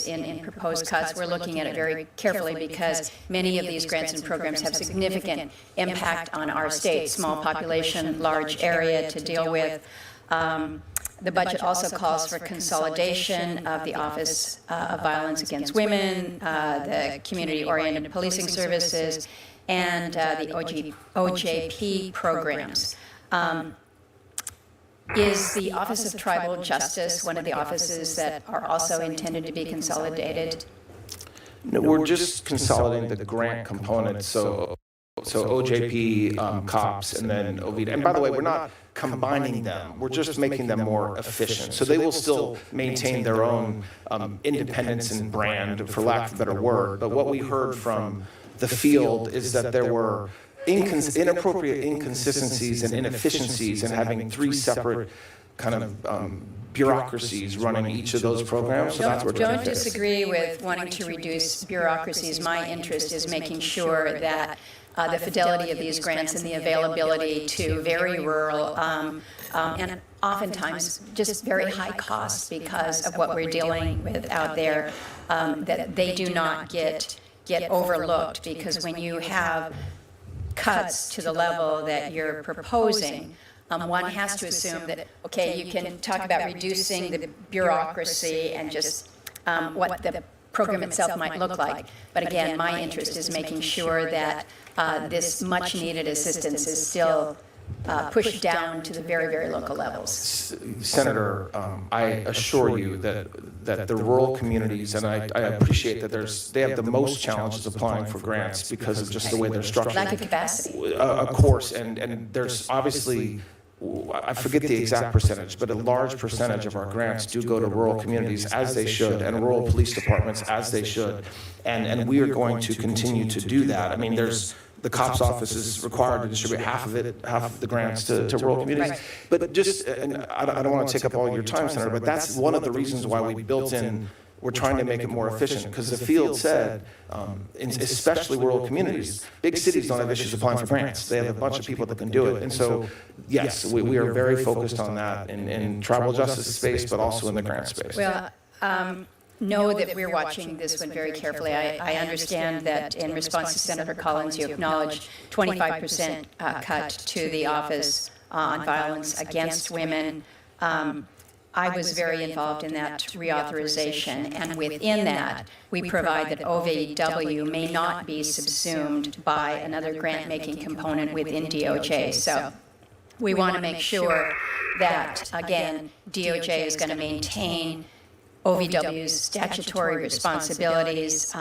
in proposed cuts. We're looking at it very carefully because many of these grants and programs have significant impact on our state, small population, large area to deal with. The budget also calls for consolidation of the Office of Violence Against Women, the community-oriented policing services, and the OJP programs. Is the Office of Tribal Justice one of the offices that are also intended to be consolidated? No, we're just consolidating the grant component, so OJP, COPS, and then OVD. And by the way, we're not combining them. We're just making them more efficient. So they will still maintain their own independence and brand, for lack of a better word. But what we heard from the field is that there were inappropriate inconsistencies and inefficiencies in having 3 separate kind of bureaucracies running each of those programs. So that's where Don't disagree with wanting to reduce bureaucracies. My interest is making sure that the fidelity of these grants and the availability to very rural and oftentimes just very high costs because of what we're dealing with out there, that they do not get overlooked, because when you have cuts to the level that you're proposing, one has to assume that, okay, you can talk about reducing the bureaucracy and just what the program itself might look like. But again, my interest is making sure that this much-needed assistance is still pushed down to the very, very local levels. Senator, I assure you that the rural communities, and I appreciate that they have the most challenges applying for grants because of just the way they're structured. Lack of capacity. Of course, and there's obviously, I forget the exact percentage, but a large percentage of our grants do go to rural communities, as they should, and rural police departments, as they should. And we are going to continue to do that. I mean, the COPS office is required to distribute half of the grants to rural communities. Right. But just, and I don't want to take up all your time, Senator, but that's one of the reasons why we built in, we're trying to make it more efficient, because the field said, especially rural communities, big cities don't have issues applying for grants. They have a bunch of people that can do it. And so, yes, we are very focused on that in tribal justice space, but also in the grant space. Well, know that we're watching this one very carefully. I understand that in response to Senator Collins, you acknowledged 25% cut to the Office on Violence Against Women. I was very involved in that reauthorization, and within that, we provide that OVW may not be subsumed by another grant-making component within DOJ. So we want to make sure that, again, DOJ is going to maintain OVW's statutory responsibilities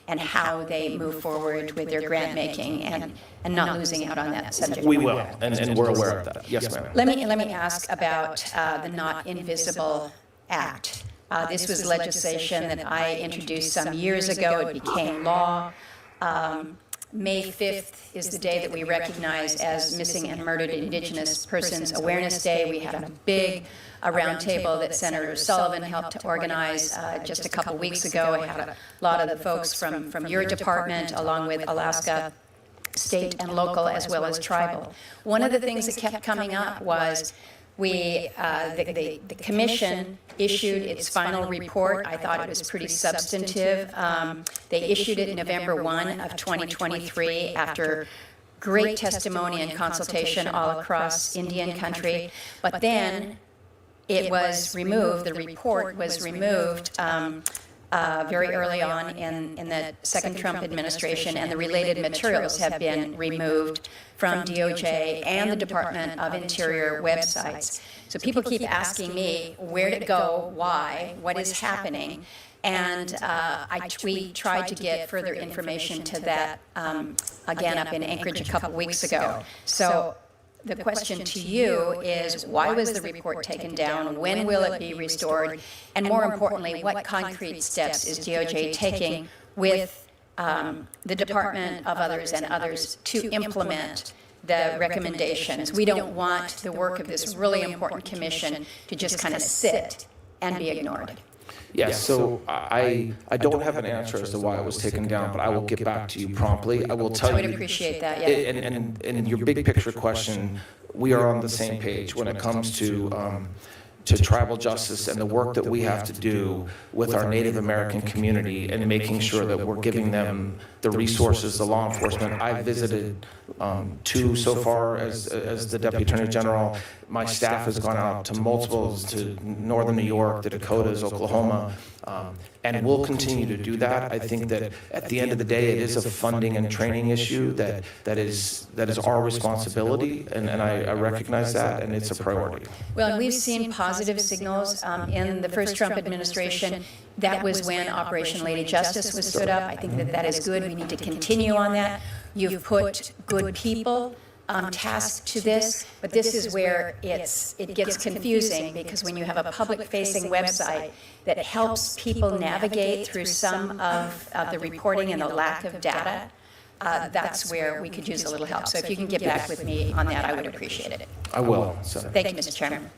and how they move forward with their grant making, and not losing out on that subject. We will, and we're aware of that. Yes, ma'am. Let me ask about the Not Invisible Act. This was legislation that I introduced some years ago. It became law. May 5th is the day that we recognize as Missing and Murdered Indigenous Persons Awareness Day. We had a big roundtable that Senator Sullivan helped to organize just a couple weeks ago. I had a lot of the folks from your department, along with Alaska State and local, as well as tribal. One of the things that kept coming up was the commission issued its final report. I thought it was pretty substantive. They issued it November 1 of 2023 after great testimony and consultation all across Indian country. But then it was removed, the report was removed very early on in the second Trump administration, and the related materials have been removed from DOJ and the Department of Interior websites. So people keep asking me, where did it go, why, what is happening? And we tried to get further information to that, again, up in Anchorage a couple weeks ago. So the question to you is, why was the report taken down? When will it be restored? And more importantly, what concrete steps is DOJ taking with the Department of Others and others to implement the recommendations? We don't want the work of this really important commission to just kind of sit and be ignored. Yes, so I don't have an answer as to why it was taken down, but I will get back to you promptly. I will tell you. I would appreciate that, yeah. And your big picture question, we are on the same page when it comes to tribal justice and the work that we have to do with our Native American community and making sure that we're giving them the resources, the law enforcement. I visited 2 so far as the Deputy Attorney General. My staff has gone out to multiples, to northern New York, the Dakotas, Oklahoma, And we'll continue to do that. I think that at the end of the day, it is a funding and training issue that is our responsibility, and I recognize that, and it's a priority. Well, and we've seen positive signals in the first Trump administration. That was when Operation Lady Justice was stood up. I think that is good. We need to continue on that. You've put good people tasked to this, but this is where it gets confusing, because when you have a public-facing website that helps people navigate through some of the reporting and the lack of data, that's where we could use a little help. So if you can get back with me on that, I would appreciate it. I will. Thank you, Mr. Chairman.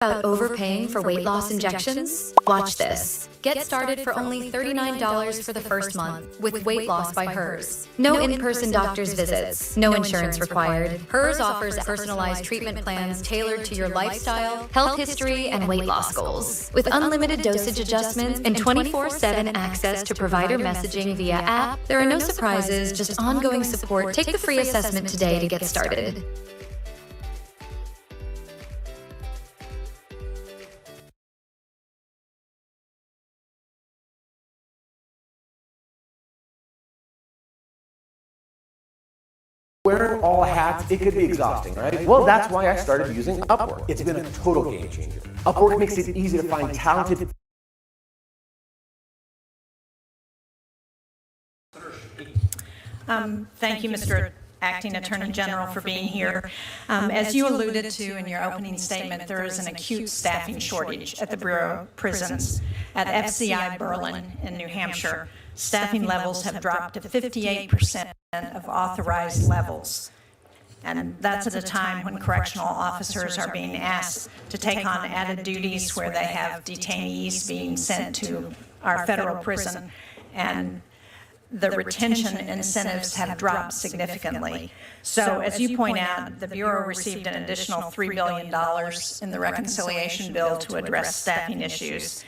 About overpaying for weight loss injections? Watch this. Get started for only $39 for the first month with Weight Loss by Hers. No in-person doctor's visits, no insurance required. Hers offers personalized treatment plans tailored to your lifestyle, health history, and weight loss goals. With unlimited dosage adjustments and 24/7 access to provider messaging via app, there are no surprises, just ongoing support. Take the free assessment today to get started. Wearing all hats, it could be exhausting, right? Well, that's why I started using Upwork. It's been a total game changer. Upwork makes it easy to find talented Thank you, Mr. Acting Attorney General, for being here. As you alluded to in your opening statement, there is an acute staffing shortage at the Bureau of Prisons. At FCI Berlin in New Hampshire, staffing levels have dropped to 58% of authorized levels. And that's at a time when correctional officers are being asked to take on added duties where they have detainees being sent to our federal prison, and the retention incentives have dropped significantly. So as you point out, the Bureau received an additional $3 billion in the reconciliation bill to address staffing issues.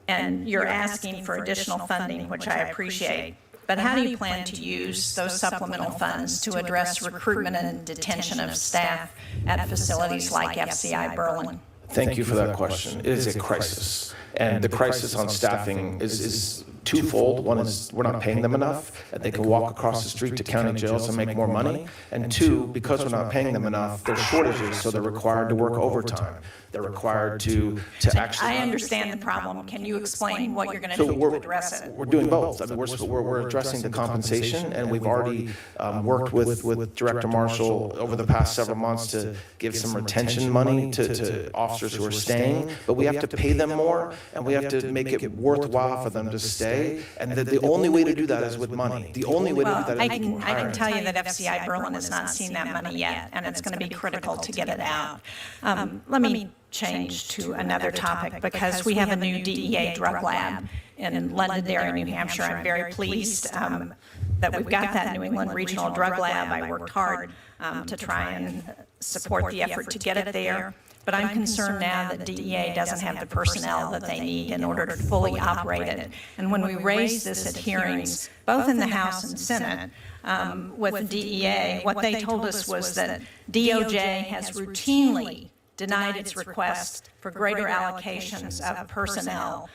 And you're asking for additional funding, which I appreciate. But how do you plan to use those supplemental funds to address recruitment and detention of staff at facilities like FCI Berlin? Thank you for that question. It is a crisis. And the crisis on staffing is twofold. One is we're not paying them enough, and they can walk across the street to county jails and make more money. And two, because we're not paying them enough, there's shortages, so they're required to work overtime. They're required to actually... I understand the problem. Can you explain what you're going to do to address it? We're doing both. I mean, we're addressing the compensation, and we've already worked with Director Marshall over the past several months to give some retention money to officers who are staying. But we have to pay them more, and we have to make it worthwhile for them to stay. And the only way to do that is with money. The only way to do that is I can tell you that FCI Berlin has not seen that money yet, and it's going to be critical to get it out. Let me change to another topic, because we have a new DEA drug lab in Londonderry, New Hampshire. I'm very pleased that we've got that New England Regional Drug Lab. I worked hard to try and support the effort to get it there. But I'm concerned now that DEA doesn't have the personnel that they need in order to fully operate it. And when we raised this at hearings, both in the House and Senate, with DEA, what they told us was that DOJ has routinely denied its request for greater allocations of personnel,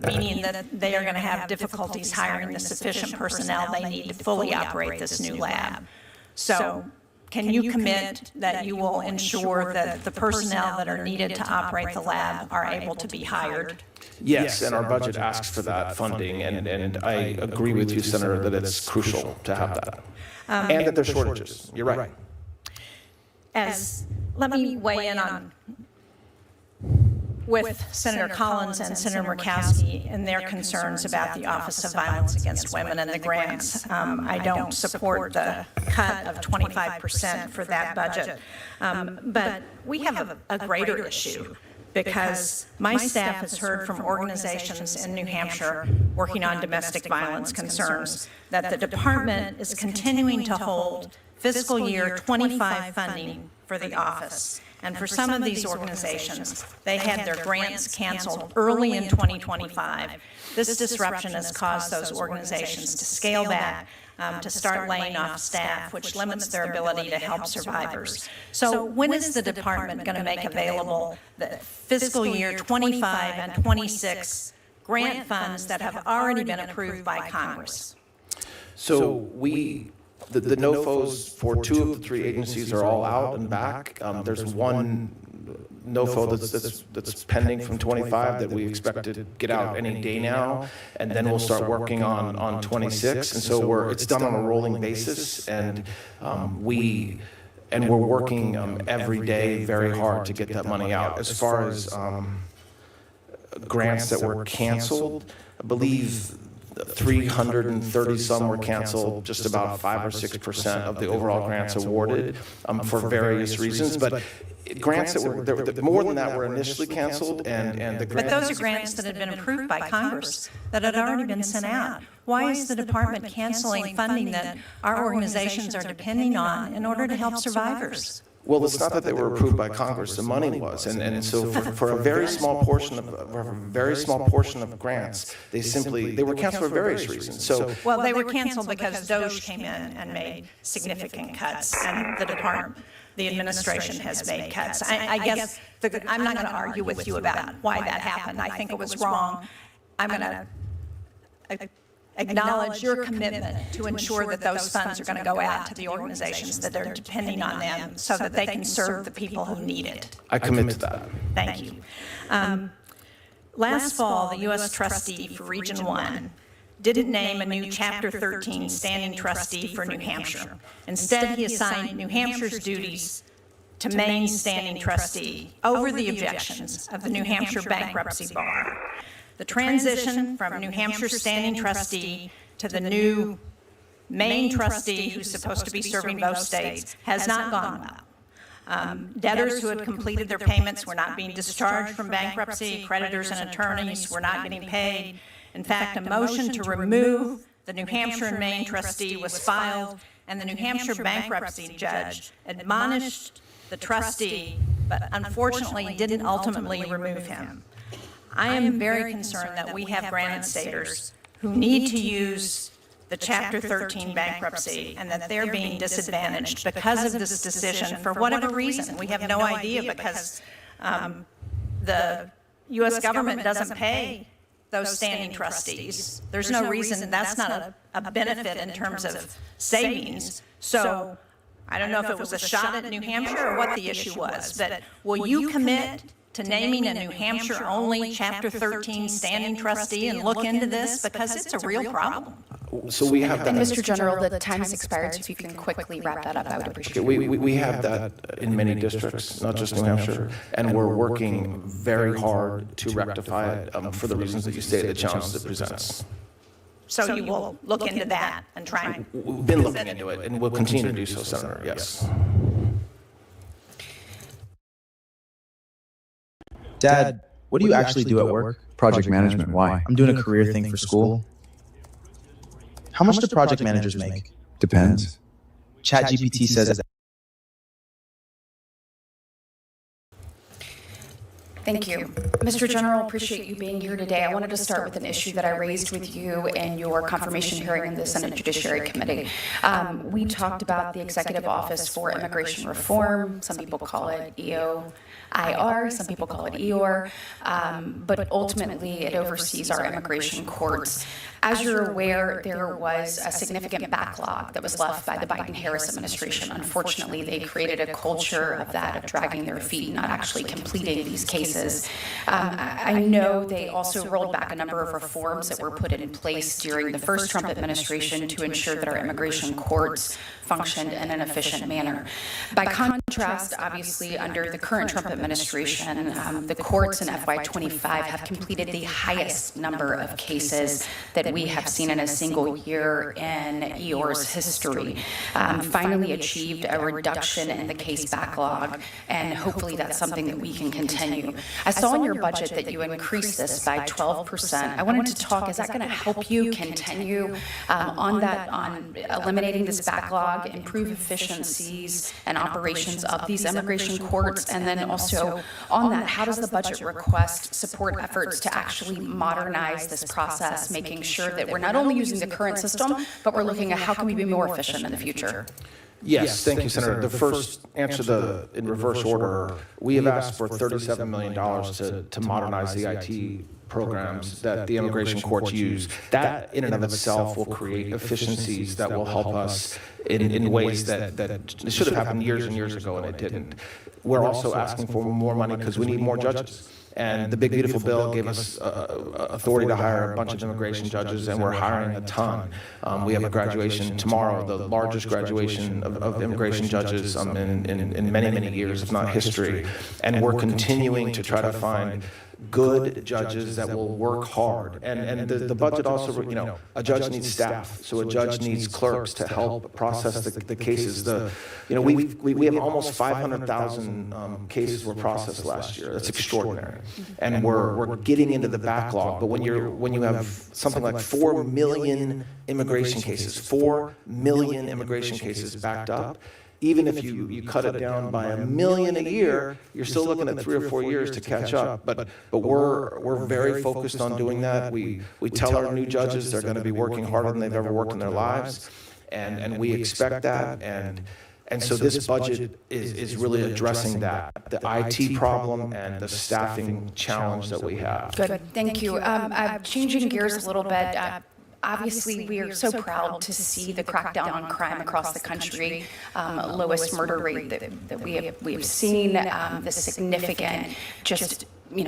meaning that they are going to have difficulties hiring the sufficient personnel they need to fully operate this new lab. So can you commit that you will ensure that the personnel that are needed to operate the lab are able to be hired? Yes, and our budget asks for that funding, and I agree with you, Senator, that it's crucial to have that. And that there's shortages. You're right. Let me weigh in on with Senator Collins and Senator Murkowski and their concerns about the Office of Violence Against Women and the grants. I don't support the cut of 25% for that budget. But we have a greater issue, because my staff has heard from organizations in New Hampshire working on domestic violence concerns that the department is continuing to hold fiscal year 25 funding for the office. And for some of these organizations, they had their grants canceled early in 2025. This disruption has caused those organizations to scale back to start laying off staff, which limits their ability to help survivors. So when is the department going to make available the fiscal year 25 and 26 grant funds that have already been approved by Congress? So the NOFOs for 2 of the 3 agencies are all out and back. There's one NOFO that's pending from 25 that we expect to get out any day now, and then we'll start working on 26. And so it's done on a rolling basis, and we're working every day very hard to get that money out. As far as grants that were canceled, I believe 330 some were canceled, just about 5 or 6% of the overall grants awarded for various reasons. But grants that were more than that were initially canceled, and the grants. But those are grants that had been approved by Congress that had already been sent out. Why is the department canceling funding that our organizations are depending on in order to help survivors? Well, it's not that they were approved by Congress. The money was, and so for a very small portion of grants, they were canceled for various reasons. So well, they were canceled because DOGE came in and made significant cuts, and the administration has made cuts. I guess I'm not going to argue with you about why that happened. I think it was wrong. I'm going to acknowledge your commitment to ensure that those funds are going to go out to the organizations that are depending on them so that they can serve the people who need it. I commit to that. Thank you. Last fall, the U.S. trustee for Region 1 didn't name a new Chapter 13 standing trustee for New Hampshire. Instead, he assigned New Hampshire's duties to Maine's standing trustee over the objections of the New Hampshire Bankruptcy Bar. The transition from New Hampshire's standing trustee to the new Maine trustee, who's supposed to be serving both states, has not gone well. Debtors who had completed their payments were not being discharged from bankruptcy. Creditors and attorneys were not getting paid. In fact, a motion to remove the New Hampshire and Maine trustee was filed, and the New Hampshire bankruptcy judge admonished the trustee, but unfortunately didn't ultimately remove him. I am very concerned that we have granted staters who need to use the Chapter 13 bankruptcy and that they're being disadvantaged because of this decision for whatever reason. We have no idea because the U.S. government doesn't pay those standing trustees. There's no reason. That's not a benefit in terms of savings. So I don't know if it was a shot at New Hampshire or what the issue was, but will you commit to naming a New Hampshire-only Chapter 13 standing trustee and look into this, because it's a real problem? So we have that. And Mr. General, the time has expired, so if you can quickly wrap that up, I would appreciate it. We have that in many districts, not just New Hampshire, and we're working very hard to rectify it for the reasons that you stated, the challenges it presents. So you will look into that and try and... We've been looking into it, and we'll continue to do so, Senator, yes. Dad, what do you actually do at work? Project management. Why? I'm doing a career thing for school. How much do project managers make? Depends. ChatGPT says that. Thank you. Mr. General, appreciate you being here today. I wanted to start with an issue that I raised with you in your confirmation hearing in the Senate Judiciary Committee. We talked about the Executive Office for Immigration Reform. Some people call it EOIR, some people call it EOR, but ultimately it oversees our immigration courts. As you're aware, there was a significant backlog that was left by the Biden-Harris administration. Unfortunately, they created a culture of that, of dragging their feet and not actually completing these cases. I know they also rolled back a number of reforms that were put in place during the first Trump administration to ensure that our immigration courts functioned in an efficient manner. By contrast, obviously, under the current Trump administration, the courts in FY25 have completed the highest number of cases that we have seen in a single year in EOR's history. Finally achieved a reduction in the case backlog, and hopefully that's something that we can continue. I saw in your budget that you increased this by 12%. I wanted to talk, is that going to help you continue on eliminating this backlog, improve efficiencies and operations of these immigration courts? And then also on that, how does the budget request support efforts to actually modernize this process, making sure that we're not only using the current system, but we're looking at how can we be more efficient in the future? Yes, thank you, Senator. The first answer in reverse order, we have asked for $37 million to modernize the IT programs that the immigration courts use. That in and of itself will create efficiencies that will help us in ways that should have happened years and years ago and it didn't. We're also asking for more money because we need more judges. And the Big Beautiful Bill gave us authority to hire a bunch of immigration judges, and we're hiring a ton. We have a graduation tomorrow, the largest graduation of immigration judges in many, many years, if not history. And we're continuing to try to find good judges that will work hard. And the budget also, a judge needs staff, so a judge needs clerks to help process the cases. We have almost 500,000 cases were processed last year. That's extraordinary. And we're getting into the backlog. But when you have something like 4 million immigration cases, 4 million immigration cases backed up, even if you cut it down by 1 million a year, you're still looking at 3 or 4 years to catch up. But we're very focused on doing that. We tell our new judges they're going to be working harder than they've ever worked in their lives, and we expect that. And so this budget is really addressing that, the IT problem and the staffing challenge that we have. Good, thank you. Changing gears a little bit. Obviously, we are so proud to see the crackdown on crime across the country, lowest murder rate that we have seen, the significant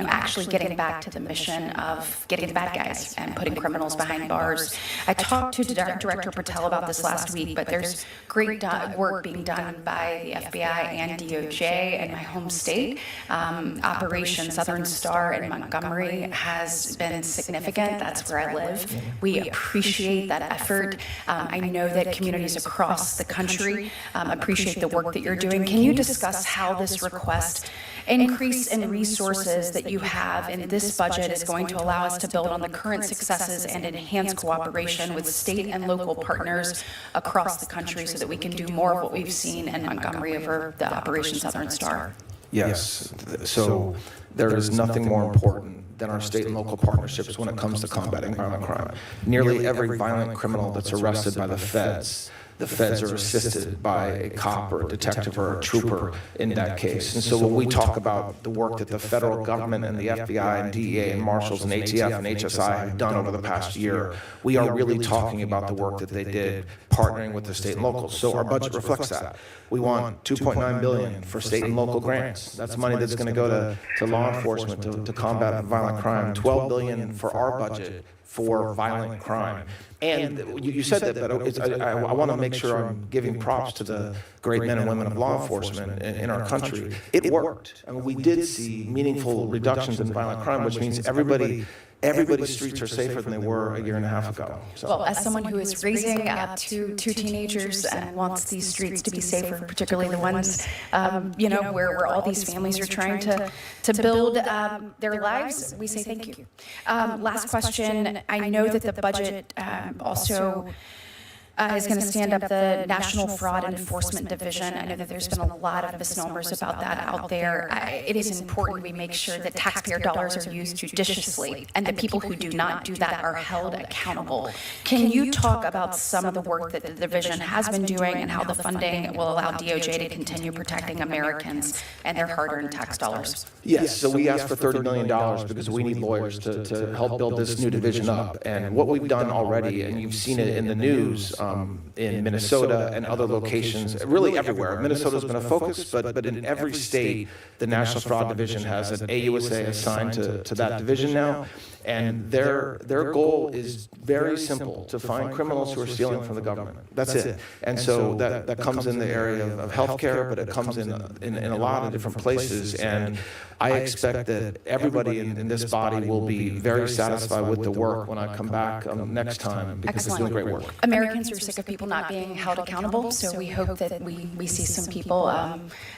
actually getting back to the mission of getting the bad guys and putting criminals behind bars. I talked to Director Patel about this last week, but there's great work being done by the FBI and DOJ in my home state. Operation Southern Star in Montgomery has been significant. That's where I live. We appreciate that effort. I know that communities across the country appreciate the work that you're doing. Can you discuss how this request increase in resources that you have in this budget is going to allow us to build on the current successes and enhance cooperation with state and local partners across the country so that we can do more of what we've seen in Montgomery over the Operation Southern Star? Yes. So there is nothing more important than our state and local partnerships when it comes to combating violent crime. Nearly every violent criminal that's arrested by the feds are assisted by a cop or a detective or a trooper in that case. And so when we talk about the work that the federal government and the FBI and DEA and marshals and ATF and HSI have done over the past year, we are really talking about the work that they did partnering with the state and locals. So our budget reflects that. We want $2.9 billion for state and local grants. That's money that's going to go to law enforcement to combat violent crime. $12 billion for our budget for violent crime. And you said that, but I want to make sure I'm giving props to the great men and women of law enforcement in our country. It worked. I mean, we did see meaningful reductions in violent crime, which means everybody's streets are safer than they were a year and a half ago. So. Well, as someone who is raising two teenagers and wants these streets to be safer, particularly the ones, where all these families are trying to build their lives, we say thank you. Last question. I know that the budget also is going to stand up the National Fraud Enforcement Division. I know that there's been a lot of misnomers about that out there. It is important we make sure that taxpayer dollars are used judiciously and the people who do not do that are held accountable. Can you talk about some of the work that the division has been doing and how the funding will allow DOJ to continue protecting Americans and their hard-earned tax dollars? Yes, so we asked for $30 million because we need lawyers to help build this new division up. And what we've done already, and you've seen it in the news, in Minnesota and other locations, really everywhere. Minnesota's been a focus, but in every state, the National Fraud Division has an AUSA assigned to that division now. And their goal is very simple, to find criminals who are stealing from the government. That's it. And so that comes in the area of healthcare, but it comes in a lot of different places. And I expect that everybody in this body will be very satisfied with the work when I come back next time, because it's doing great work. Americans are sick of people not being held accountable, so we hope that we see some people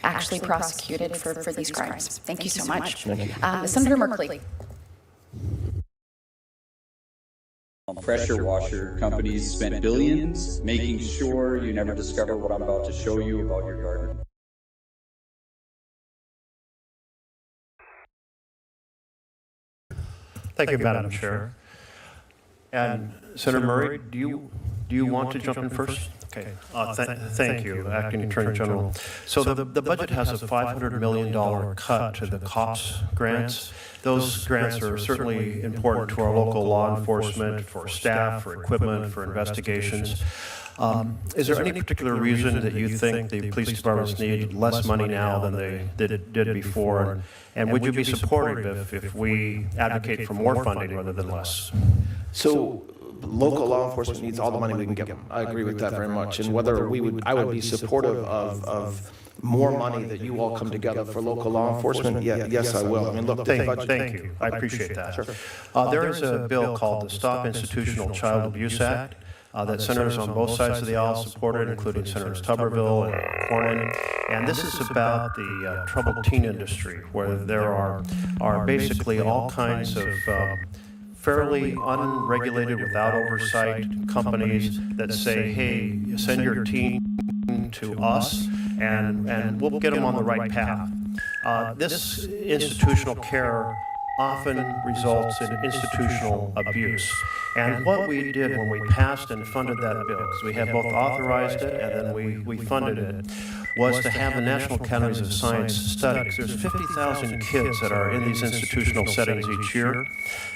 actually prosecuted for these crimes. Thank you so much. Senator Merkley. Pressure washer companies spent billions making sure you never discover what I'm about to show you about your garden. Thank you, Madam Chair. And Senator Murray, do you want to jump in first? Okay. Thank you, Acting Attorney General. So the budget has a $500 million cut to the COPS grants. Those grants are certainly important to our local law enforcement, for staff, for equipment, for investigations. Is there any particular reason that you think the police departments need less money now than they did before? And would you be supportive if we advocate for more funding rather than less? So local law enforcement needs all the money we can give them. I agree with that very much. And whether I would be supportive of more money that you all come together for local law enforcement, yes, I will. I mean, look, thank you. I appreciate that. Sure. There is a bill called the Stop Institutional Child Abuse Act that senators on both sides of the aisle supported, including Senators Tuberville and Cornyn. And this is about the troubled teen industry, where there are basically all kinds of fairly unregulated, without oversight, companies that say, hey, send your teen to us, and we'll get them on the right path. This institutional care often results in institutional abuse. And what we did when we passed and funded that bill, because we had both authorized it and then we funded it, was to have the National Academies of Science study, because there's 50,000 kids that are in these institutional settings each year.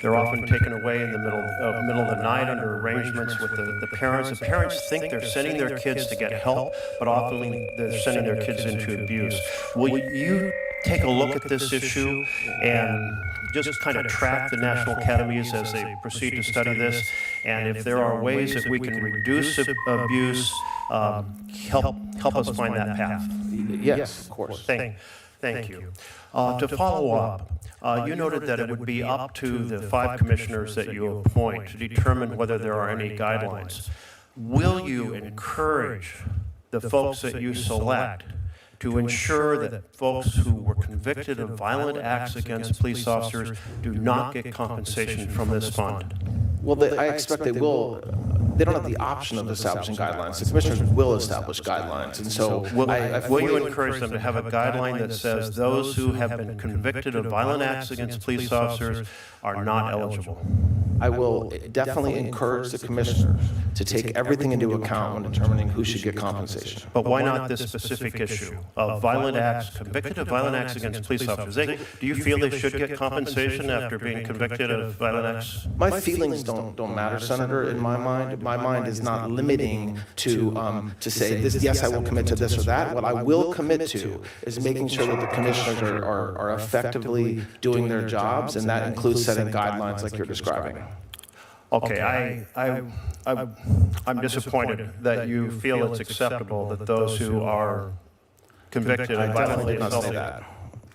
They're often taken away in the middle of the night under arrangements with the parents. The parents think they're sending their kids to get help, but often they're sending their kids into abuse. Will you take a look at this issue and just kind of track the National Academies as they proceed to study this? And if there are ways that we can reduce abuse, help us find that path. Yes, of course. Thank you. To follow up, you noted that it would be up to the 5 commissioners that you appoint to determine whether there are any guidelines. Will you encourage the folks that you select to ensure that folks who were convicted of violent acts against police officers do not get compensation from this fund? Well, I expect they will. They don't have the option of establishing guidelines. The commissioners will establish guidelines. And so will you encourage them to have a guideline that says those who have been convicted of violent acts against police officers are not eligible? I will definitely encourage the commissioners to take everything into account when determining who should get compensation. But why not this specific issue of violent acts, convicted of violent acts against police officers? Do you feel they should get compensation after being convicted of violent acts? My feelings don't matter, Senator, in my mind. My mind is not limiting to say, this, yes, I will commit to this or that. What I will commit to is making sure that the commissioners are effectively doing their jobs, and that includes setting guidelines like you're describing. Okay, I'm disappointed that you feel it's acceptable that those who are convicted of violently assaulted.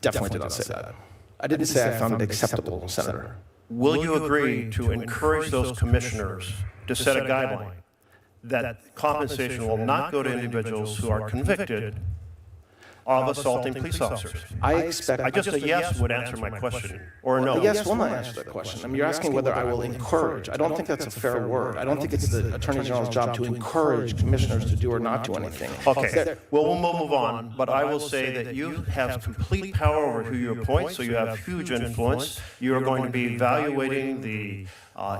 Definitely did not say that. I didn't say I found it acceptable, Senator. Will you agree to encourage those commissioners to set a guideline that compensation will not go to individuals who are convicted of assaulting police officers? I expect... Just a yes would answer my question, or no? A yes will not answer that question. I mean, you're asking whether I will encourage. I don't think that's a fair word. I don't think it's the Attorney General's job to encourage commissioners to do or not do anything. Okay, well, we'll move on, but I will say that you have complete power over who you appoint, so you have huge influence. You are going to be evaluating the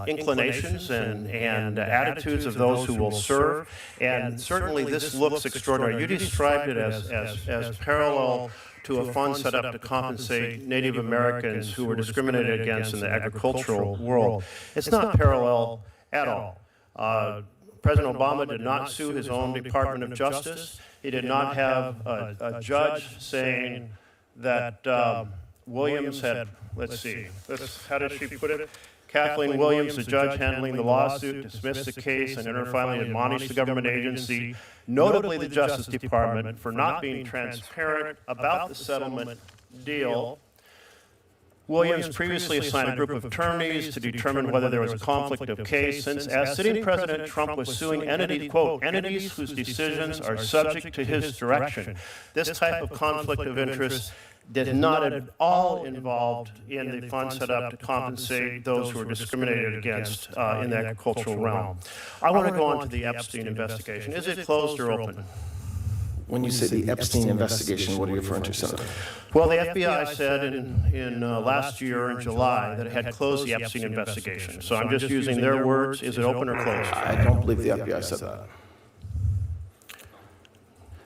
inclinations and attitudes of those who will serve, and certainly this looks extraordinary. You described it as parallel to a fund set up to compensate Native Americans who were discriminated against in the agricultural world. It's not parallel at all. President Obama did not sue his own Department of Justice. He did not have a judge saying that Williams had, let's see, how did she put it? Kathleen Williams, the judge handling the lawsuit, dismissed the case and finally admonished the government agency, notably the Justice Department, for not being transparent about the settlement deal. Williams previously assigned a group of attorneys to determine whether there was a conflict of case, since as sitting President Trump was suing entities, quote, entities whose decisions are subject to his direction. This type of conflict of interest did not at all involved in the fund set up to compensate those who were discriminated against in the agricultural realm. I want to go on to the Epstein investigation. Is it closed or open? When you say the Epstein investigation, what are you referring to, Senator? Well, the FBI said in last year in July that it had closed the Epstein investigation. So I'm just using their words. Is it open or closed? I don't believe the FBI said that.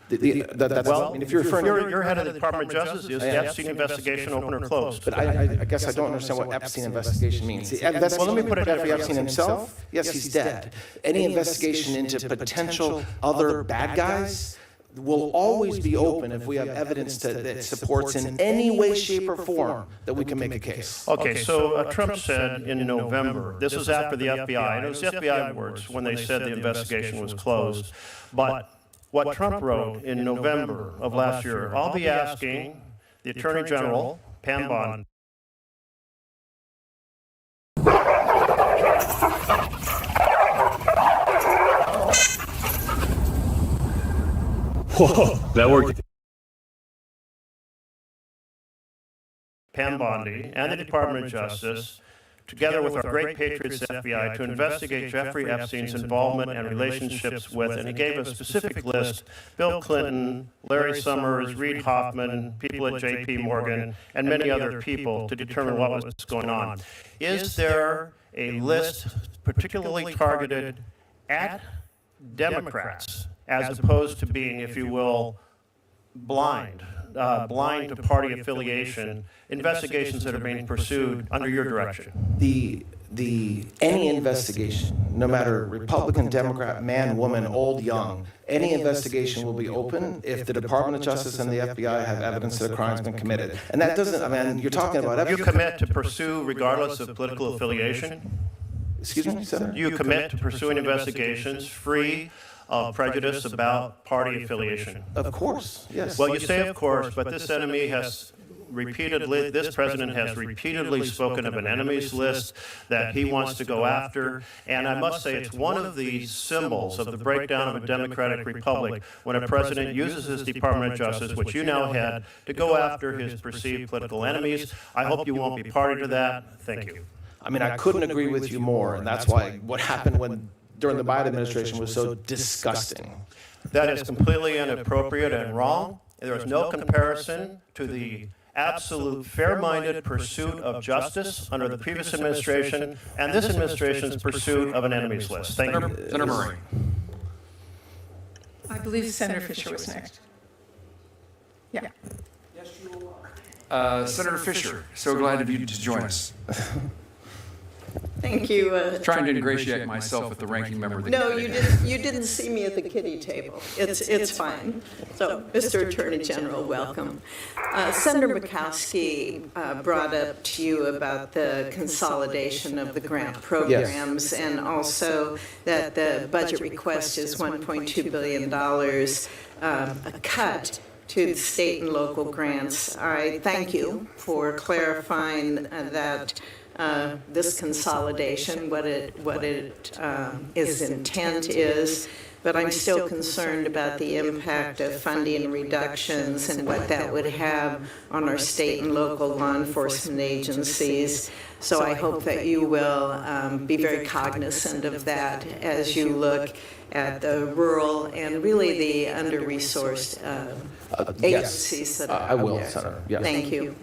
If you're referring you're head of the Department of Justice, is the Epstein investigation open or closed? But I guess I don't understand what Epstein investigation means. Well, let me put it out for Epstein himself. Yes, he's dead. Any investigation into potential other bad guys will always be open if we have evidence that supports in any way, shape, or form that we can make a case. Okay, so Trump said in November, this was after the FBI, and it was the FBI words when they said the investigation was closed, but what Trump wrote in November of last year, I'll be asking the Attorney General, Pam Bondi, Whoa, that worked. Pam Bondi and the Department of Justice, together with our great patriots FBI, to investigate Jeffrey Epstein's involvement and relationships with, and he gave a specific list, Bill Clinton, Larry Summers, Reid Hoffman, people at J.P. Morgan, and many other people to determine what was going on. Is there a list particularly targeted at Democrats, as opposed to being, if you will, blind to party affiliation, investigations that are being pursued under your direction? Any investigation, no matter Republican, Democrat, man, woman, old, young, any investigation will be open if the Department of Justice and the FBI have evidence that a crime's been committed. And that doesn't, I mean, you're talking about... You commit to pursue regardless of political affiliation? Excuse me, Senator? You commit to pursuing investigations free of prejudice about party affiliation? Of course, yes. Well, you say of course, but this enemy has repeatedly, this president has repeatedly spoken of an enemies list that he wants to go after, and I must say it's one of the symbols of the breakdown of a democratic republic when a president uses his Department of Justice, which you now head, to go after his perceived political enemies. I hope you won't be party to that. Thank you. I mean, I couldn't agree with you more, and that's why what happened during the Biden administration was so disgusting. That is completely inappropriate and wrong. There is no comparison to the absolute fair-minded pursuit of justice under the previous administration and this administration's pursuit of an enemies list. Thank you. Senator Murray. I believe Senator Fisher was next. Yeah. Senator Fisher, so glad of you to join us. Thank you. Trying to ingratiate myself with the ranking member of the No, committee. you didn't see me at the kiddie table. It's fine. So, Mr. Attorney General, welcome. Senator Murkowski brought up to you about the consolidation of the grant programs, and also that the budget request is $1.2 billion, a cut to the state and local grants. I thank you for clarifying that this consolidation, what its intent is, but I'm still concerned about the impact of funding reductions and what that would have on our state and local law enforcement agencies. So I hope that you will be very cognizant of that as you look at the rural and really the under-resourced agencies that are I will, there. Senator. Yes. Thank you.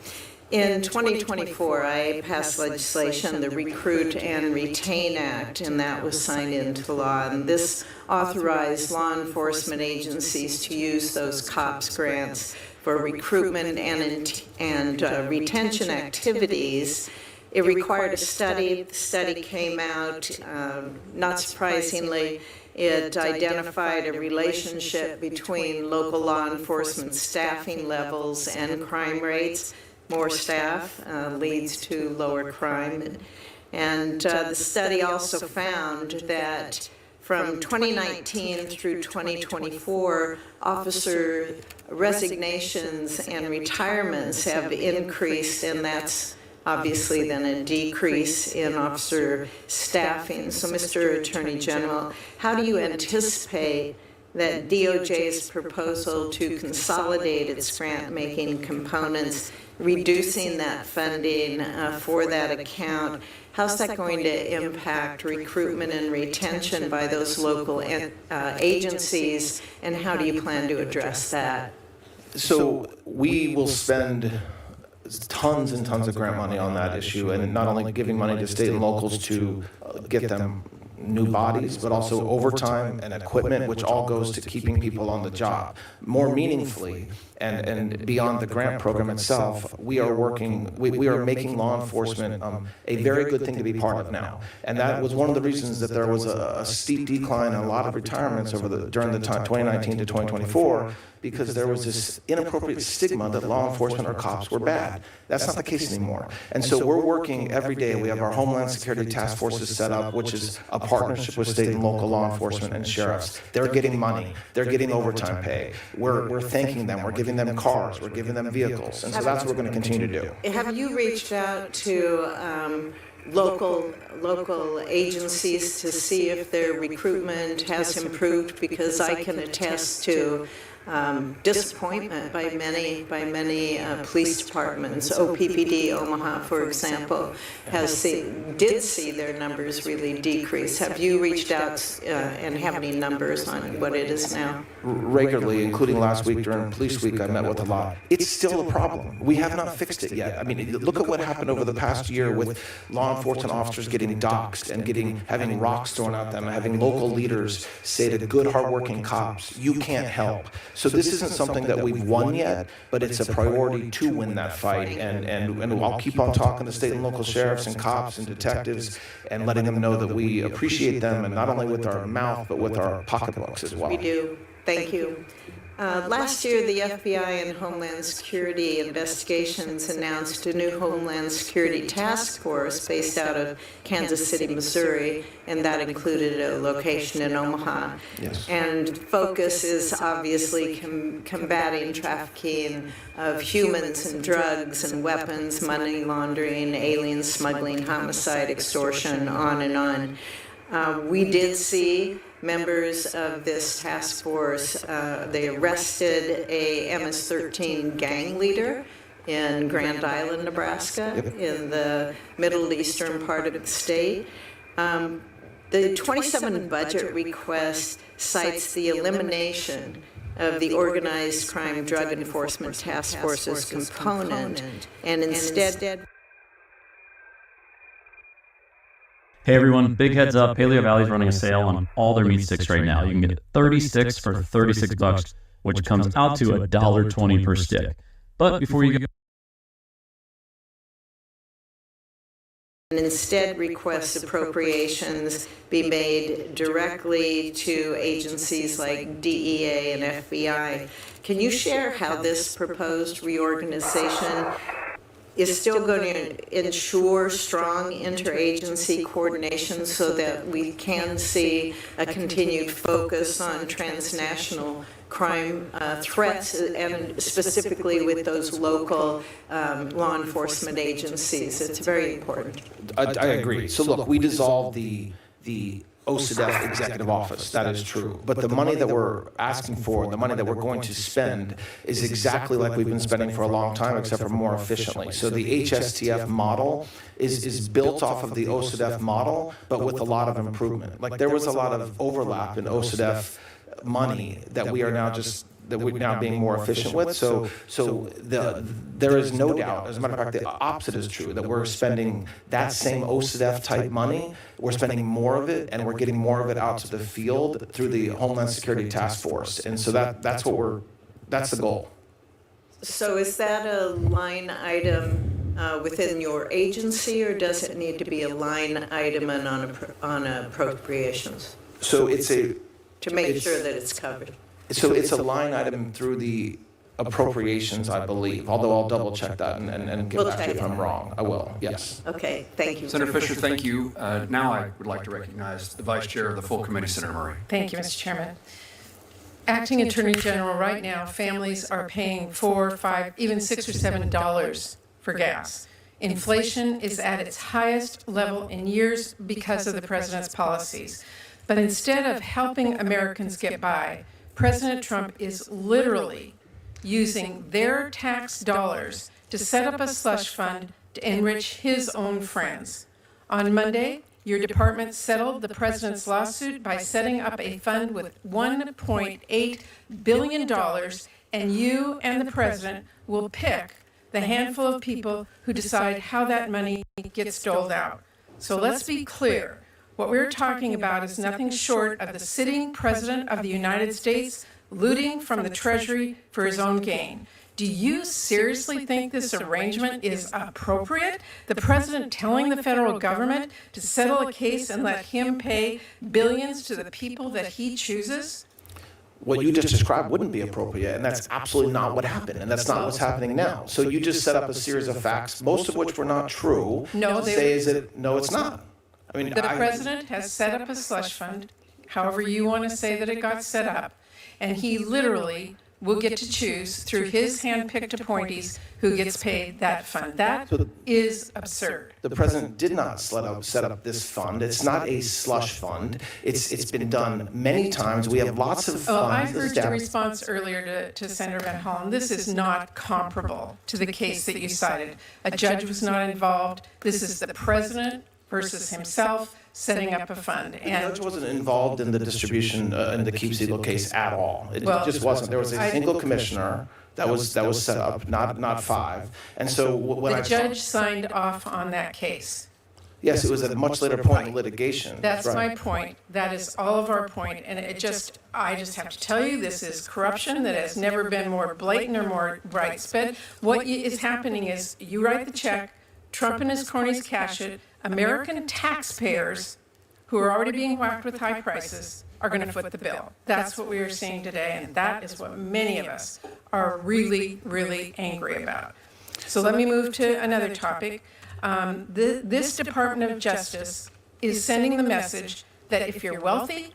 In 2024, I passed legislation, the Recruit and Retain Act, and that was signed into law. And this authorized law enforcement agencies to use those COPS grants for recruitment and retention activities. It required a study. The study came out, not surprisingly, it identified a relationship between local law enforcement staffing levels and crime rates. More staff leads to lower crime. And the study also found that from 2019 through 2024, officer resignations and retirements have increased, and that's obviously then a decrease in officer staffing. So, Mr. Attorney General, how do you anticipate that DOJ's proposal to consolidate its grant-making components, reducing that funding for that account, how's that going to impact recruitment and retention by those local agencies, and how do you plan to address that? So we will spend tons and tons of grant money on that issue, and not only giving money to state and locals to get them new bodies, but also overtime and equipment, which all goes to keeping people on the job. More meaningfully, and beyond the grant program itself, we are making law enforcement a very good thing to be part of now. And that was one of the reasons that there was a steep decline in a lot of retirements during the time 2019 to 2024, because there was this inappropriate stigma that law enforcement or cops were bad. That's not the case anymore. And so we're working every day. We have our Homeland Security Task Forces set up, which is a partnership with state and local law enforcement and sheriffs. They're getting money. They're getting overtime pay. We're thanking them. We're giving them cars. We're giving them vehicles. And so that's what we're going to continue to do. Have you reached out to local agencies to see if their recruitment has improved? Because I can attest to disappointment by many police departments. OPPD Omaha, for example, did see their numbers really decrease. Have you reached out and have any numbers on what it is now? Regularly, including last week during Police Week, I met with a lot. It's still a problem. We have not fixed it yet. I mean, look at what happened over the past year with law enforcement officers getting doxxed and having rocks thrown at them, having local leaders say to good, hardworking cops, "You can't help." So this isn't something that we've won yet, but it's a priority to win that fight. And I'll keep on talking to state and local sheriffs and cops and detectives and letting them know that we appreciate them, and not only with our mouth, but with our pocketbooks as well. We do. Thank you. Last year, the FBI and Homeland Security Investigations announced a new Homeland Security Task Force based out of Kansas City, Missouri, and that included a location in Omaha. Yes. And focus is obviously combating trafficking of humans and drugs and weapons, money laundering, alien smuggling, homicide, extortion, on and on. We did see members of this task force, they arrested a MS-13 gang leader in Grand Island, Nebraska, in the middle eastern part of the state. The 27 budget request cites the elimination of the Organized Crime Drug Enforcement Task Force's component, and instead... Hey everyone, big heads up, Paleo Valley's running a sale on all their meat sticks right now. You can get 36 for $36, which comes out to $1.20 per stick. But before you go... And instead requests appropriations be made directly to agencies like DEA and FBI. Can you share how this proposed reorganization is still going to ensure strong interagency coordination so that we can see a continued focus on transnational crime threats, and specifically with those local law enforcement agencies? It's very important. I agree. So look, we dissolved the OCDF executive office. That is true. But the money that we're asking for, the money that we're going to spend, is exactly like we've been spending for a long time, except for more efficiently. So the HSTF model is built off of the OCDF model, but with a lot of improvement. Like there was a lot of overlap in OCDF money that we're now being more efficient with. So there is no doubt, as a matter of fact, the opposite is true, that we're spending that same OCDF type money, we're spending more of it, and we're getting more of it out to the field through the Homeland Security Task Force. And so that's the goal. So is that a line item within your agency, or does it need to be a line item and on appropriations? So to make sure that it's covered. So it's a line item through the appropriations, I believe, although I'll double check that and get back to you if I'm wrong. I will, yes. Okay, thank you. Senator Fisher, thank you. Now I would like to recognize the Vice Chair of the full committee, Senator Murray. Thank you, Mr. Chairman. Acting Attorney General, right now, families are paying $4, $5, even $6 or $7 for gas. Inflation is at its highest level in years because of the president's policies. But instead of helping Americans get by, President Trump is literally using their tax dollars to set up a slush fund to enrich his own friends. On Monday, your department settled the president's lawsuit by setting up a fund with $1.8 billion, and you and the president will pick the handful of people who decide how that money gets doled out. So let's be clear. What we're talking about is nothing short of the sitting president of the United States looting from the Treasury for his own gain. Do you seriously think this arrangement is appropriate? The president telling the federal government to settle a case and let him pay billions to the people that he chooses? What you just described wouldn't be appropriate, and that's absolutely not what happened, and that's not what's happening now. So you just set up a series of facts, most of which were not true. No, no, it's not. I mean, the president has set up a slush fund, however you want to say that it got set up, and he literally will get to choose through his hand-picked appointees who gets paid that fund. That is absurd. The president did not set up this fund. It's not a slush fund. It's been done many times. We have lots of funds. I heard your response earlier to Senator Van Hollen. This is not comparable to the case that you cited. A judge was not involved. This is the president versus himself setting up a fund. And the judge wasn't involved in the distribution in the Keep Siegel case at all. It just wasn't. There was a single commissioner that was set up, not five. And so when the judge signed off on that case. Yes, it was at a much later point in litigation. That's my point. That is all of our point. And I just have to tell you, this is corruption that has never been more blatant or more widespread. What is happening is you write the check, Trump and his cronies cash it, American taxpayers, who are already being whacked with high prices, are going to foot the bill. That's what we are seeing today, and that is what many of us are really, really angry about. So let me move to another topic. This Department of Justice is sending the message that if you're wealthy,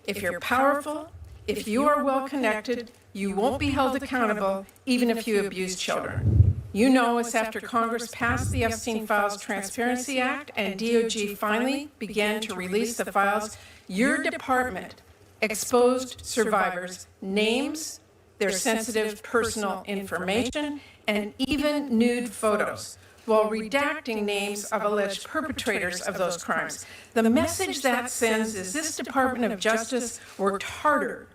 if you're powerful, if you are well-connected, you won't be held accountable even if you abuse children. You know, it's after Congress passed the Epstein Files Transparency Act and DOJ finally began to release the files, your department exposed survivors' names, their sensitive personal information, and even nude photos, while redacting names of alleged perpetrators of those crimes. The message that sends is this Department of Justice worked harder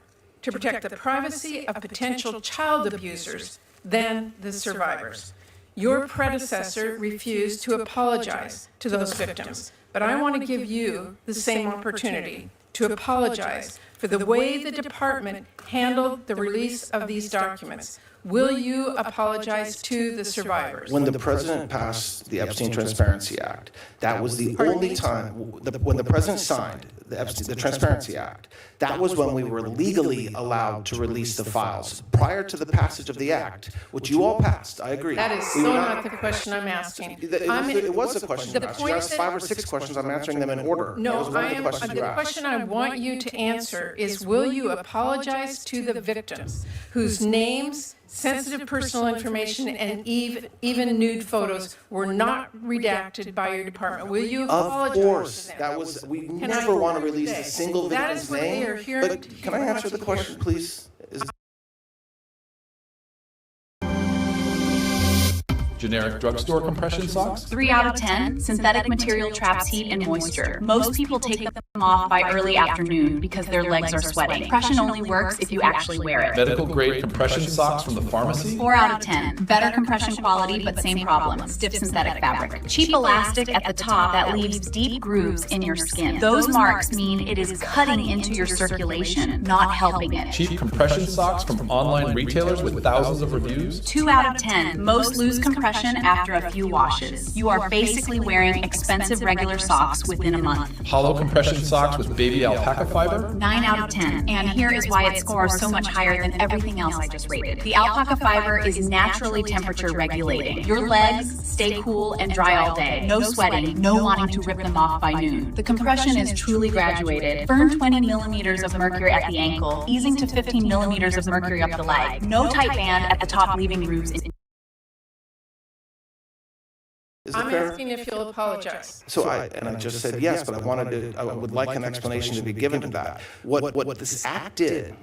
to protect the privacy of potential child abusers than the survivors. Your predecessor refused to apologize to those victims, but I want to give you the same opportunity to apologize for the way the department handled the release of these documents. Will you apologize to the survivors? When the president passed the Epstein Transparency Act, that was the only time, when the president signed the Transparency Act, that was when we were legally allowed to release the files. Prior to the passage of the act, which you all passed, I agree. That is so not the question I'm asking. It was a question you asked. You asked 5 or 6 questions. I'm answering them in order. No, the question I want you to answer is, will you apologize to the victims whose names, sensitive personal information, and even nude photos were not redacted by your department? Will you apologize to them? Of course. That was, we never want to release a single victim's name. But can I answer the question, please? Generic drugstore compression socks? 3 out of 10. Synthetic material traps heat and moisture. Most people take them off by early afternoon because their legs are sweating. Compression only works if you actually wear it. Medical grade compression socks from the pharmacy? 4 out of 10. Better compression quality, but same problem. Stiff synthetic fabric. Cheap elastic at the top that leaves deep grooves in your skin. Those marks mean it is cutting into your circulation, not helping it. Cheap compression socks from online retailers with thousands of reviews? 2 out of 10. Most loose compression compression after a few washes. You are basically wearing expensive regular socks within a month. Hollow compression socks with baby alpaca fiber? 9 out of 10. And here is why it scores so much higher than everything else I just rated. The alpaca fiber is naturally temperature regulating. Your legs stay cool and dry all day. No sweating, no wanting to rip them off by noon. The compression is truly graduated. Burn 20 millimeters of mercury at the ankle, easing to 15 millimeters of mercury up the leg. No tight band at the top, leaving grooves in. I'm asking if you'll apologize. So I just said yes, but I would like an explanation to be given to that. What this act did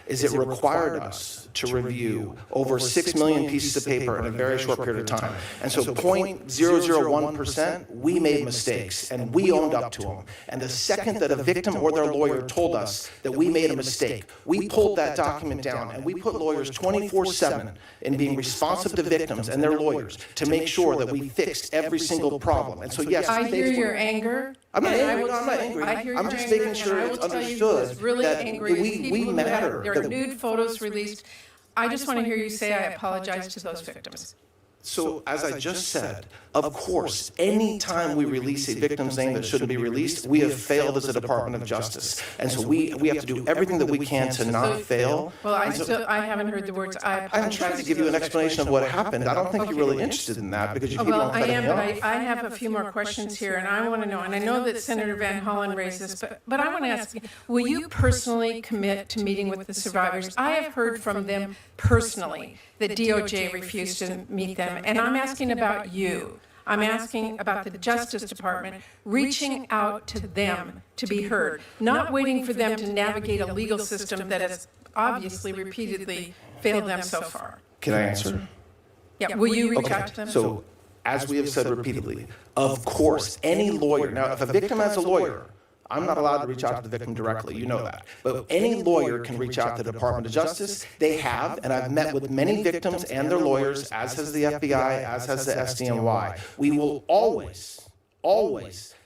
is it required us to review over 6 million pieces of paper in a very short period of time. And so 0.001%, we made mistakes, and we owned up to them. And the second that a victim or their lawyer told us that we made a mistake, we pulled that document down, and we put lawyers 24/7 in being responsive to victims and their lawyers to make sure that we fixed every single problem. And so yes, I hear your anger. I'm not angry. I'm not angry. I'm just making sure it's understood that we matter. There are nude photos released. I just want to hear you say I apologize to those victims. So, as I just said, of course, any time we release a victim's name that shouldn't be released, we have failed as a Department of Justice. And so we have to do everything that we can to not fail. Well, I haven't heard the words, I apologize. I'm trying to give you an explanation of what happened. I don't think you're really interested in that because you keep on cutting me off. I have a few more questions here, and I want to know, and I know that Senator Van Hollen raised this, but I want to ask you, will you personally commit to meeting with the survivors? I have heard from them personally that DOJ refused to meet them, and I'm asking about you. I'm asking about the Justice Department reaching out to them to be heard, not waiting for them to navigate a legal system that has obviously repeatedly failed them so far. Can I answer? Yeah, will you reach out to them? So, as we have said repeatedly, of course, any lawyer, now if a victim has a lawyer, I'm not allowed to reach out to the victim directly, you know that. But any lawyer can reach out to the Department of Justice. They have, and I've met with many victims and their lawyers, as has the FBI, as has the SDNY. We will always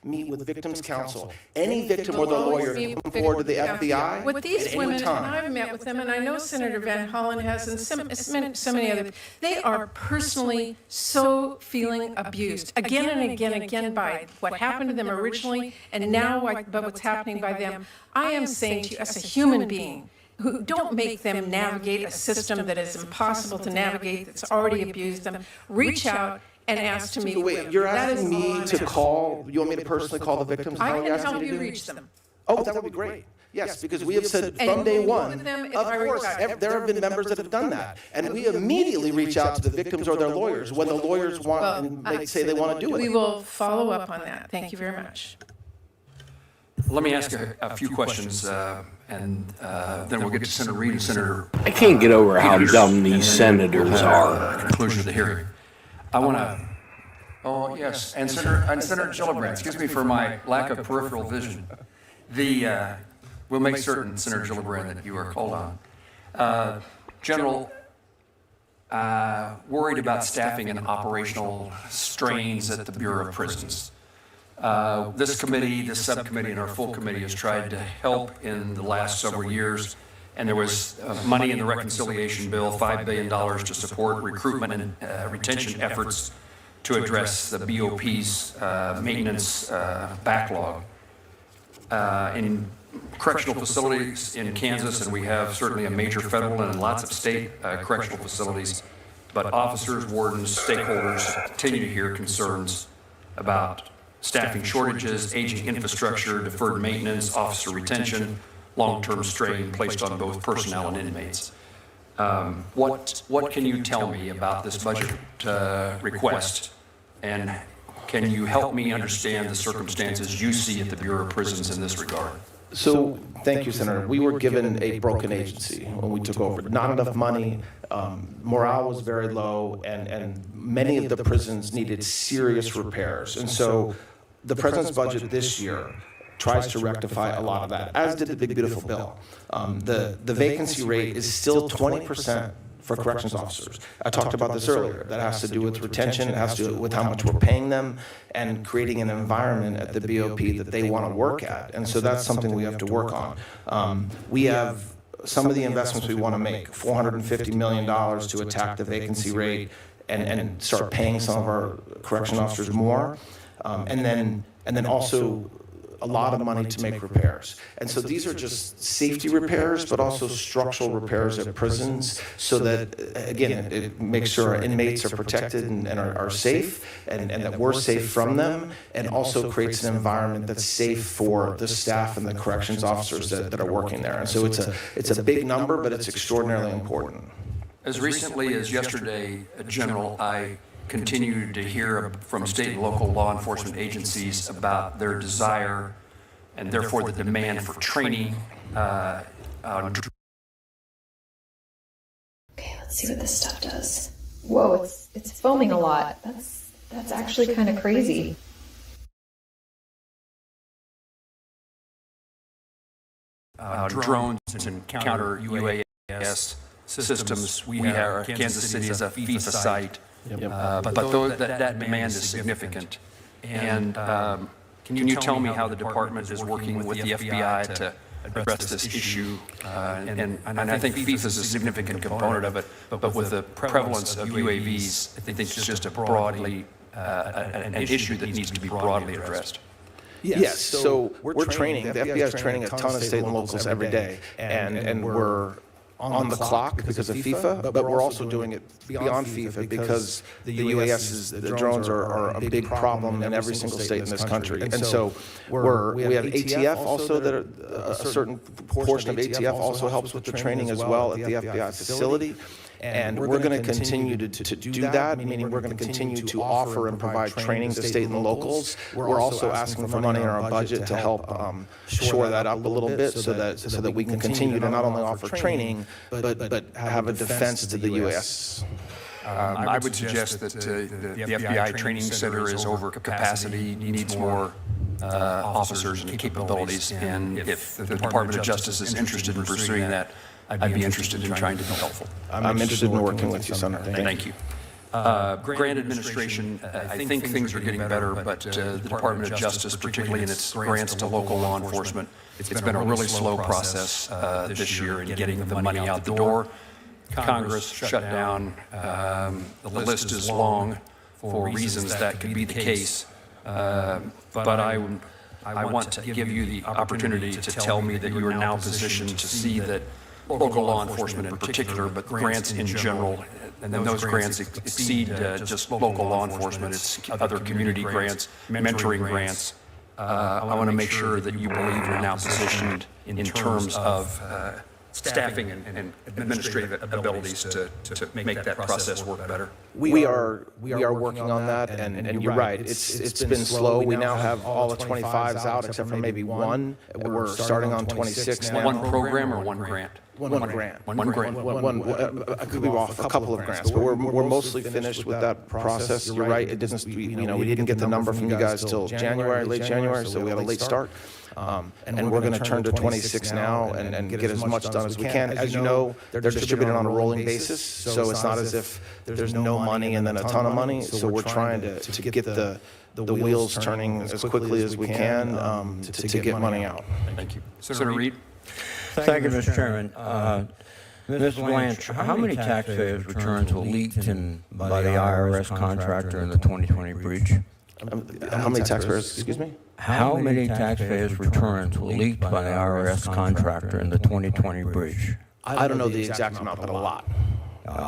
meet with victims' counsel. Any victim or their lawyer can come forward to the FBI with these at any women, time. and I've met with them, and I know Senator Van Hollen has, and so many others. They are personally so feeling abused again and again and again by what happened to them originally, and now by what's happening by them. I am saying to you, as a human being, who don't make them navigate a system that is impossible to navigate, that's already abused them. Reach out and ask to meet So with wait, them. you're That is asking all me I'm to asking. call, you want me to personally call the victims? Is that I what you're can asking help me to you do? reach them. Oh, that would be great. Yes, because we have said And from day meet one, with them if of I reach course, out. there have been members that have done that. And we immediately reach out to the victims or their lawyers when the lawyers want, and they say they want to do it. We will follow up on that. Thank you very much. Let me ask a few questions, and then we'll get to Senator Reid and Senator. I can't get over how dumb these senators are. Conclusion of the hearing. I want to. Oh yes, and Senator Gillibrand. Excuse me for my lack of peripheral vision. We'll make certain, Senator Gillibrand, that you are called on. General, worried about staffing and operational strains at the Bureau of Prisons. This committee, this subcommittee, and our full committee has tried to help in the last several years, and there was money in the reconciliation bill, $5 billion to support recruitment and retention efforts to address the BOP's maintenance backlog. In correctional facilities in Kansas, and we have certainly a major federal and lots of state correctional facilities, but officers, wardens, stakeholders continue to hear concerns about staffing shortages, aging infrastructure, deferred maintenance, officer retention, long-term strain placed on both personnel and inmates. What can you tell me about this budget request, and can you help me understand the circumstances you see at the Bureau of Prisons in this regard? So, thank you, Senator. We were given a broken agency when we took over. Not enough money, morale was very low, and many of the prisons needed serious repairs. And so, the President's budget this year tries to rectify a lot of that, as did the Big Beautiful Bill. The vacancy rate is still 20% for corrections officers. I talked about this earlier. That has to do with retention, it has to do with how much we're paying them, and creating an environment at the BOP that they want to work at. And so that's something we have to work on. We have some of the investments we want to make, $450 million to attack the vacancy rate, and start paying some of our correction officers more, and then also a lot of money to make repairs. And so these are just safety repairs, but also structural repairs at prisons so that, again, it makes sure our inmates are protected and are safe, and that we're safe from them, and also creates an environment that's safe for the staff and the corrections officers that are working there. And so it's a big number, but it's extraordinarily important. As recently as yesterday, General, I continue to hear from state and local law enforcement agencies about their desire and therefore the demand for training. Okay, let's see what this stuff does. Whoa, it's foaming a lot. That's actually kind of crazy. Drones and counter UAS systems. We are, Kansas City is a FIFA site. But that demand is significant. And can you tell me how the department is working with the FBI to address this issue? And I think FIFA is a significant component of it, but with the prevalence of UAVs, I think it's just an issue that needs to be broadly addressed. Yes, so we're training, the FBI is training a ton of state and locals every day, and we're on the clock because of FIFA, but we're also doing it beyond FIFA because the UASs, the drones are a big problem in every single state in this country. And so we have ATF also, that a certain portion of ATF also helps with the training as well at the FBI facility. And we're going to continue to do that, meaning we're going to continue to offer and provide training to state and locals. We're also asking for money in our budget to help shore that up a little bit so that we can continue to not only offer training, but have a defense to the U.S. I would suggest that the FBI training center is over capacity, needs more officers and capabilities, and if the Department of Justice is interested in pursuing that, I'd be interested in trying to be helpful. I'm interested in working with you, Senator. Thank you. Grant administration, I think things are getting better, but the Department of Justice, particularly in its grants to local law enforcement, it's been a really slow process this year in getting the money out the door. Congress shut down. The list is long for reasons that could be the case, but I want to give you the opportunity to tell me that you are now positioned to see that local law enforcement in particular, but grants in general, and those grants exceed just local law enforcement. It's other community grants, mentoring grants. I want to make sure that you believe you're now positioned in terms of staffing and administrative abilities to make that process work better. We are working on that, and you're right. It's been slow. We now have all the 25s out except for maybe one. We're starting on 26 now. One program or one grant? One grant. One grant. I could be off a couple of grants, but we're mostly finished with that process. You're right. It doesn't. We didn't get the number from you guys till January, late January, so we had a late start. And we're going to turn to 26 now and get as much done as we can. As you know, they're distributed on a rolling basis, so it's not as if there's no money and then a ton of money. So we're trying to get the wheels turning as quickly as we can to get money out. Thank you. Senator Reed. Thank you, Mr. Chairman. Mr. Blanche, how many taxpayers' returns were leaked by the IRS contractor in the 2020 breach? How many taxpayers, excuse me? How many taxpayers' returns were leaked by the IRS contractor in the 2020 breach? I don't know the exact amount, but a lot.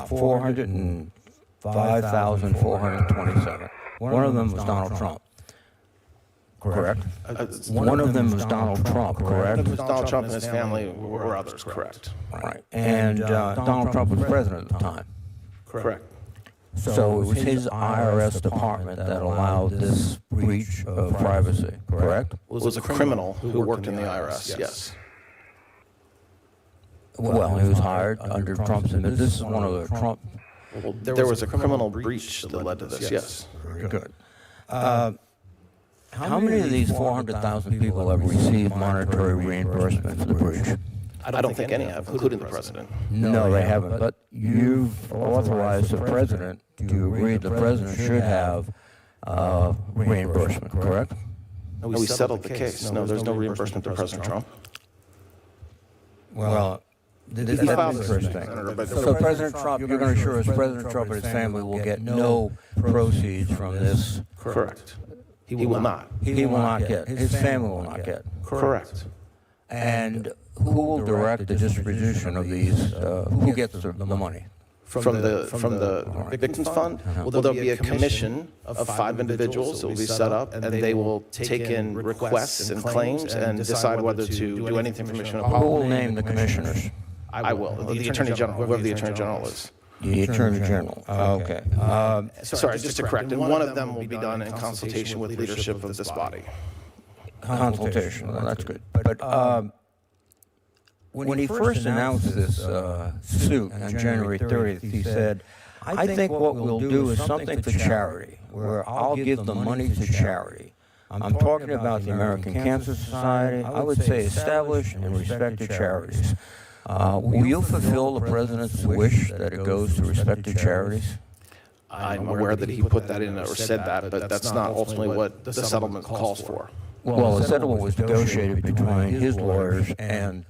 405,427. One of them was Donald Trump. Correct? One of them was Donald Trump, correct? One of them was Donald Trump and his family or others, correct. All right. And Donald Trump was president at the time. Correct. So it was his IRS department that allowed this breach of privacy, correct? It was a criminal who worked in the IRS, yes. Well, he was hired under Trump's, but this is one of the Trump. Well, there was a criminal breach that led to this, yes. Very good. How many of these 400,000 people have received monetary reimbursement for the breach? I don't think any have, including the president. No, they haven't. But you've authorized the president to agree the president should have reimbursement, correct? No, we settled the case. No, there's no reimbursement to President Trump. Well, That's interesting. So President Trump, you're going to assure us President Trump and his family will get no proceeds from this? Correct. He will not. He will not get. His family will not get. Correct. And who will direct the distribution of these? Who gets the money? From the Victims Fund, well, there'll be a commission of 5 individuals that will be set up, and they will take in requests and claims and decide whether to do anything for Mission Who will name the commissioners? I will. The Attorney General, whoever the Attorney General is. The Attorney General. Okay. Sorry, just to correct, and one of them will be done in consultation with leadership of this body. Consultation, well, that's good. But when he first announced this suit on January 30th, he said, I think what we'll do is something for charity, where I'll give the money to charity. I'm talking about the American Cancer Society. I would say established and respected charities. Will you fulfill the president's wish that it goes to respected charities? I'm aware that he put that in or said that, but that's not ultimately what the settlement calls for. Well, the settlement was negotiated between his lawyers and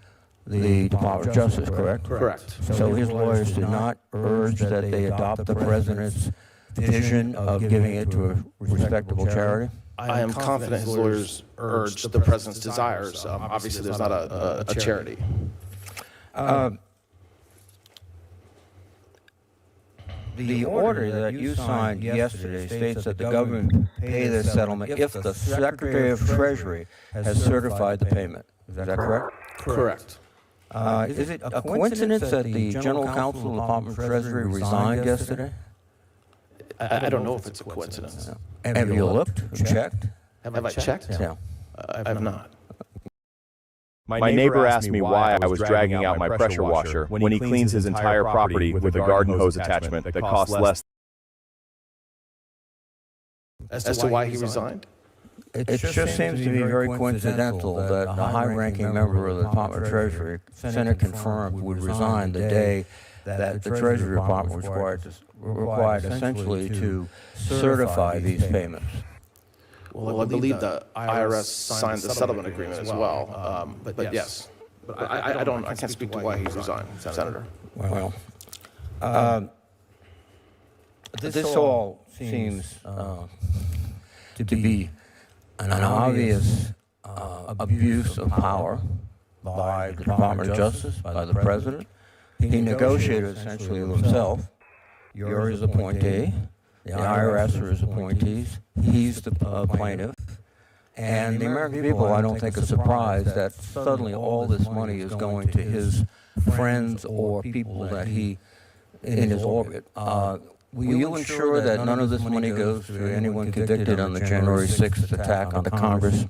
the Department of Justice, correct? Correct. So his lawyers did not urge that they adopt the president's vision of giving it to a respectable charity? I am confident his lawyers urged the president's desires. Obviously, there's not a charity. The order that you signed yesterday states that the government pay this settlement if the Secretary of Treasury has certified the payment. Is that correct? Correct. Is it a coincidence that the General Counsel of the Department of Treasury resigned yesterday? I don't know if it's a coincidence. Have you looked, checked? Have I checked? Yeah. I have not. My neighbor asked me why I was dragging out my pressure washer when he cleans his entire property with a garden hose attachment that costs less. As to why he resigned? It just seems to be very coincidental that a high-ranking member of the Department of Treasury, Senate confirmed, would resign the day that the Treasury Department was required essentially to certify these payments. Well, I believe the IRS signed the settlement agreement as well, but yes. But I can't speak to why he resigned, Senator. Well, this all seems to be an obvious abuse of power by the Department of Justice, by the President. He negotiated essentially with himself. You're his appointee. The IRS are his appointees. He's the plaintiff. And the American people, I don't think, are surprised that suddenly all this money is going to his friends or people that he, in his orbit. Will you ensure that none of this money goes to anyone convicted on the January 6th attack on the Congress?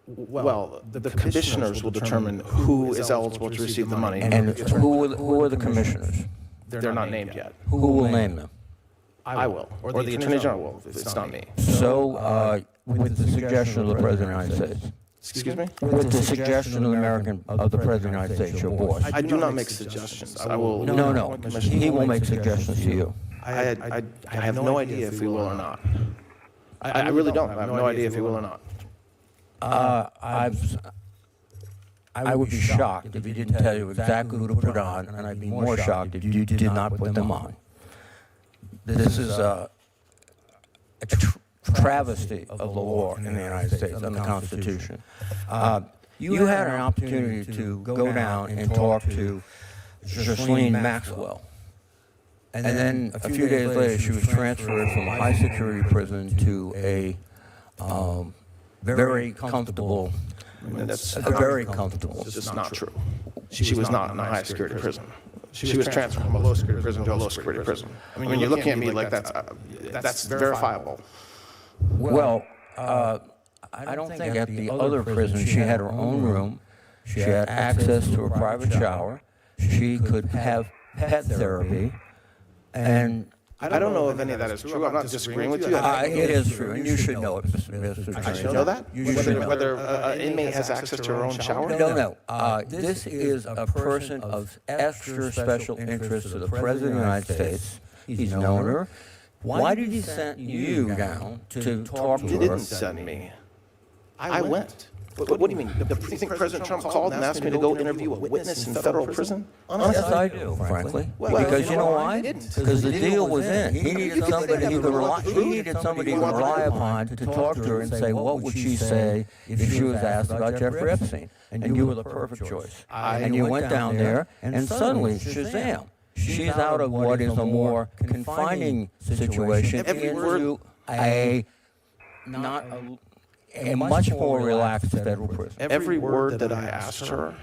Well, the commissioners will determine who is eligible to receive the money. And who are the commissioners? They're not named yet. Who will name them? I will, or the Attorney General will, if it's not me. So, with the suggestion of the President of the United States? Excuse me? With the suggestion of the President of the United States, your boss? I do not make suggestions. I will. No. He will make suggestions to you. I have no idea if he will or not. I really don't. I have no idea if he will or not. I would be shocked if he didn't tell you exactly who to put on, and I'd be more shocked if you did not put them on. This is a travesty of the law in the United States and the Constitution. You had an opportunity to go down and talk to Ghislaine Maxwell. And then a few days later, she was transferred from a high-security prison to a very comfortable. That's very comfortable. It's just not true. She was not in a high-security prison. She was transferred from a low-security prison to a low-security prison. I mean, you're looking at me like that's verifiable. Well, I don't think at the other prison she had her own room. She had access to a private shower. She could have pet therapy. And I don't know if any of that is true. I'm not disagreeing with you. It is true, and you should know it, Mr. I should know that? Whether an inmate has access to her own shower? No. This is a person of extra special interest to the President of the United States. He's known her. Why did he send you down to talk to her? He didn't send me. I went. What do you mean? You think President Trump called and asked me to go interview a witness in federal prison? Yes, I do, frankly. Because you know why? Because the deal was in. He needed somebody he could rely upon to talk to her and say, what would she say if she was asked about Jeffrey Epstein? And you were the perfect choice. And you went down there, and suddenly, shazam, she's out of what is a more confining situation into a much more relaxed federal prison. Every word that I asked her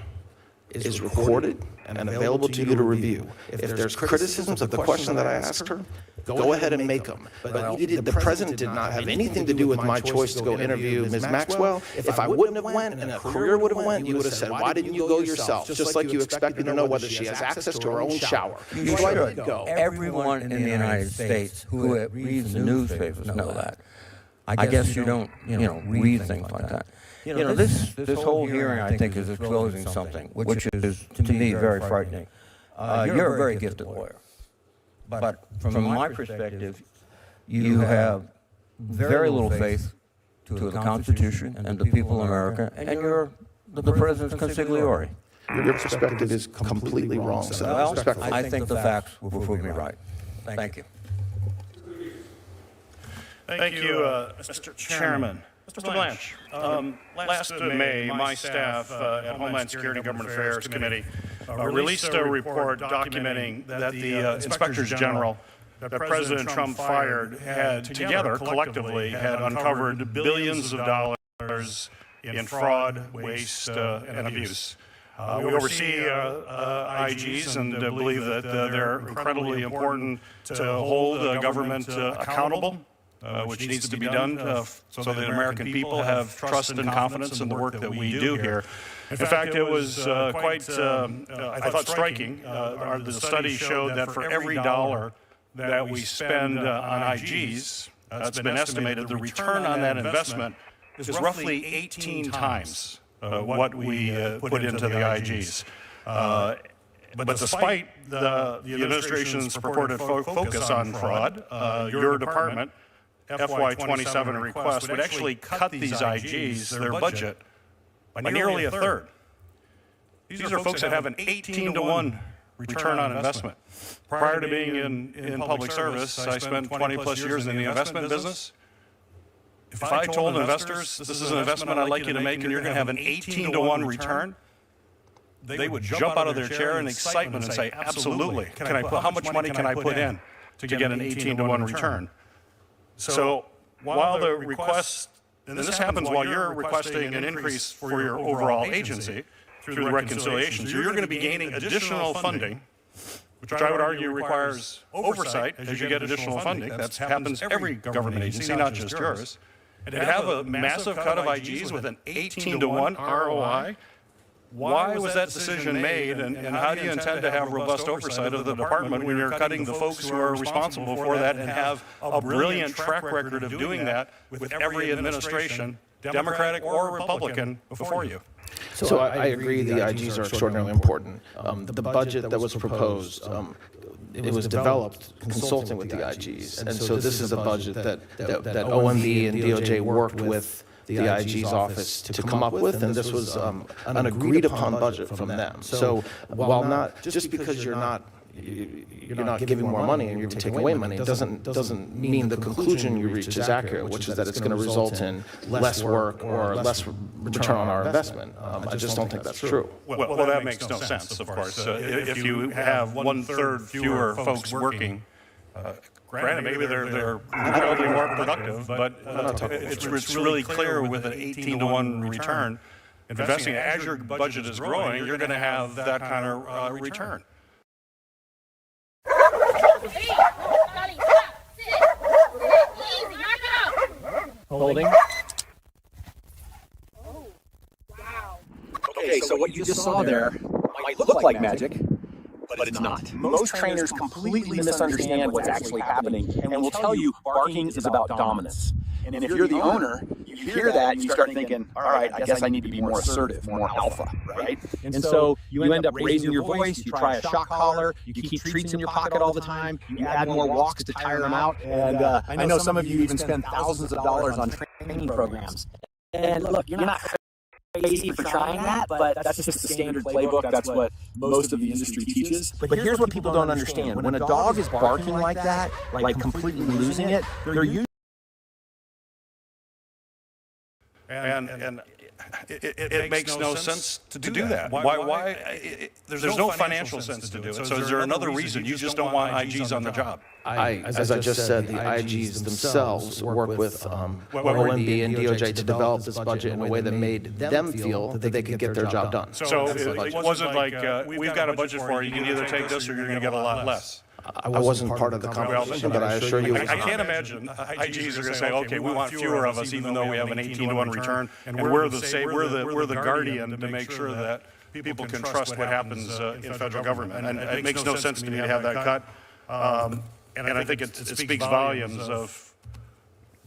is recorded and available to you to review. If there's criticisms of the question that I asked her, go ahead and make them. But the president did not have anything to do with my choice to go interview Ms. Maxwell. If I wouldn't have went and a career would have went, you would have said, why didn't you go yourself? Just like you expect me to know whether she has access to her own shower. You should go. Everyone in the United States who reads the newspapers know that. I guess you don't, read things like that. This whole hearing, I think, is exposing something, which is, to me, very frightening. You're a very gifted lawyer. But from my perspective, you have very little faith to the Constitution and the people of America, and you're the president's consigliere. Your perspective is completely wrong. So I think the facts will prove me right. Thank you. Thank you, Mr. Chairman. Mr. Blanche, last May, my staff at Homeland Security and Government Affairs Committee released a report documenting that the inspectors general that President Trump fired had together, collectively, had uncovered billions of dollars in fraud, waste, and abuse. We oversee IGs and believe that they're incredibly important to hold government accountable. Which needs to be done so that American people have trust and confidence in the work that we do here. In fact, it was quite, I thought, striking. The study showed that for every dollar that we spend on IGs, it's been estimated the return on that investment is roughly 18 times what we put into the IGs. But despite the administration's purported focus on fraud, your department FY27 request would actually cut these IGs, their budget, by nearly a third. These are folks that have an 18-to-1 return on investment. Prior to being in public service, I spent 20 plus years in the investment business. If I told investors, this is an investment I'd like you to make and you're going to have an 18-to-1 return, they would jump out of their chair in excitement and say, absolutely. How much money can I put in to get an 18-to-1 return? So while the request, and this happens while you're requesting an increase for your overall agency through the reconciliation, so you're going to be gaining additional funding, which I would argue requires oversight as you get additional funding. That happens every government agency, not just yours. And to have a massive cut of IGs with an 18-to-1 ROI, why was that decision made, and how do you intend to have robust oversight of the department when you're cutting the folks who are responsible for that and have a brilliant track record of doing that with every administration, Democratic or Republican, before you? So I agree the IGs are extraordinarily important. The budget that was proposed, it was developed consulting with the IGs. And so this is a budget that OMB and DOJ worked with the IG's office to come up with, and this was an agreed upon budget from them. So while not, just because you're not giving more money and you're taking away money, doesn't mean the conclusion you reach is accurate, which is that it's going to result in less work or less return on our investment. I just don't think that's true. Well, that makes no sense, of course. If you have 1/3 fewer folks working, granted, maybe they're incredibly more productive, but it's really clear with an 18-to-1 return, investing as your budget is growing, you're going to have that kind of return. Holding. Okay, so what you just saw there might look like magic, but it's not. Most trainers completely misunderstand what's actually happening and will tell you barking is about dominance. And if you're the owner, you hear that and you start thinking, all right, I guess I need to be more assertive, more alpha, right? And so you end up raising your voice, you try a shock collar, you keep treats in your pocket all the time, you add more walks to tire them out, and I know some of you even spend thousands of dollars on training programs. And look, you're not crazy for trying that, but that's just the standard playbook. That's what most of the industry teaches. But here's what people don't understand. When a dog is barking like that, like completely losing it, they're usually... And it makes no sense to do that. Why? There's no financial sense to do it. So is there another reason you just don't want IGs on the job? As I just said, the IGs themselves work with OMB and DOJ to develop this budget in a way that made them feel that they could get their job done. So it wasn't like, we've got a budget for you, you can either take this or you're going to get a lot less. I wasn't part of the conversation, but I assure you... I can't imagine IGs are going to say, okay, we want fewer of us even though we have an 18-to-1 return, and we're the guardian to make sure that people can trust what happens in federal government. And it makes no sense to me to have that cut. And I think it speaks volumes of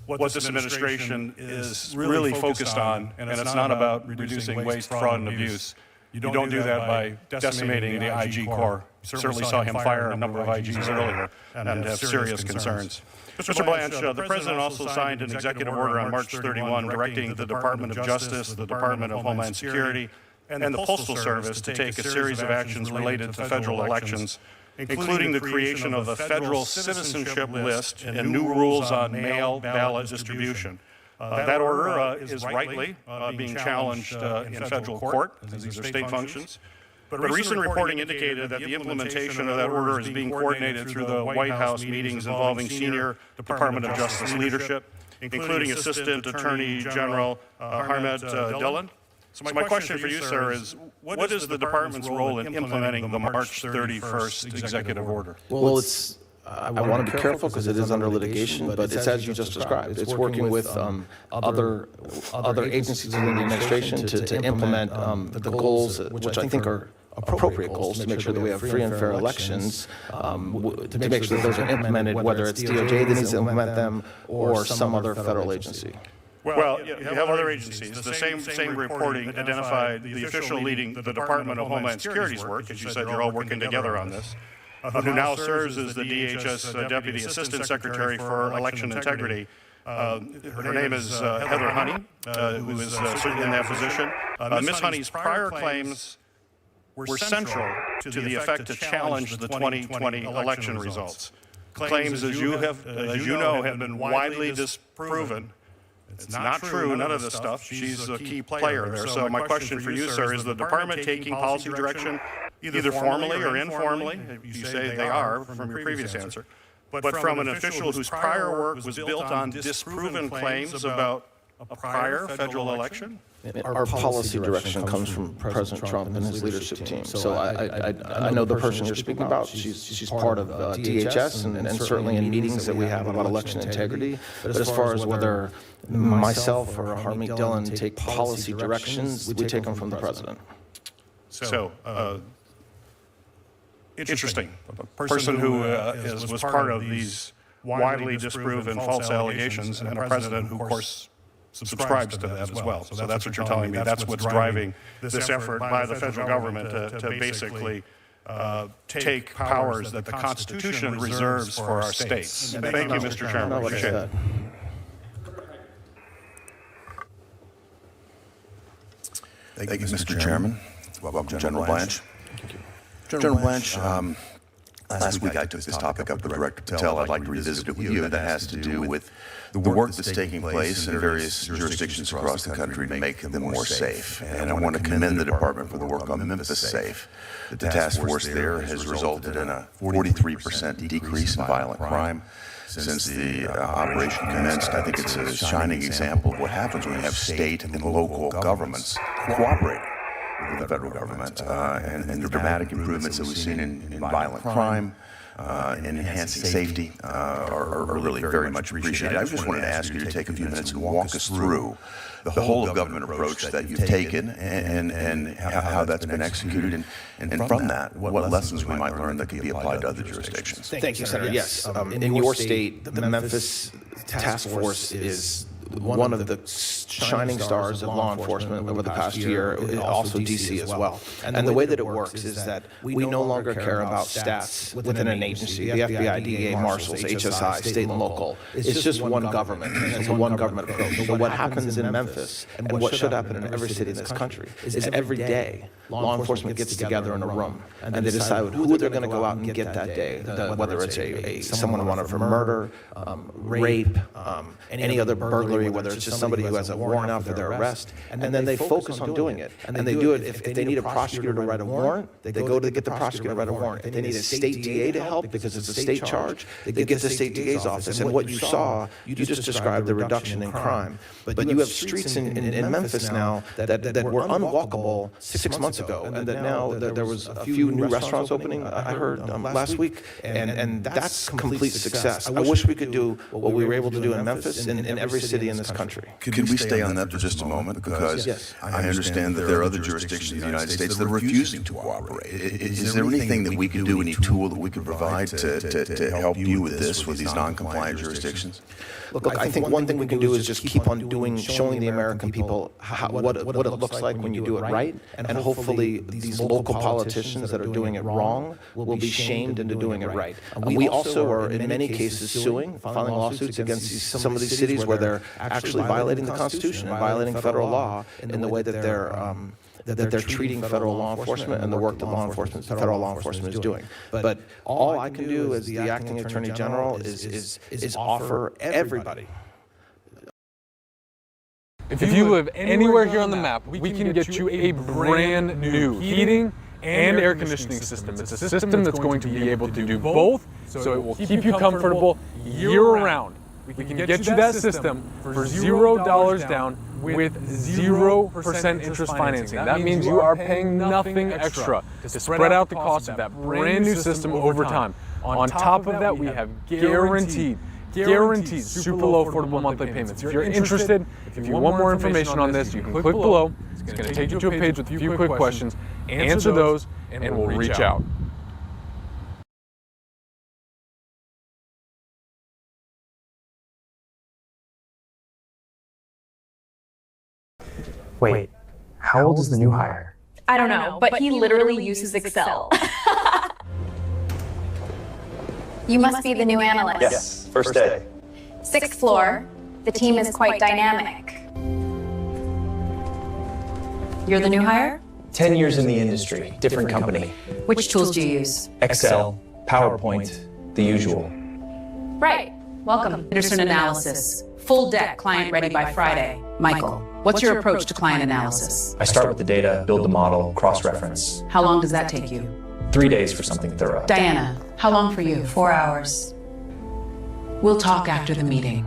what this administration is really focused on, and it's not about reducing waste, fraud, and abuse. You don't do that by decimating the IG Corps. You certainly saw him fire a number of IGs earlier and have serious concerns. Mr. Blanche, the President also signed an executive order on March 31 directing the Department of Justice, the Department of Homeland Security, and the Postal Service to take a series of actions related to federal elections, including the creation of a federal citizenship list and new rules on mail ballot distribution. That order is rightly being challenged in federal court, as these are state functions. But recent reporting indicated that the implementation of that order is being coordinated through the White House meetings involving senior Department of Justice leadership, including Assistant Attorney General Harmet Dillon. So my question for you, sir, is what is the department's role in implementing the March 31st executive order? Well, it's... I want to be careful because it is under litigation, but it's as you just described. It's working with other agencies in the administration to implement the goals, which I think are appropriate goals, to make sure that we have free and fair elections, to make sure that those are implemented, whether it's DOJ that needs to implement them or some other federal agency. Well, you have other agencies. The same reporting identified the official leading the Department of Homeland Security's work, as you said, you're all working together on this, who now serves as the DHS Deputy Assistant Secretary for Election Integrity. Her name is Heather Honey, who is certainly in that position. Ms. Honey's prior claims were central to the effect to challenge the 2020 election results. Claims, as you know, have been widely disproven. It's not true, none of this stuff. She's a key player there. So my question for you, sir, is the department taking policy direction either formally or informally? You say they are from your previous answer. But from an official whose prior work was built on disproven claims about a prior federal election? Our policy direction comes from President Trump and his leadership team. So I know the person you're speaking about. She's part of DHS and certainly in meetings that we have about election integrity. But as far as whether myself or Harmet Dillon take policy directions, we take them from the president. So, interesting. A person who was part of these widely disproven false allegations and a president who, of course, subscribes to that as well. So that's what you're telling me. That's what's driving this effort by the federal government to basically take powers that the Constitution reserves for our states. Thank you, Mr. Chairman. Appreciate it. Thank you, Mr. Chairman. Welcome, General Blanche. General Blanche, last week I took this topic up with Director Patel. I'd like to revisit it with you. That has to do with the work that's taking place in various jurisdictions across the country to make them more safe. And I want to commend the department for the work on Memphis Safe. The task force there has resulted in a 43% decrease in violent crime since the operation commenced. I think it's a shining example of what happens when you have state and local governments cooperating with the federal government, and the dramatic improvements that we've seen in violent crime and enhancing safety are really very much appreciated. I just wanted to ask you to take a few minutes and walk us through the whole of government approach that you've taken and how that's been executed, and from that, what lessons we might learn that could be applied to other jurisdictions. Thank you, Senator. Yes, in your state, the Memphis task force is one of the shining stars of law enforcement over the past year, also DC as well. And the way that it works is that we no longer care about stats within an agency, the FBI, DEA, marshals, HSI, state and local. It's just one government. It's a one government approach. So what happens in Memphis, and what should happen in every city in this country, is every day law enforcement gets together in a room and they decide who they're going to go out and get that day, whether it's someone wanted for murder, rape, any other burglary, whether it's just somebody who has a warrant out for their arrest, and then they focus on doing it. And they do it if they need a prosecutor to write a warrant, they go to get the prosecutor to write a warrant. If they need a state DA to help because it's a state charge, they get the state DA's office. And what you saw, you just described the reduction in crime. But you have streets in Memphis now that were unwalkable 6 months ago, and that now there was a few new restaurants opening, I heard last week, and that's complete success. I wish we could do what we were able to do in Memphis in every city in this country. Could we stay on that for just a moment? Because I understand that there are other jurisdictions in the United States that are refusing to cooperate. Is there anything that we could do, any tool that we could provide to help you with this, with these non-compliant jurisdictions? Look, I think one thing we can do is just keep on showing the American people what it looks like when you do it right, and hopefully these local politicians that are doing it wrong will be shamed into doing it right. We also are, in many cases, filing lawsuits against some of these cities where they're actually violating the Constitution and violating federal law in the way that they're treating federal law enforcement and the work that federal law enforcement is doing. But all I can do as the acting Attorney General is offer everybody. If you live anywhere here on the map, we can get you a brand new heating and air conditioning system. It's a system that's going to be able to do both, so it will keep you comfortable year-round. We can get you that system for $0 down with 0% interest financing. That means you are paying nothing extra to spread out the cost of that brand new system over time. On top of that, we have guaranteed super low affordable monthly payments. If you're interested, if you want more information on this, you can click below. It's going to take you to a page with a few quick questions. Answer those, and we'll reach out. Wait, how old is the new hire? I don't know, but he literally uses Excel. You must be the new analyst. Yes, first day. 6th floor. The team is quite dynamic. You're the new hire? 10 years in the industry, different company. Which tools do you use? Excel, PowerPoint, the usual. Right. Welcome. Henderson analysis. Full deck, client ready by Friday. Michael, what's your approach to client analysis? I start with the data, build the model, cross-reference. How long does that take you? 3 days for something thorough. Diana, how long for you? 4 hours. We'll talk after the meeting.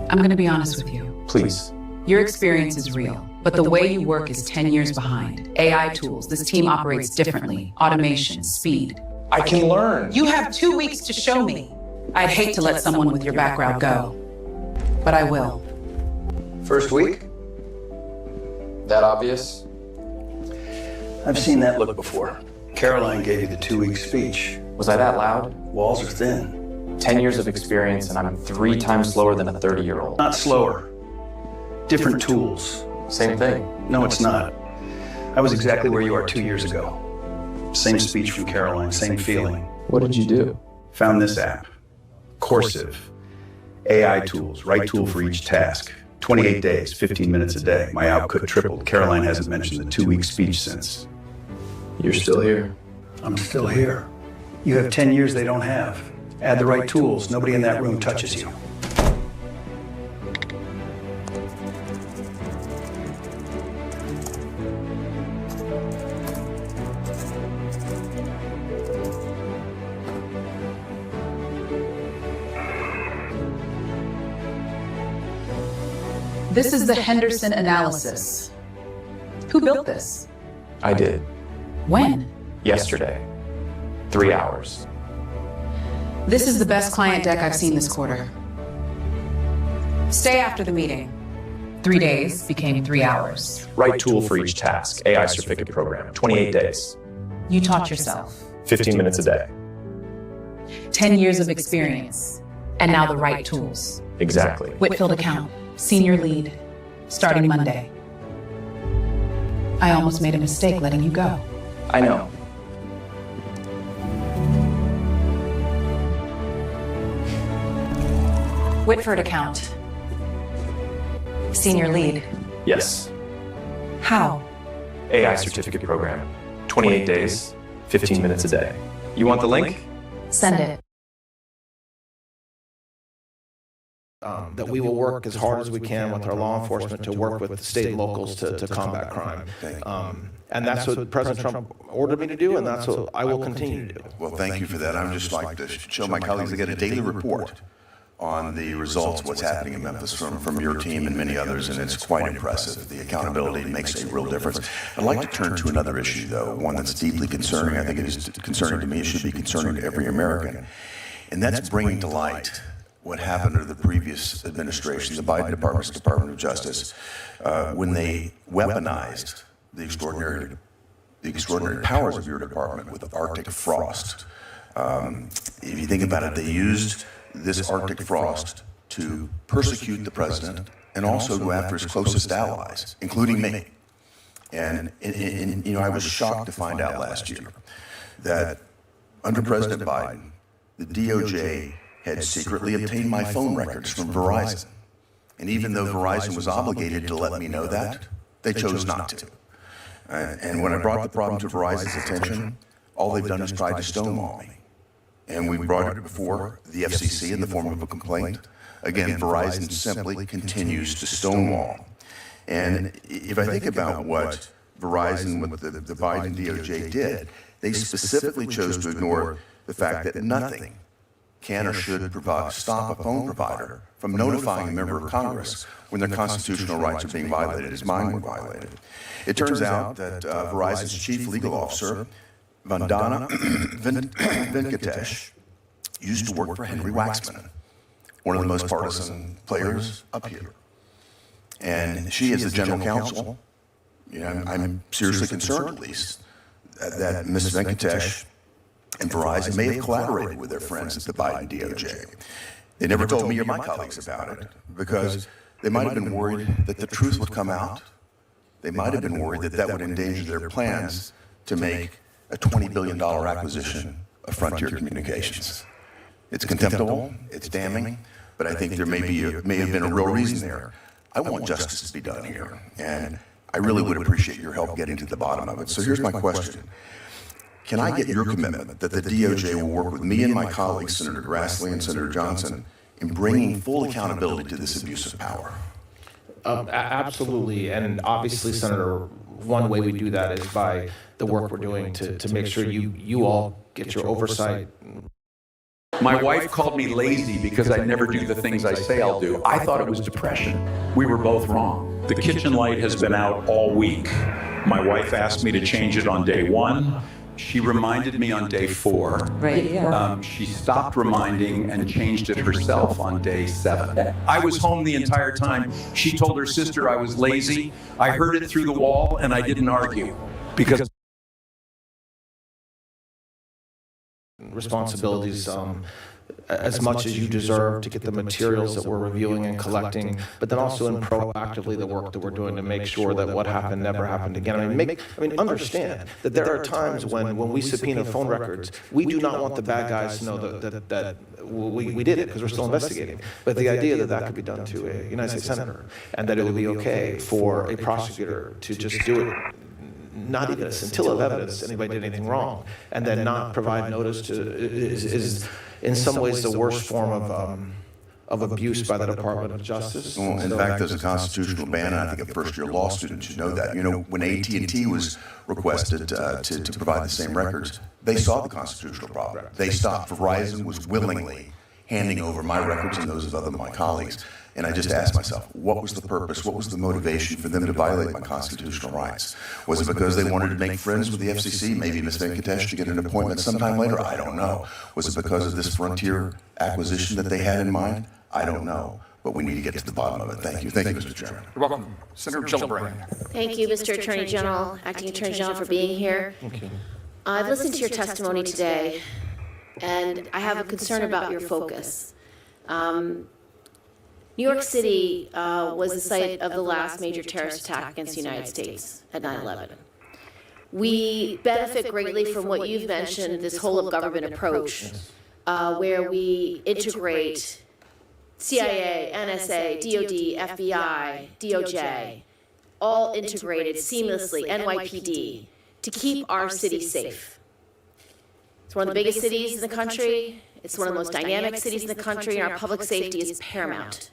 I'm going to be honest with you. Please. Your experience is real, but the way you work is 10 years behind. AI tools, this team operates differently. Automation, speed. I can learn. You have 2 weeks to show me. I'd hate to let someone with your background go, but I will. First week? That obvious? I've seen that look before. Caroline gave you the 2-week speech. Was I that loud? Walls are thin. 10 years of experience, and I'm 3 times slower than a 30-year-old. Not slower. Different tools. Same thing. No, it's not. I was exactly where you are 2 years ago. Same speech from Caroline, same feeling. What did you do? Found this app. Corsive. AI tools, right tool for each task. 28 days, 15 minutes a day. My output tripled. Caroline hasn't mentioned the 2-week speech since. You're still here. I'm still here. You have 10 years they don't have. Add the right tools, nobody in that room touches you. This is the Henderson analysis. Who built this? I did. When? Yesterday. 3 hours. This is the best client deck I've seen this quarter. Stay after the meeting. 3 days became 3 hours. Right tool for each task. AI certificate program. 28 days. You taught yourself. 15 minutes a day. 10 years of experience. And now the right tools. Exactly. Whitfield account, senior lead, starting Monday. I almost made a mistake letting you go. I know. Whitford account, senior lead. Yes. How? AI certificate program. 28 days, 15 minutes a day. You want the link? Send it. That we will work as hard as we can with our law enforcement to work with the state and locals to combat crime. And that's what President Trump ordered me to do, and that's what I will continue to do. Well, thank you for that. I would just like to show my colleagues they get a daily report on the results of what's happening in Memphis from your team and many others, and it's quite impressive. The accountability makes a real difference. I'd like to turn to another issue, though, one that's deeply concerning. I think it is concerning to me. It should be concerning to every American, and that's bringing to light what happened under the previous administration, the Biden Department of Justice, when they weaponized the extraordinary powers of your department with Arctic frost. If you think about it, they used this Arctic frost to persecute the president and also go after his closest allies, including me. And I was shocked to find out last year that under President Biden, the DOJ had secretly obtained my phone records from Verizon. And even though Verizon was obligated to let me know that, they chose not to. And when I brought the problem to Verizon's attention, all they've done is tried to stonewall me. And we brought it before the FCC in the form of a complaint. Again, Verizon simply continues to stonewall. And if I think about what Verizon with the Biden DOJ did, they specifically chose to ignore the fact that nothing can or should stop a phone provider from notifying a member of Congress when their constitutional rights are being violated, as mine were violated. It turns out that Verizon's chief legal officer, Vandana Venkatesh, used to work for Henry Waxman, one of the most partisan players up here. And she, as the general counsel, I'm seriously concerned, at least, that Ms. Venkatesh and Verizon may have collaborated with their friends at the Biden DOJ. They never told me or my colleagues about it because they might have been worried that the truth would come out. They might have been worried that that would endanger their plans to make a $20 billion acquisition of Frontier Communications. It's contemptible, it's damning, but I think there may have been a real reason there. I want justice to be done here, and I really would appreciate your help getting to the bottom of it. So here's my question. Can I get your commitment that the DOJ will work with me and my colleagues, Senator Grassley and Senator Johnson, in bringing full accountability to this abuse of power? Absolutely, and obviously, Senator, one way we do that is by the work we're doing to make sure you all get your oversight. My wife called me lazy because I never do the things I say I'll do. I thought it was depression. We were both wrong. The kitchen light has been out all week. My wife asked me to change it on day 1. She reminded me on day 4. Right, yeah. She stopped reminding and changed it herself on day 7. I was home the entire time. She told her sister I was lazy. I heard it through the wall and I didn't argue because responsibilities as much as you deserve to get the materials that we're reviewing and collecting, but then also in proactively the work that we're doing to make sure that what happened never happened again. Understand that there are times when we subpoena phone records, we do not want the bad guys to know that we did it because we're still investigating. But the idea that could be done to a United States Senator and that it would be okay for a prosecutor to just do it, not even a scintilla of evidence anybody did anything wrong, and then not provide notice to is in some ways the worst form of abuse by the Department of Justice. Well, in fact, there's a constitutional ban, and I think a first-year law student should know that. When AT&T was requested to provide the same records, they saw the constitutional problem. They stopped. Verizon was willingly handing over my records and those of other of my colleagues. And I just asked myself, what was the purpose? What was the motivation for them to violate my constitutional rights? Was it because they wanted to make friends with the FCC, maybe Ms. Venkatesh to get an appointment sometime later? I don't know. Was it because of this Frontier acquisition that they had in mind? I don't know. But we need to get to the bottom of it. Thank you. Thank you, Mr. Chairman. You're welcome. Senator Gillibrand. Thank you, Mr. Attorney General, Acting Attorney General, for being here. Thank you. I've listened to your testimony today, and I have a concern about your focus. New York City was the site of the last major terrorist attack against the United States at 9/11. We benefit greatly from what you've mentioned, this whole of government approach, where we integrate CIA, NSA, DOD, FBI, DOJ, all integrated seamlessly, NYPD, to keep our city safe. It's one of the biggest cities in the country. It's one of the most dynamic cities in the country, and our public safety is paramount.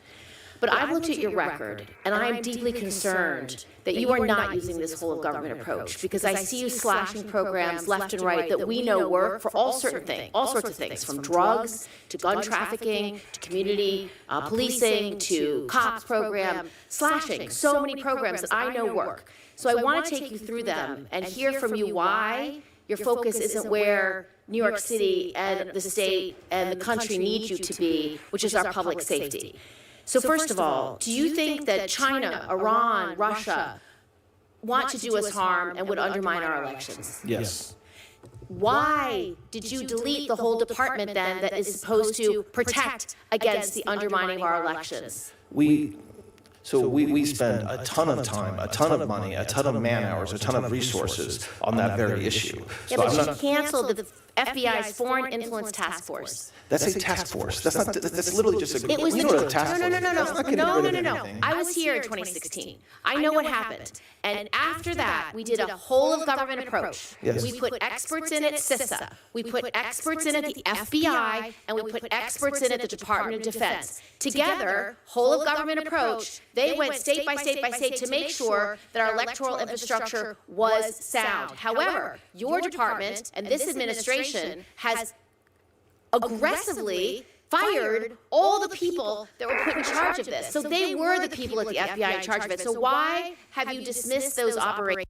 But I've looked at your record, and I am deeply concerned that you are not using this whole of government approach, because I see you slashing programs left and right that we know work for all sorts of things, from drugs to gun trafficking to community policing to cops program, slashing so many programs that I know work. So I want to take you through them and hear from you why your focus isn't where New York City and the state and the country need you to be, which is our public safety. So first of all, do you think that China, Iran, Russia want to do us harm and would undermine our elections? Yes. Why did you delete the whole department then that is supposed to protect against the undermining of our elections? We spend a ton of time, a ton of money, a ton of man hours, a ton of resources on that very issue. Yeah, but you canceled the FBI's Foreign Influence Task Force. That's a task force. That's literally just a. It was you know what a task force is. No. I was here in 2016. I know what happened. And after that, we did a whole of government approach. Yes. We put experts in at CISA. We put experts in at the FBI, and we put experts in at the Department of Defense. Together, whole of government approach, they went state by state by state to make sure that our electoral infrastructure was sound. However, your department and this administration has aggressively fired all the people that were put in charge of this. So they were the people at the FBI in charge of it. So why have you dismissed those operations?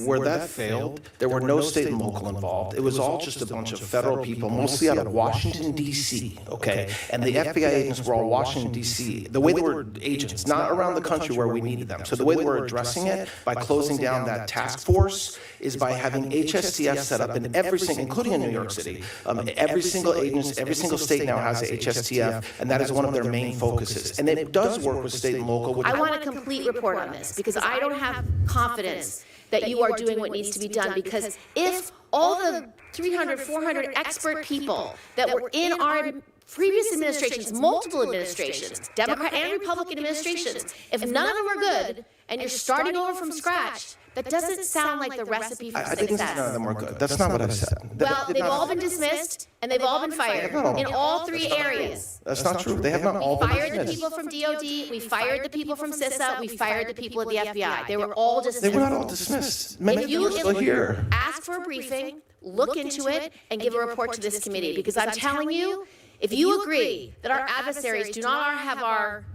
Where that failed, there were no state and local involved. It was all just a bunch of federal people, mostly out of Washington, D.C., okay? And the FBI agents were all Washington, D.C. The way they were agents, not around the country where we needed them. So the way they were addressing it, by closing down that task force, is by having HSTF set up in every single, including in New York City. Every single agency, every single state now has a HSTF, and that is one of their main focuses. And it does work with state and local. I want a complete report on this, because I don't have confidence that you are doing what needs to be done, because if all the 300, 400 expert people that were in our previous administrations, multiple administrations, Democrat and Republican administrations, if none of them are good and you're starting over from scratch, that doesn't sound like the recipe for success. I didn't say none of them were good. That's not what I said. Well, they've all been dismissed and they've all been fired in all three areas. That's not true. They have not all been dismissed. We fired the people from DOD, we fired the people from CISA, we fired the people at the FBI. They were all dismissed. They were not all dismissed. Many of them are still here. Ask for a briefing, look into it, and give a report to this committee, because I'm telling you, if you agree that our adversaries do not have our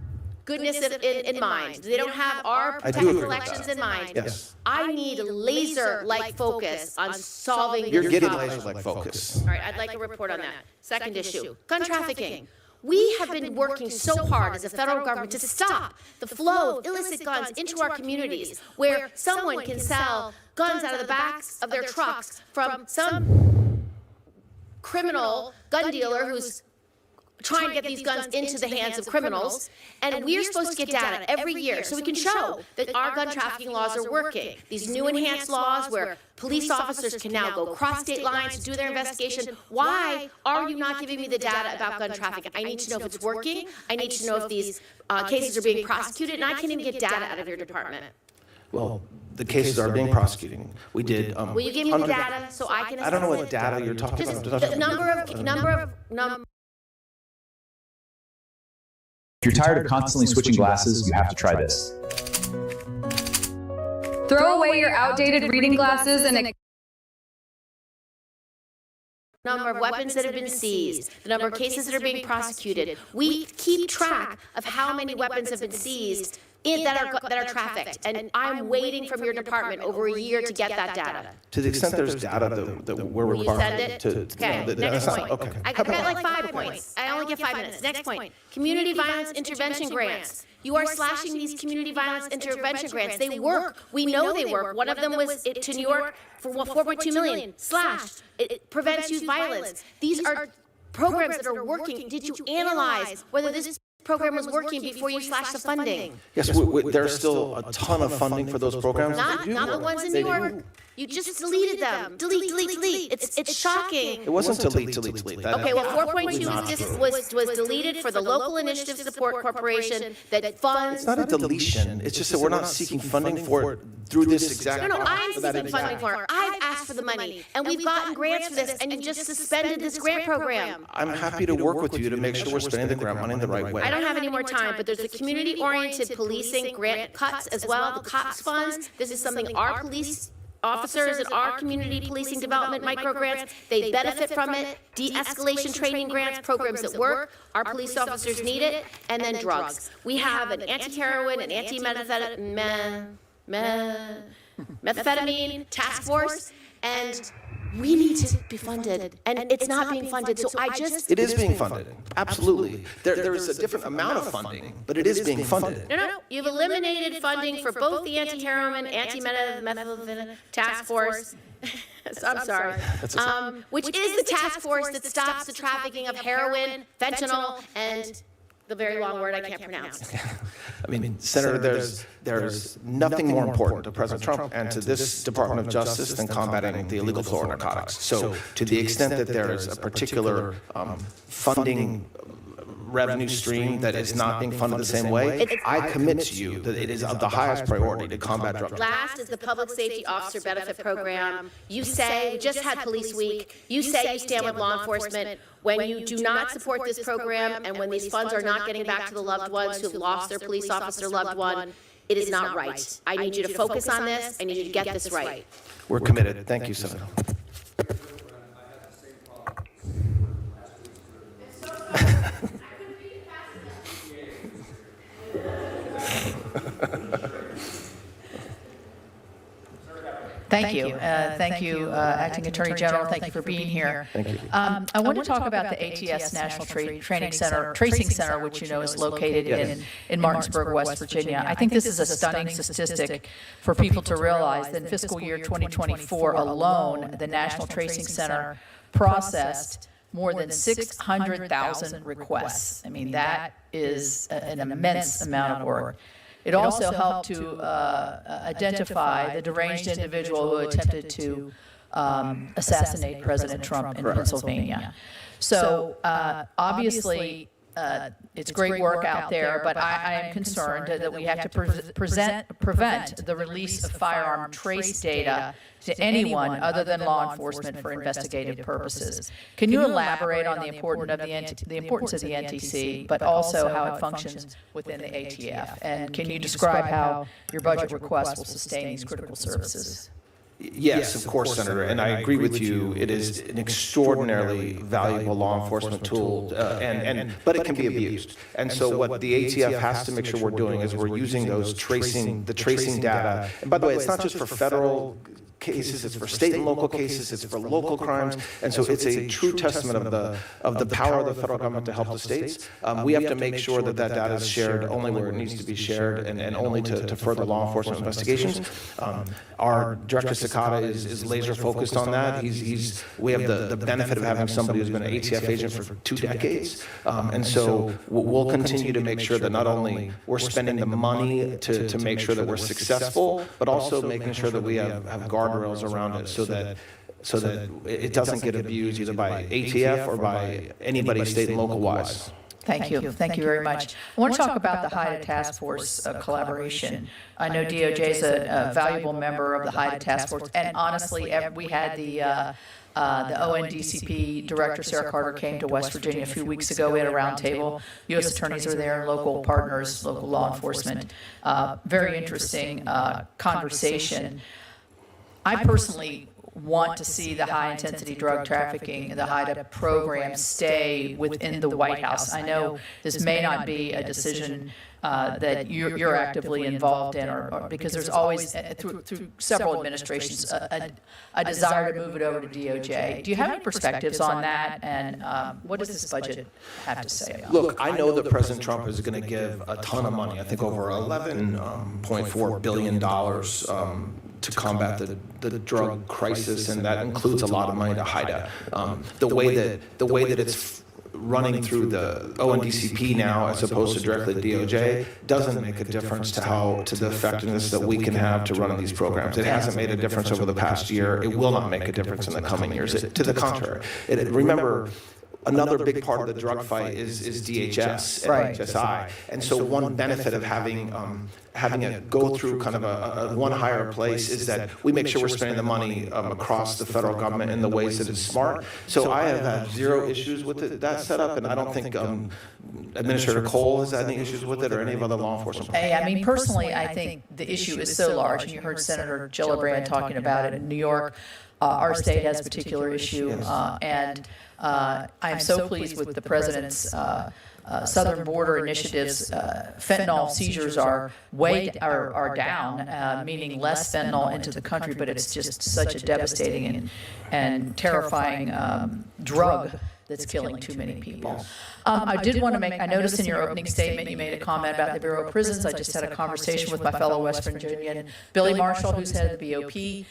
goodness in mind, they don't have our protected elections in mind, Yes. I need laser-like focus on solving this You're getting problem. laser-like focus. All right, I'd like a report on that. Second issue, gun trafficking. We have been working so hard as a federal government to stop the flow of illicit guns into our communities, where someone can sell guns out of the backs of their trucks from some criminal gun dealer who's trying to get these guns into the hands of criminals, and we're supposed to get data every year so we can show that our gun trafficking laws are working. These new enhanced laws where police officers can now go cross state lines to do their investigation. Why are you not giving me the data about gun trafficking? I need to know if it's working. I need to know if these cases are being prosecuted, and I can't even get data out of your department. Well, the cases are being prosecuted. We did. Will you give me the data so I can assess it? I don't know what data you're talking about. The number of If you're tired of constantly switching glasses, you have to try this. Throw away your outdated reading glasses and number of weapons that have been seized, the number of cases that are being prosecuted. We keep track of how many weapons have been seized that are trafficked, and I'm waiting from your department over a year to get that data. To the extent there's data that we're Will you required send it? to. Okay, next point. Okay. I got like 5 points. I only get 5 minutes. Next point. Community violence intervention grants. You are slashing these community violence intervention grants. They work. We know they work. One of them was to New York for $4.2 million. Slashed. It prevents youth violence. These are programs that are working? Did you analyze whether this program was working before you slashed the funding? Yes, there's still a ton of funding for those programs. Not the ones in New York. You just deleted them. Delete. It's shocking. It wasn't delete. Okay, well, 4.2 was deleted for the Local Initiative Support Corporation that funds. It's not a deletion. It's just that we're not seeking funding for it through this exact. No, I'm seeking funding for it. I've asked for the money, and we've gotten grants for this, and you just suspended this grant program. I'm happy to work with you to make sure we're spending the grant money the right way. I don't have any more time, but there's the community-oriented policing grant cuts as well, the COPS funds. This is something our police officers and our community policing development micro grants, they benefit from it. De-escalation training grants, programs that work, our police officers need it, and then drugs. We have an anti-heroin and anti-methamphetamine task force, and we need to be funded, and it's not being funded, so I just... It is being funded, absolutely. There is a different amount of funding, but it is being funded. No. You've eliminated funding for both the anti-heroin, anti-methamphetamine task force. I'm sorry. Which is the task force that stops the trafficking of heroin, fentanyl, and the very long word I can't pronounce. I mean, Senator, there's nothing more important to President Trump and to this Department of Justice than combating the illegal flow of narcotics. So to the extent that there is a particular funding revenue stream that is not being funded the same way, I commit to you that it is of the highest priority to combat drug trafficking. Last is the Public Safety Officer Benefit Program. You say, we just had Police Week, you say you stand with law enforcement. When you do not support this program and when these funds are not getting back to the loved ones who have lost their police officer loved one, it is not right. I need you to focus on this. I need you to get this right. We're committed. Thank you, Senator. Thank you. Thank you, Acting Attorney General. Thank you for being here. Thank you. I want to talk about the ATS National Tracing Center, which you know is located in Martinsburg, West Virginia. I think this is a stunning statistic for people to realize that in fiscal year 2024 alone, the National Tracing Center processed more than 600,000 requests. I mean, that is an immense amount of work. It also helped to identify the deranged individual who attempted to assassinate President Trump in Pennsylvania. So obviously, it's great work out there, but I am concerned that we have to prevent the release of firearm trace data to anyone other than law enforcement for investigative purposes. Can you elaborate on the importance of the NTC, but also how it functions within the ATF? And can you describe how your budget requests will sustain these critical services? Yes, of course, Senator, and I agree with you. It is an extraordinarily valuable law enforcement tool, but it can be abused. And so what the ATF has to make sure we're doing is we're using the tracing data. And by the way, it's not just for federal cases, it's for state and local cases, it's for local crimes, and so it's a true testament of the power of the federal government to help the states. We have to make sure that data is shared only where it needs to be shared and only to further law enforcement investigations. Our Director Sakata is laser focused on that. We have the benefit of having somebody who's been an ATF agent for 2 decades, and so we'll continue to make sure that not only we're spending the money to make sure that we're successful, but also making sure that we have guardrails around it so that it doesn't get abused either by ATF or by anybody state and local wise. Thank you. Thank you very much. I want to talk about the HIDTA Task Force collaboration. I know DOJ is a valuable member of the HIDTA Task Force, and honestly, we had the ONDCP Director, Sarah Carter, came to West Virginia a few weeks ago. We had a roundtable. U.S. attorneys are there, local partners, local law enforcement. Very interesting conversation. I personally want to see the high-intensity drug trafficking, the HIDTA program, stay within the White House. I know this may not be a decision that you're actively involved in, or because there's always, through several administrations, a desire to move it over to DOJ. Do you have any perspectives on that, and what does this budget have to say about it? Look, I know that President Trump is going to give a ton of money, I think over $11.4 billion to combat the drug crisis, and that includes a lot of money to HIDA. The way that it's running through the ONDCP now as opposed to directly to DOJ doesn't make a difference to the effectiveness that we can have to run these programs. It hasn't made a difference over the past year. It will not make a difference in the coming years. To the contrary. Remember, another big part of the drug fight is DHS and HSI. And so one benefit of having it go through kind of a one higher place is that we make sure we're spending the money across the federal government in the ways that it's smart. So I have had zero issues with that setup, and I don't think Administrator Cole has had any issues with it or any of other law enforcement. Hey, I mean, personally, I think the issue is so large, and you heard Senator Gillibrand talking about it in New York. Our state has a particular issue, and I'm so pleased with the President's southern border initiatives. Fentanyl seizures are down, meaning less fentanyl into the country, but it's just such a devastating and terrifying drug that's killing too many people. I did want to I noticed in your opening statement you made a comment about the Bureau of Prisons. I just had a conversation with my fellow West Virginian, Billy Marshall, who's head of the BOP.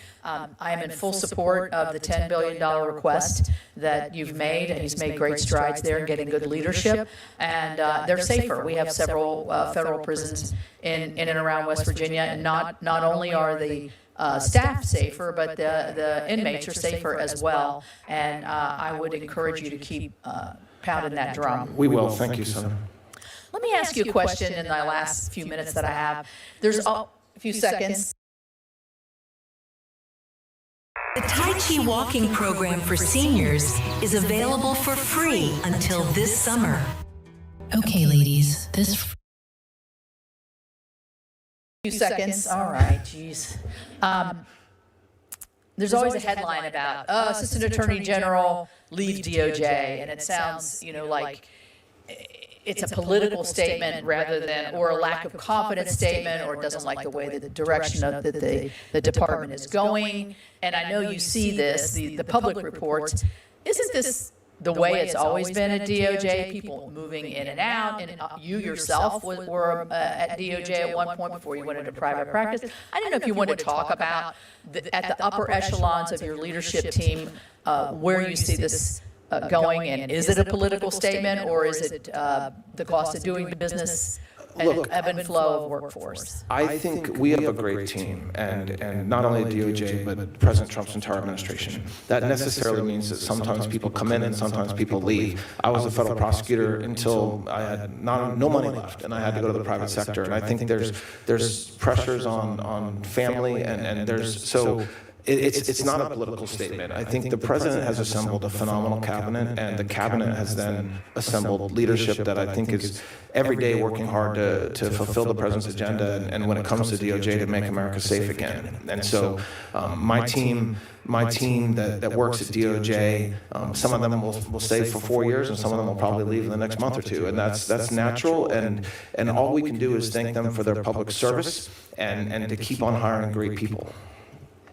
I am in full support of the $10 billion request that you've made, and he's made great strides there in getting good leadership. And they're safer. We have several federal prisons in and around West Virginia, and not only are the staff safer, but the inmates are safer as well. And I would encourage you to keep pounding that drum. We will. Thank you, Senator. Let me ask you a question in the last few minutes that I have. There's a few seconds. The Tai Chi walking program for seniors is available for free until this summer. Okay, ladies, Few seconds. All right, geez. There's always a headline about Assistant Attorney General leaves DOJ, and it sounds, like it's a political statement rather than, or a lack of confidence statement, or doesn't like the way that the direction of the department is going. And I know you see this, the public reports. Isn't this the way it's always been at DOJ, people moving in and out, and you yourself were at DOJ at one point before you went into private practice. I don't know if you want to talk about, at the upper echelons of your leadership team, where you see this going, and is it a political statement, or is it the cost of doing the business and ebb and flow of workforce? I think we have a great team, and not only DOJ, but President Trump's entire administration. That necessarily means that sometimes people come in and sometimes people leave. I was a federal prosecutor until I had no money left, and I had to go to the private sector. And I think there's pressures on family, and it's not a political statement. I think the president has assembled a phenomenal cabinet, and the cabinet has then assembled leadership that I think is every day working hard to fulfill the president's agenda, and when it comes to DOJ, to make America safe again. And so my team that works at DOJ, some of them will stay for 4 years, and some of them will probably leave in the next month or two, and that's natural. And all we can do is thank them for their public service and to keep on hiring great people.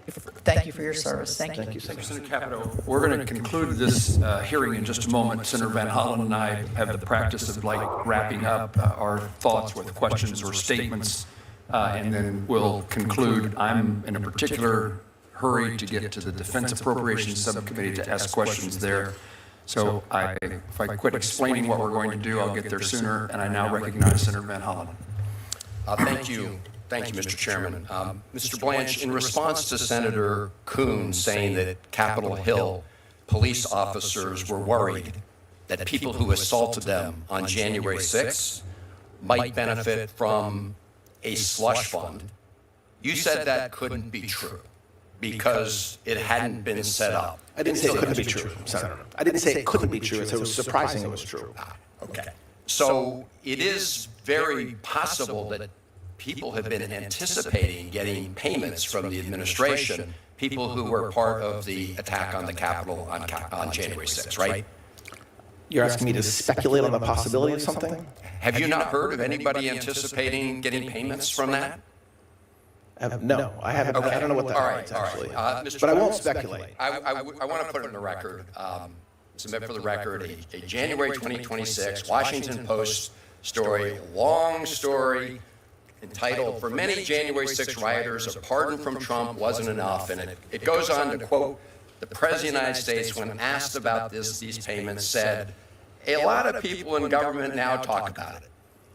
Thank you for your service. Thank you. Senator Capito, we're going to conclude this hearing in just a moment. Senator Van Hollen and I have the practice of wrapping up our thoughts with questions or statements, and then we'll conclude. I'm in a particular hurry to get to the Defense Appropriations Subcommittee to ask questions there. So if I quit explaining what we're going to do, I'll get there sooner, and I now recognize Senator Van Hollen. Thank you. Thank you, Mr. Chairman. Mr. Blanch, in response to Senator Coons saying that Capitol Hill police officers were worried that people who assaulted them on January 6th might benefit from a slush fund, you said that couldn't be true because it hadn't been set up. I didn't say it couldn't be true, Senator. I didn't say it couldn't be true. I said it was surprising it was true. Okay. So it is very possible that people have been anticipating getting payments from the administration, people who were part of the attack on the Capitol on January 6th, right? You're asking me to speculate on the possibility of something? Have you not heard of anybody anticipating getting payments from that? No, I haven't. Okay. I don't know what that means, actually. But I won't speculate. I want to put it in the record, submit for the record, a January 2026 Washington Post story, long story, entitled, "For many January 6 rioters, a pardon from Trump wasn't enough." And it goes on to quote, "The President of the United States, when asked about these payments, said, 'A lot of people in government now talk about it,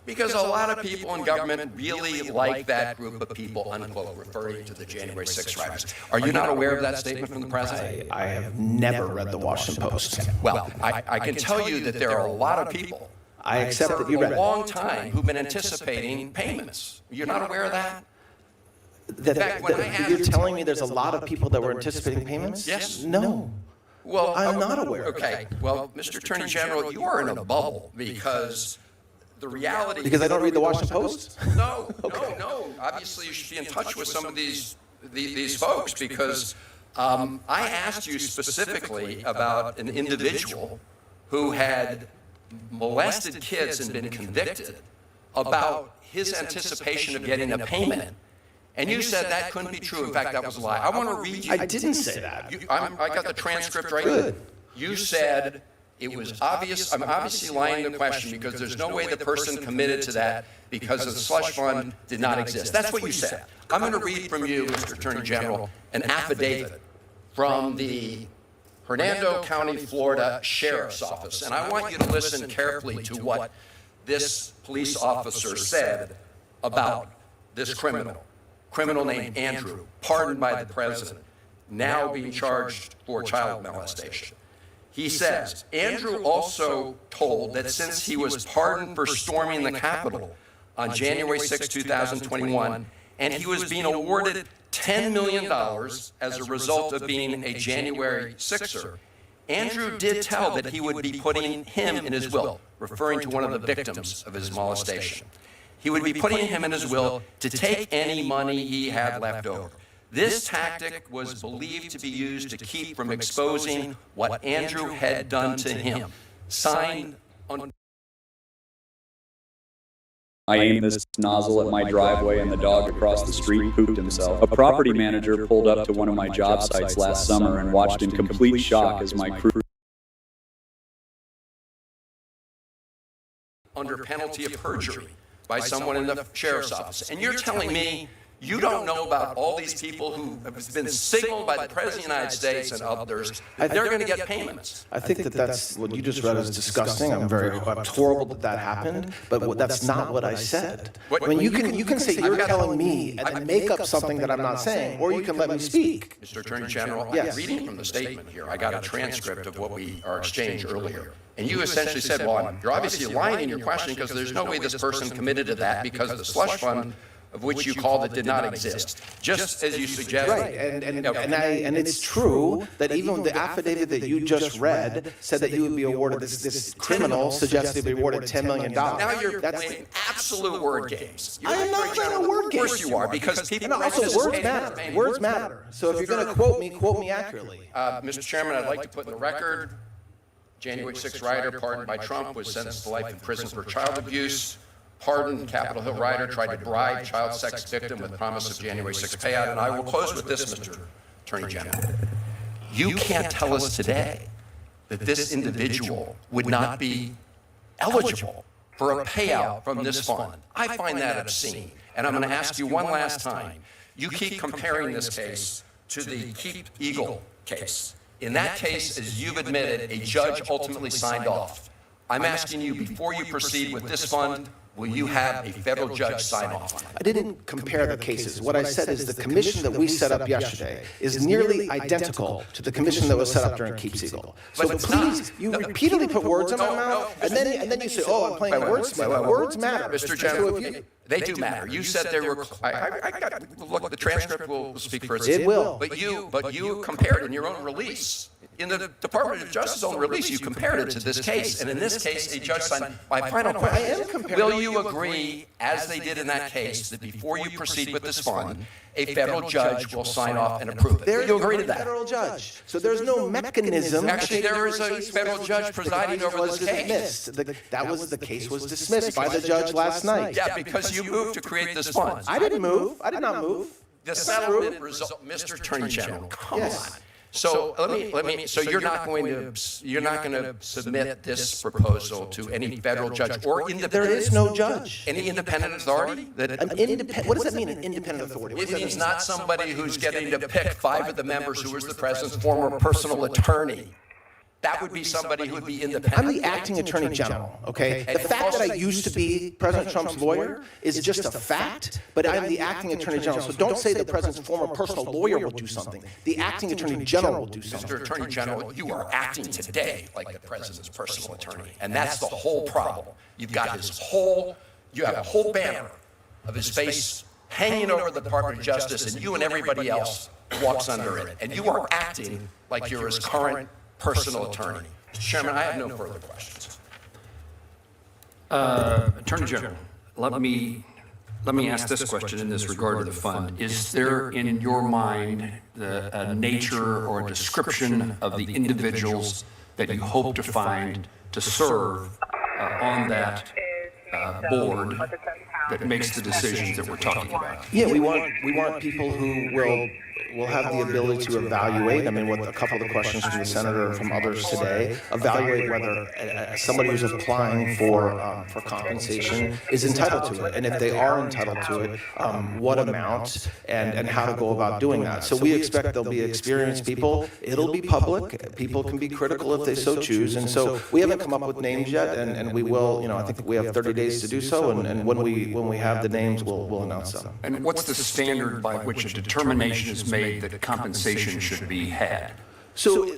because a lot of people in government really like that group of people,' unquote, referring to the January 6 rioters." Are you not aware of that statement from the President? I have never read the Washington Post. Well, I can tell you that there are a lot of people I accept that you read a long time who've been anticipating payments. You're not aware of that? You're telling me there's a lot of people that were anticipating payments? Yes. No. Well, I'm not aware. Okay. Well, Mr. Attorney General, you are in a bubble because the reality. Because I don't read the Washington Post? No. Obviously, you should be in touch with some of these folks because I asked you specifically about an individual who had molested kids and been convicted about his anticipation of getting a payment. And you said that couldn't be true. In fact, that was a lie. I want to read you. I didn't say that. I got the transcript right here. You said it was obvious. I'm obviously lying to the question because there's no way the person committed to that because the slush fund did not exist. That's what you said. I'm going to read from you, Mr. Attorney General, an affidavit from the Hernando County, Florida Sheriff's Office. And I want you to listen carefully to what this police officer said about this criminal named Andrew, pardoned by the President, now being charged for child molestation. He says, Andrew also told that since he was pardoned for storming the Capitol on January 6, 2021, and he was being awarded $10 million as a result of being a January 6er, Andrew did tell that he would be putting him in his will, referring to one of the victims of his molestation. He would be putting him in his will to take any money he had left over. This tactic was believed to be used to keep from exposing what Andrew had done to him. Signed on. I aimed this nozzle at my driveway and the dog across the street pooped himself. A property manager pulled up to one of my job sites last summer and watched in complete shock as my crew under penalty of perjury by someone in the sheriff's office. And you're telling me you don't know about all these people who have been signaled by the President of the United States and others that they're going to get payments. I think that's what you just read is disgusting. I'm horrible that happened, but that's not what I said. When you can say you're telling me and make up something that I'm not saying, or you can let me speak. Mr. Attorney General, I'm reading from the statement here. I got a transcript of what our exchange earlier. And you essentially said, well, you're obviously lying in your question because there's no way this person committed to that because the slush fund of which you called it did not exist, just as you suggested. Right, and it's true that even the affidavit that you just read said that you would be awarded, this criminal suggests he'd be awarded $10 million. Now you're playing absolute word games. I am not playing a word game. Of course you are, because people also words matter. Words matter. So if you're going to quote me accurately. Mr. Chairman, I'd like to put in the record, January 6 rioter pardoned by Trump was sentenced to life in prison for child abuse. Pardoned Capitol Hill rioter tried to bribe child sex victim with promise of January 6 payout. And I will close with this, Mr. Attorney General. You can't tell us today that this individual would not be eligible for a payout from this fund. I find that obscene. And I'm going to ask you one last time. You keep comparing this case to the Keep Eagle case. In that case, as you've admitted, a judge ultimately signed off. I'm asking you, before you proceed with this fund, will you have a federal judge sign off on it? I didn't compare the cases. What I said is the commission that we set up yesterday is nearly identical to the commission that was set up during Keep Eagle. So please, you repeatedly put words in my mouth, and then you say, oh, I'm playing wordsmith. Words matter. Mr. General, they do matter. You said there were, look, the transcript will speak for itself. It will. But you compared in your own release. In the Department of Justice's own release, you compared it to this case. And in this case, a judge signed. My final question is, will you agree, as they did in that case, that before you proceed with this fund, a federal judge will sign off and approve it? You agree to that? Federal judge. So there's no mechanism. Actually, there is a federal judge presiding over this case. The case was dismissed by the judge last night. Yeah, because you moved to create this fund. I didn't move. I did not move. The settlement result, Mr. Attorney General, come on. So so you're not going to submit this proposal to any federal judge or independent? There is no judge. Any independent authority? What does that mean, an independent authority? It means not somebody who's getting to pick 5 of the members who was the president's former personal attorney. That would be somebody who would be independent. I'm the acting attorney general, okay? The fact that I used to be President Trump's lawyer is just a fact, but I'm the acting attorney general. So don't say the president's former personal lawyer will do something. The acting attorney general will do something. Mr. Attorney General, you are acting today like the president's personal attorney, and that's the whole problem. You've got you have a whole banner of his face hanging over the Department of Justice, and you and everybody else walks under it, and you are acting like you're his current personal attorney. Mr. Chairman, I have no further questions. Attorney General, let me ask this question in this regard to the fund. Is there in your mind a nature or description of the individuals that you hope to find to serve on that board that makes the decisions that we're talking about? Yeah, we want people who will have the ability to evaluate. I mean, with a couple of the questions from the senator and from others today, evaluate whether somebody who's applying for compensation is entitled to it, and if they are entitled to it, what amount and how to go about doing that. So we expect there'll be experienced people. It'll be public. People can be critical if they so choose, and so we haven't come up with names yet, and we will. I think we have 30 days to do so, and when we have the names, we'll announce them. And what's the standard by which a determination is made that compensation should be had? So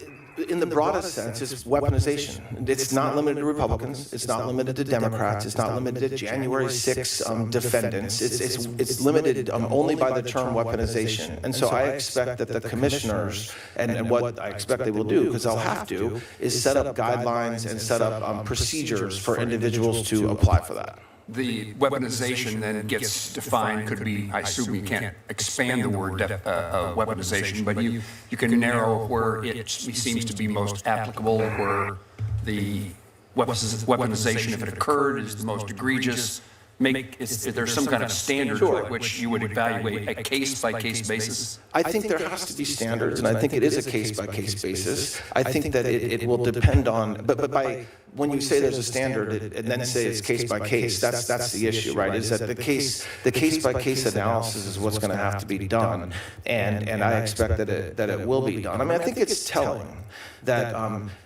in the broadest sense, it's weaponization. It's not limited to Republicans. It's not limited to Democrats. It's not limited to January 6 defendants. It's limited only by the term weaponization. And so I expect that the commissioners, and what I expect they will do, because they'll have to, is set up guidelines and set up procedures for individuals to apply for that. The weaponization then gets defined, could be, I assume you can't expand the word weaponization, but you can narrow where it seems to be most applicable, where the weaponization, if it occurred, is the most egregious. Is there some kind of standard by which you would evaluate a case-by-case basis? I think there has to be standards, and I think it is a case-by-case basis. I think that it will depend on, but by when you say there's a standard and then say it's case-by-case, that's the issue, right? Is that the case-by-case analysis is what's going to have to be done, and I expect that it will be done. I mean, I think it's telling that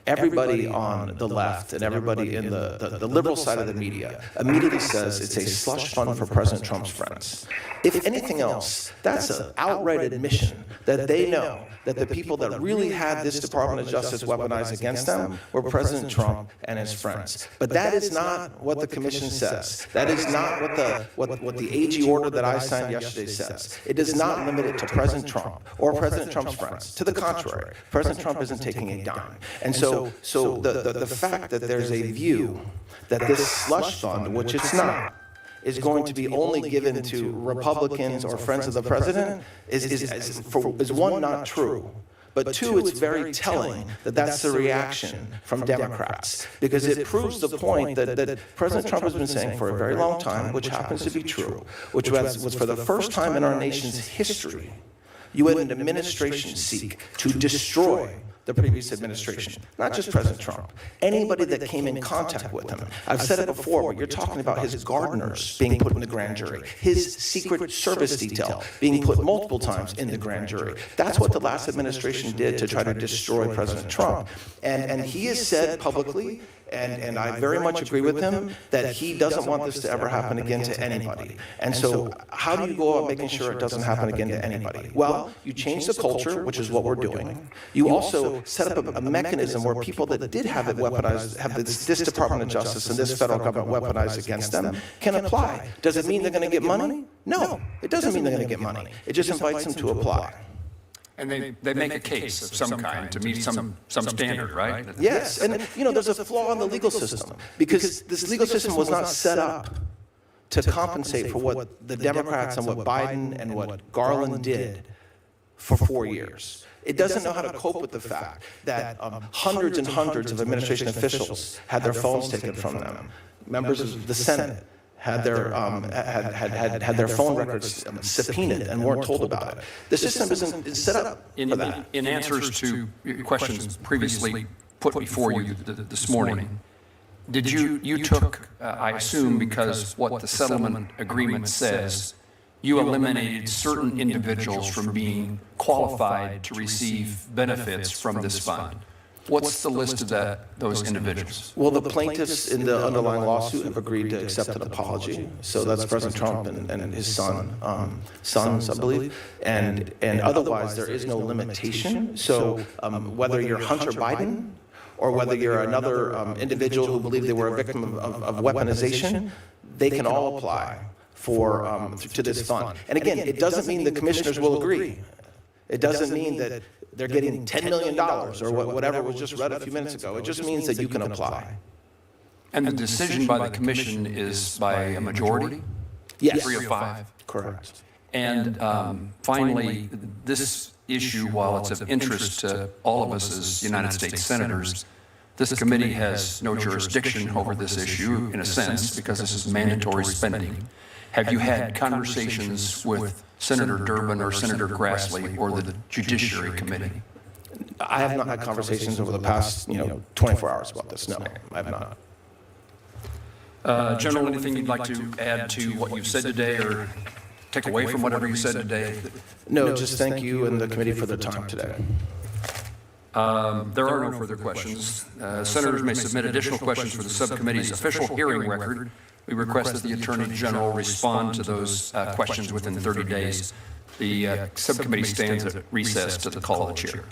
everybody on the left and everybody in the liberal side of the media immediately says it's a slush fund for President Trump's friends. If anything else, that's an outright admission that they know that the people that really had this Department of Justice weaponized against them were President Trump and his friends. But that is not what the commission says. That is not what the AG order that I signed yesterday says. It does not limit it to President Trump or President Trump's friends. To the contrary, President Trump isn't taking a dime. And so the fact that there's a view that this slush fund, which it's not, is going to be only given to Republicans or friends of the president is one, not true. But two, it's very telling that that's the reaction from Democrats, because it proves the point that President Trump has been saying for a very long time, which happens to be true, which was for the first time in our nation's history, you had an administration seek to destroy the previous administration, not just President Trump, anybody that came in contact with him. I've said it before, but you're talking about his gardeners being put in the grand jury, his Secret Service detail being put multiple times in the grand jury. That's what the last administration did to try to destroy President Trump. And he has said publicly, and I very much agree with him, that he doesn't want this to ever happen again to anybody. And so how do you go about making sure it doesn't happen again to anybody? Well, you change the culture, which is what we're doing. You also set up a mechanism where people that did have it weaponized, have this Department of Justice and this federal government weaponized against them, can apply. Does it mean they're going to get money? No, it doesn't mean they're going to get money. It just invites them to apply. And they make a case of some kind to meet some standard, right? Yes, and there's a flaw in the legal system, because this legal system was not set up to compensate for what the Democrats and what Biden and what Garland did for 4 years. It doesn't know how to cope with the fact that hundreds and hundreds of administration officials had their phones taken from them, members of the Senate, had their had their phone records subpoenaed and weren't told about it. The system isn't set up for that. In answers to questions previously put before you this morning, did you took, I assume, because what the settlement agreement says, you eliminated certain individuals from being qualified to receive benefits from this fund. What's the list of those individuals? Well, the plaintiffs in the underlying lawsuit have agreed to accept an apology. So that's President Trump and his sons, I believe. And otherwise, there is no limitation. So whether you're Hunter Biden or whether you're another individual who believed they were a victim of weaponization, they can all apply to this fund. And again, it doesn't mean the commissioners will agree. It doesn't mean that they're getting $10 million or whatever was just read a few minutes ago. It just means that you can apply. And the decision by the commission is by a majority? Yes. 3 or 5? Correct. And finally, this issue, while it's of interest to all of us as United States senators, this committee has no jurisdiction over this issue, in a sense, because this is mandatory spending. Have you had conversations with Senator Durbin or Senator Grassley or the Judiciary Committee? I have not had conversations over the past 24 hours about this. No, I have not. General, anything you'd like to add to what you've said today or take away from whatever you said today? No, just thank you and the committee for their time today. There are no further questions. Senators may submit additional questions for the subcommittee's official hearing record. We request that the Attorney General respond to those questions within 30 days. The subcommittee stands at recess to the call of the chair.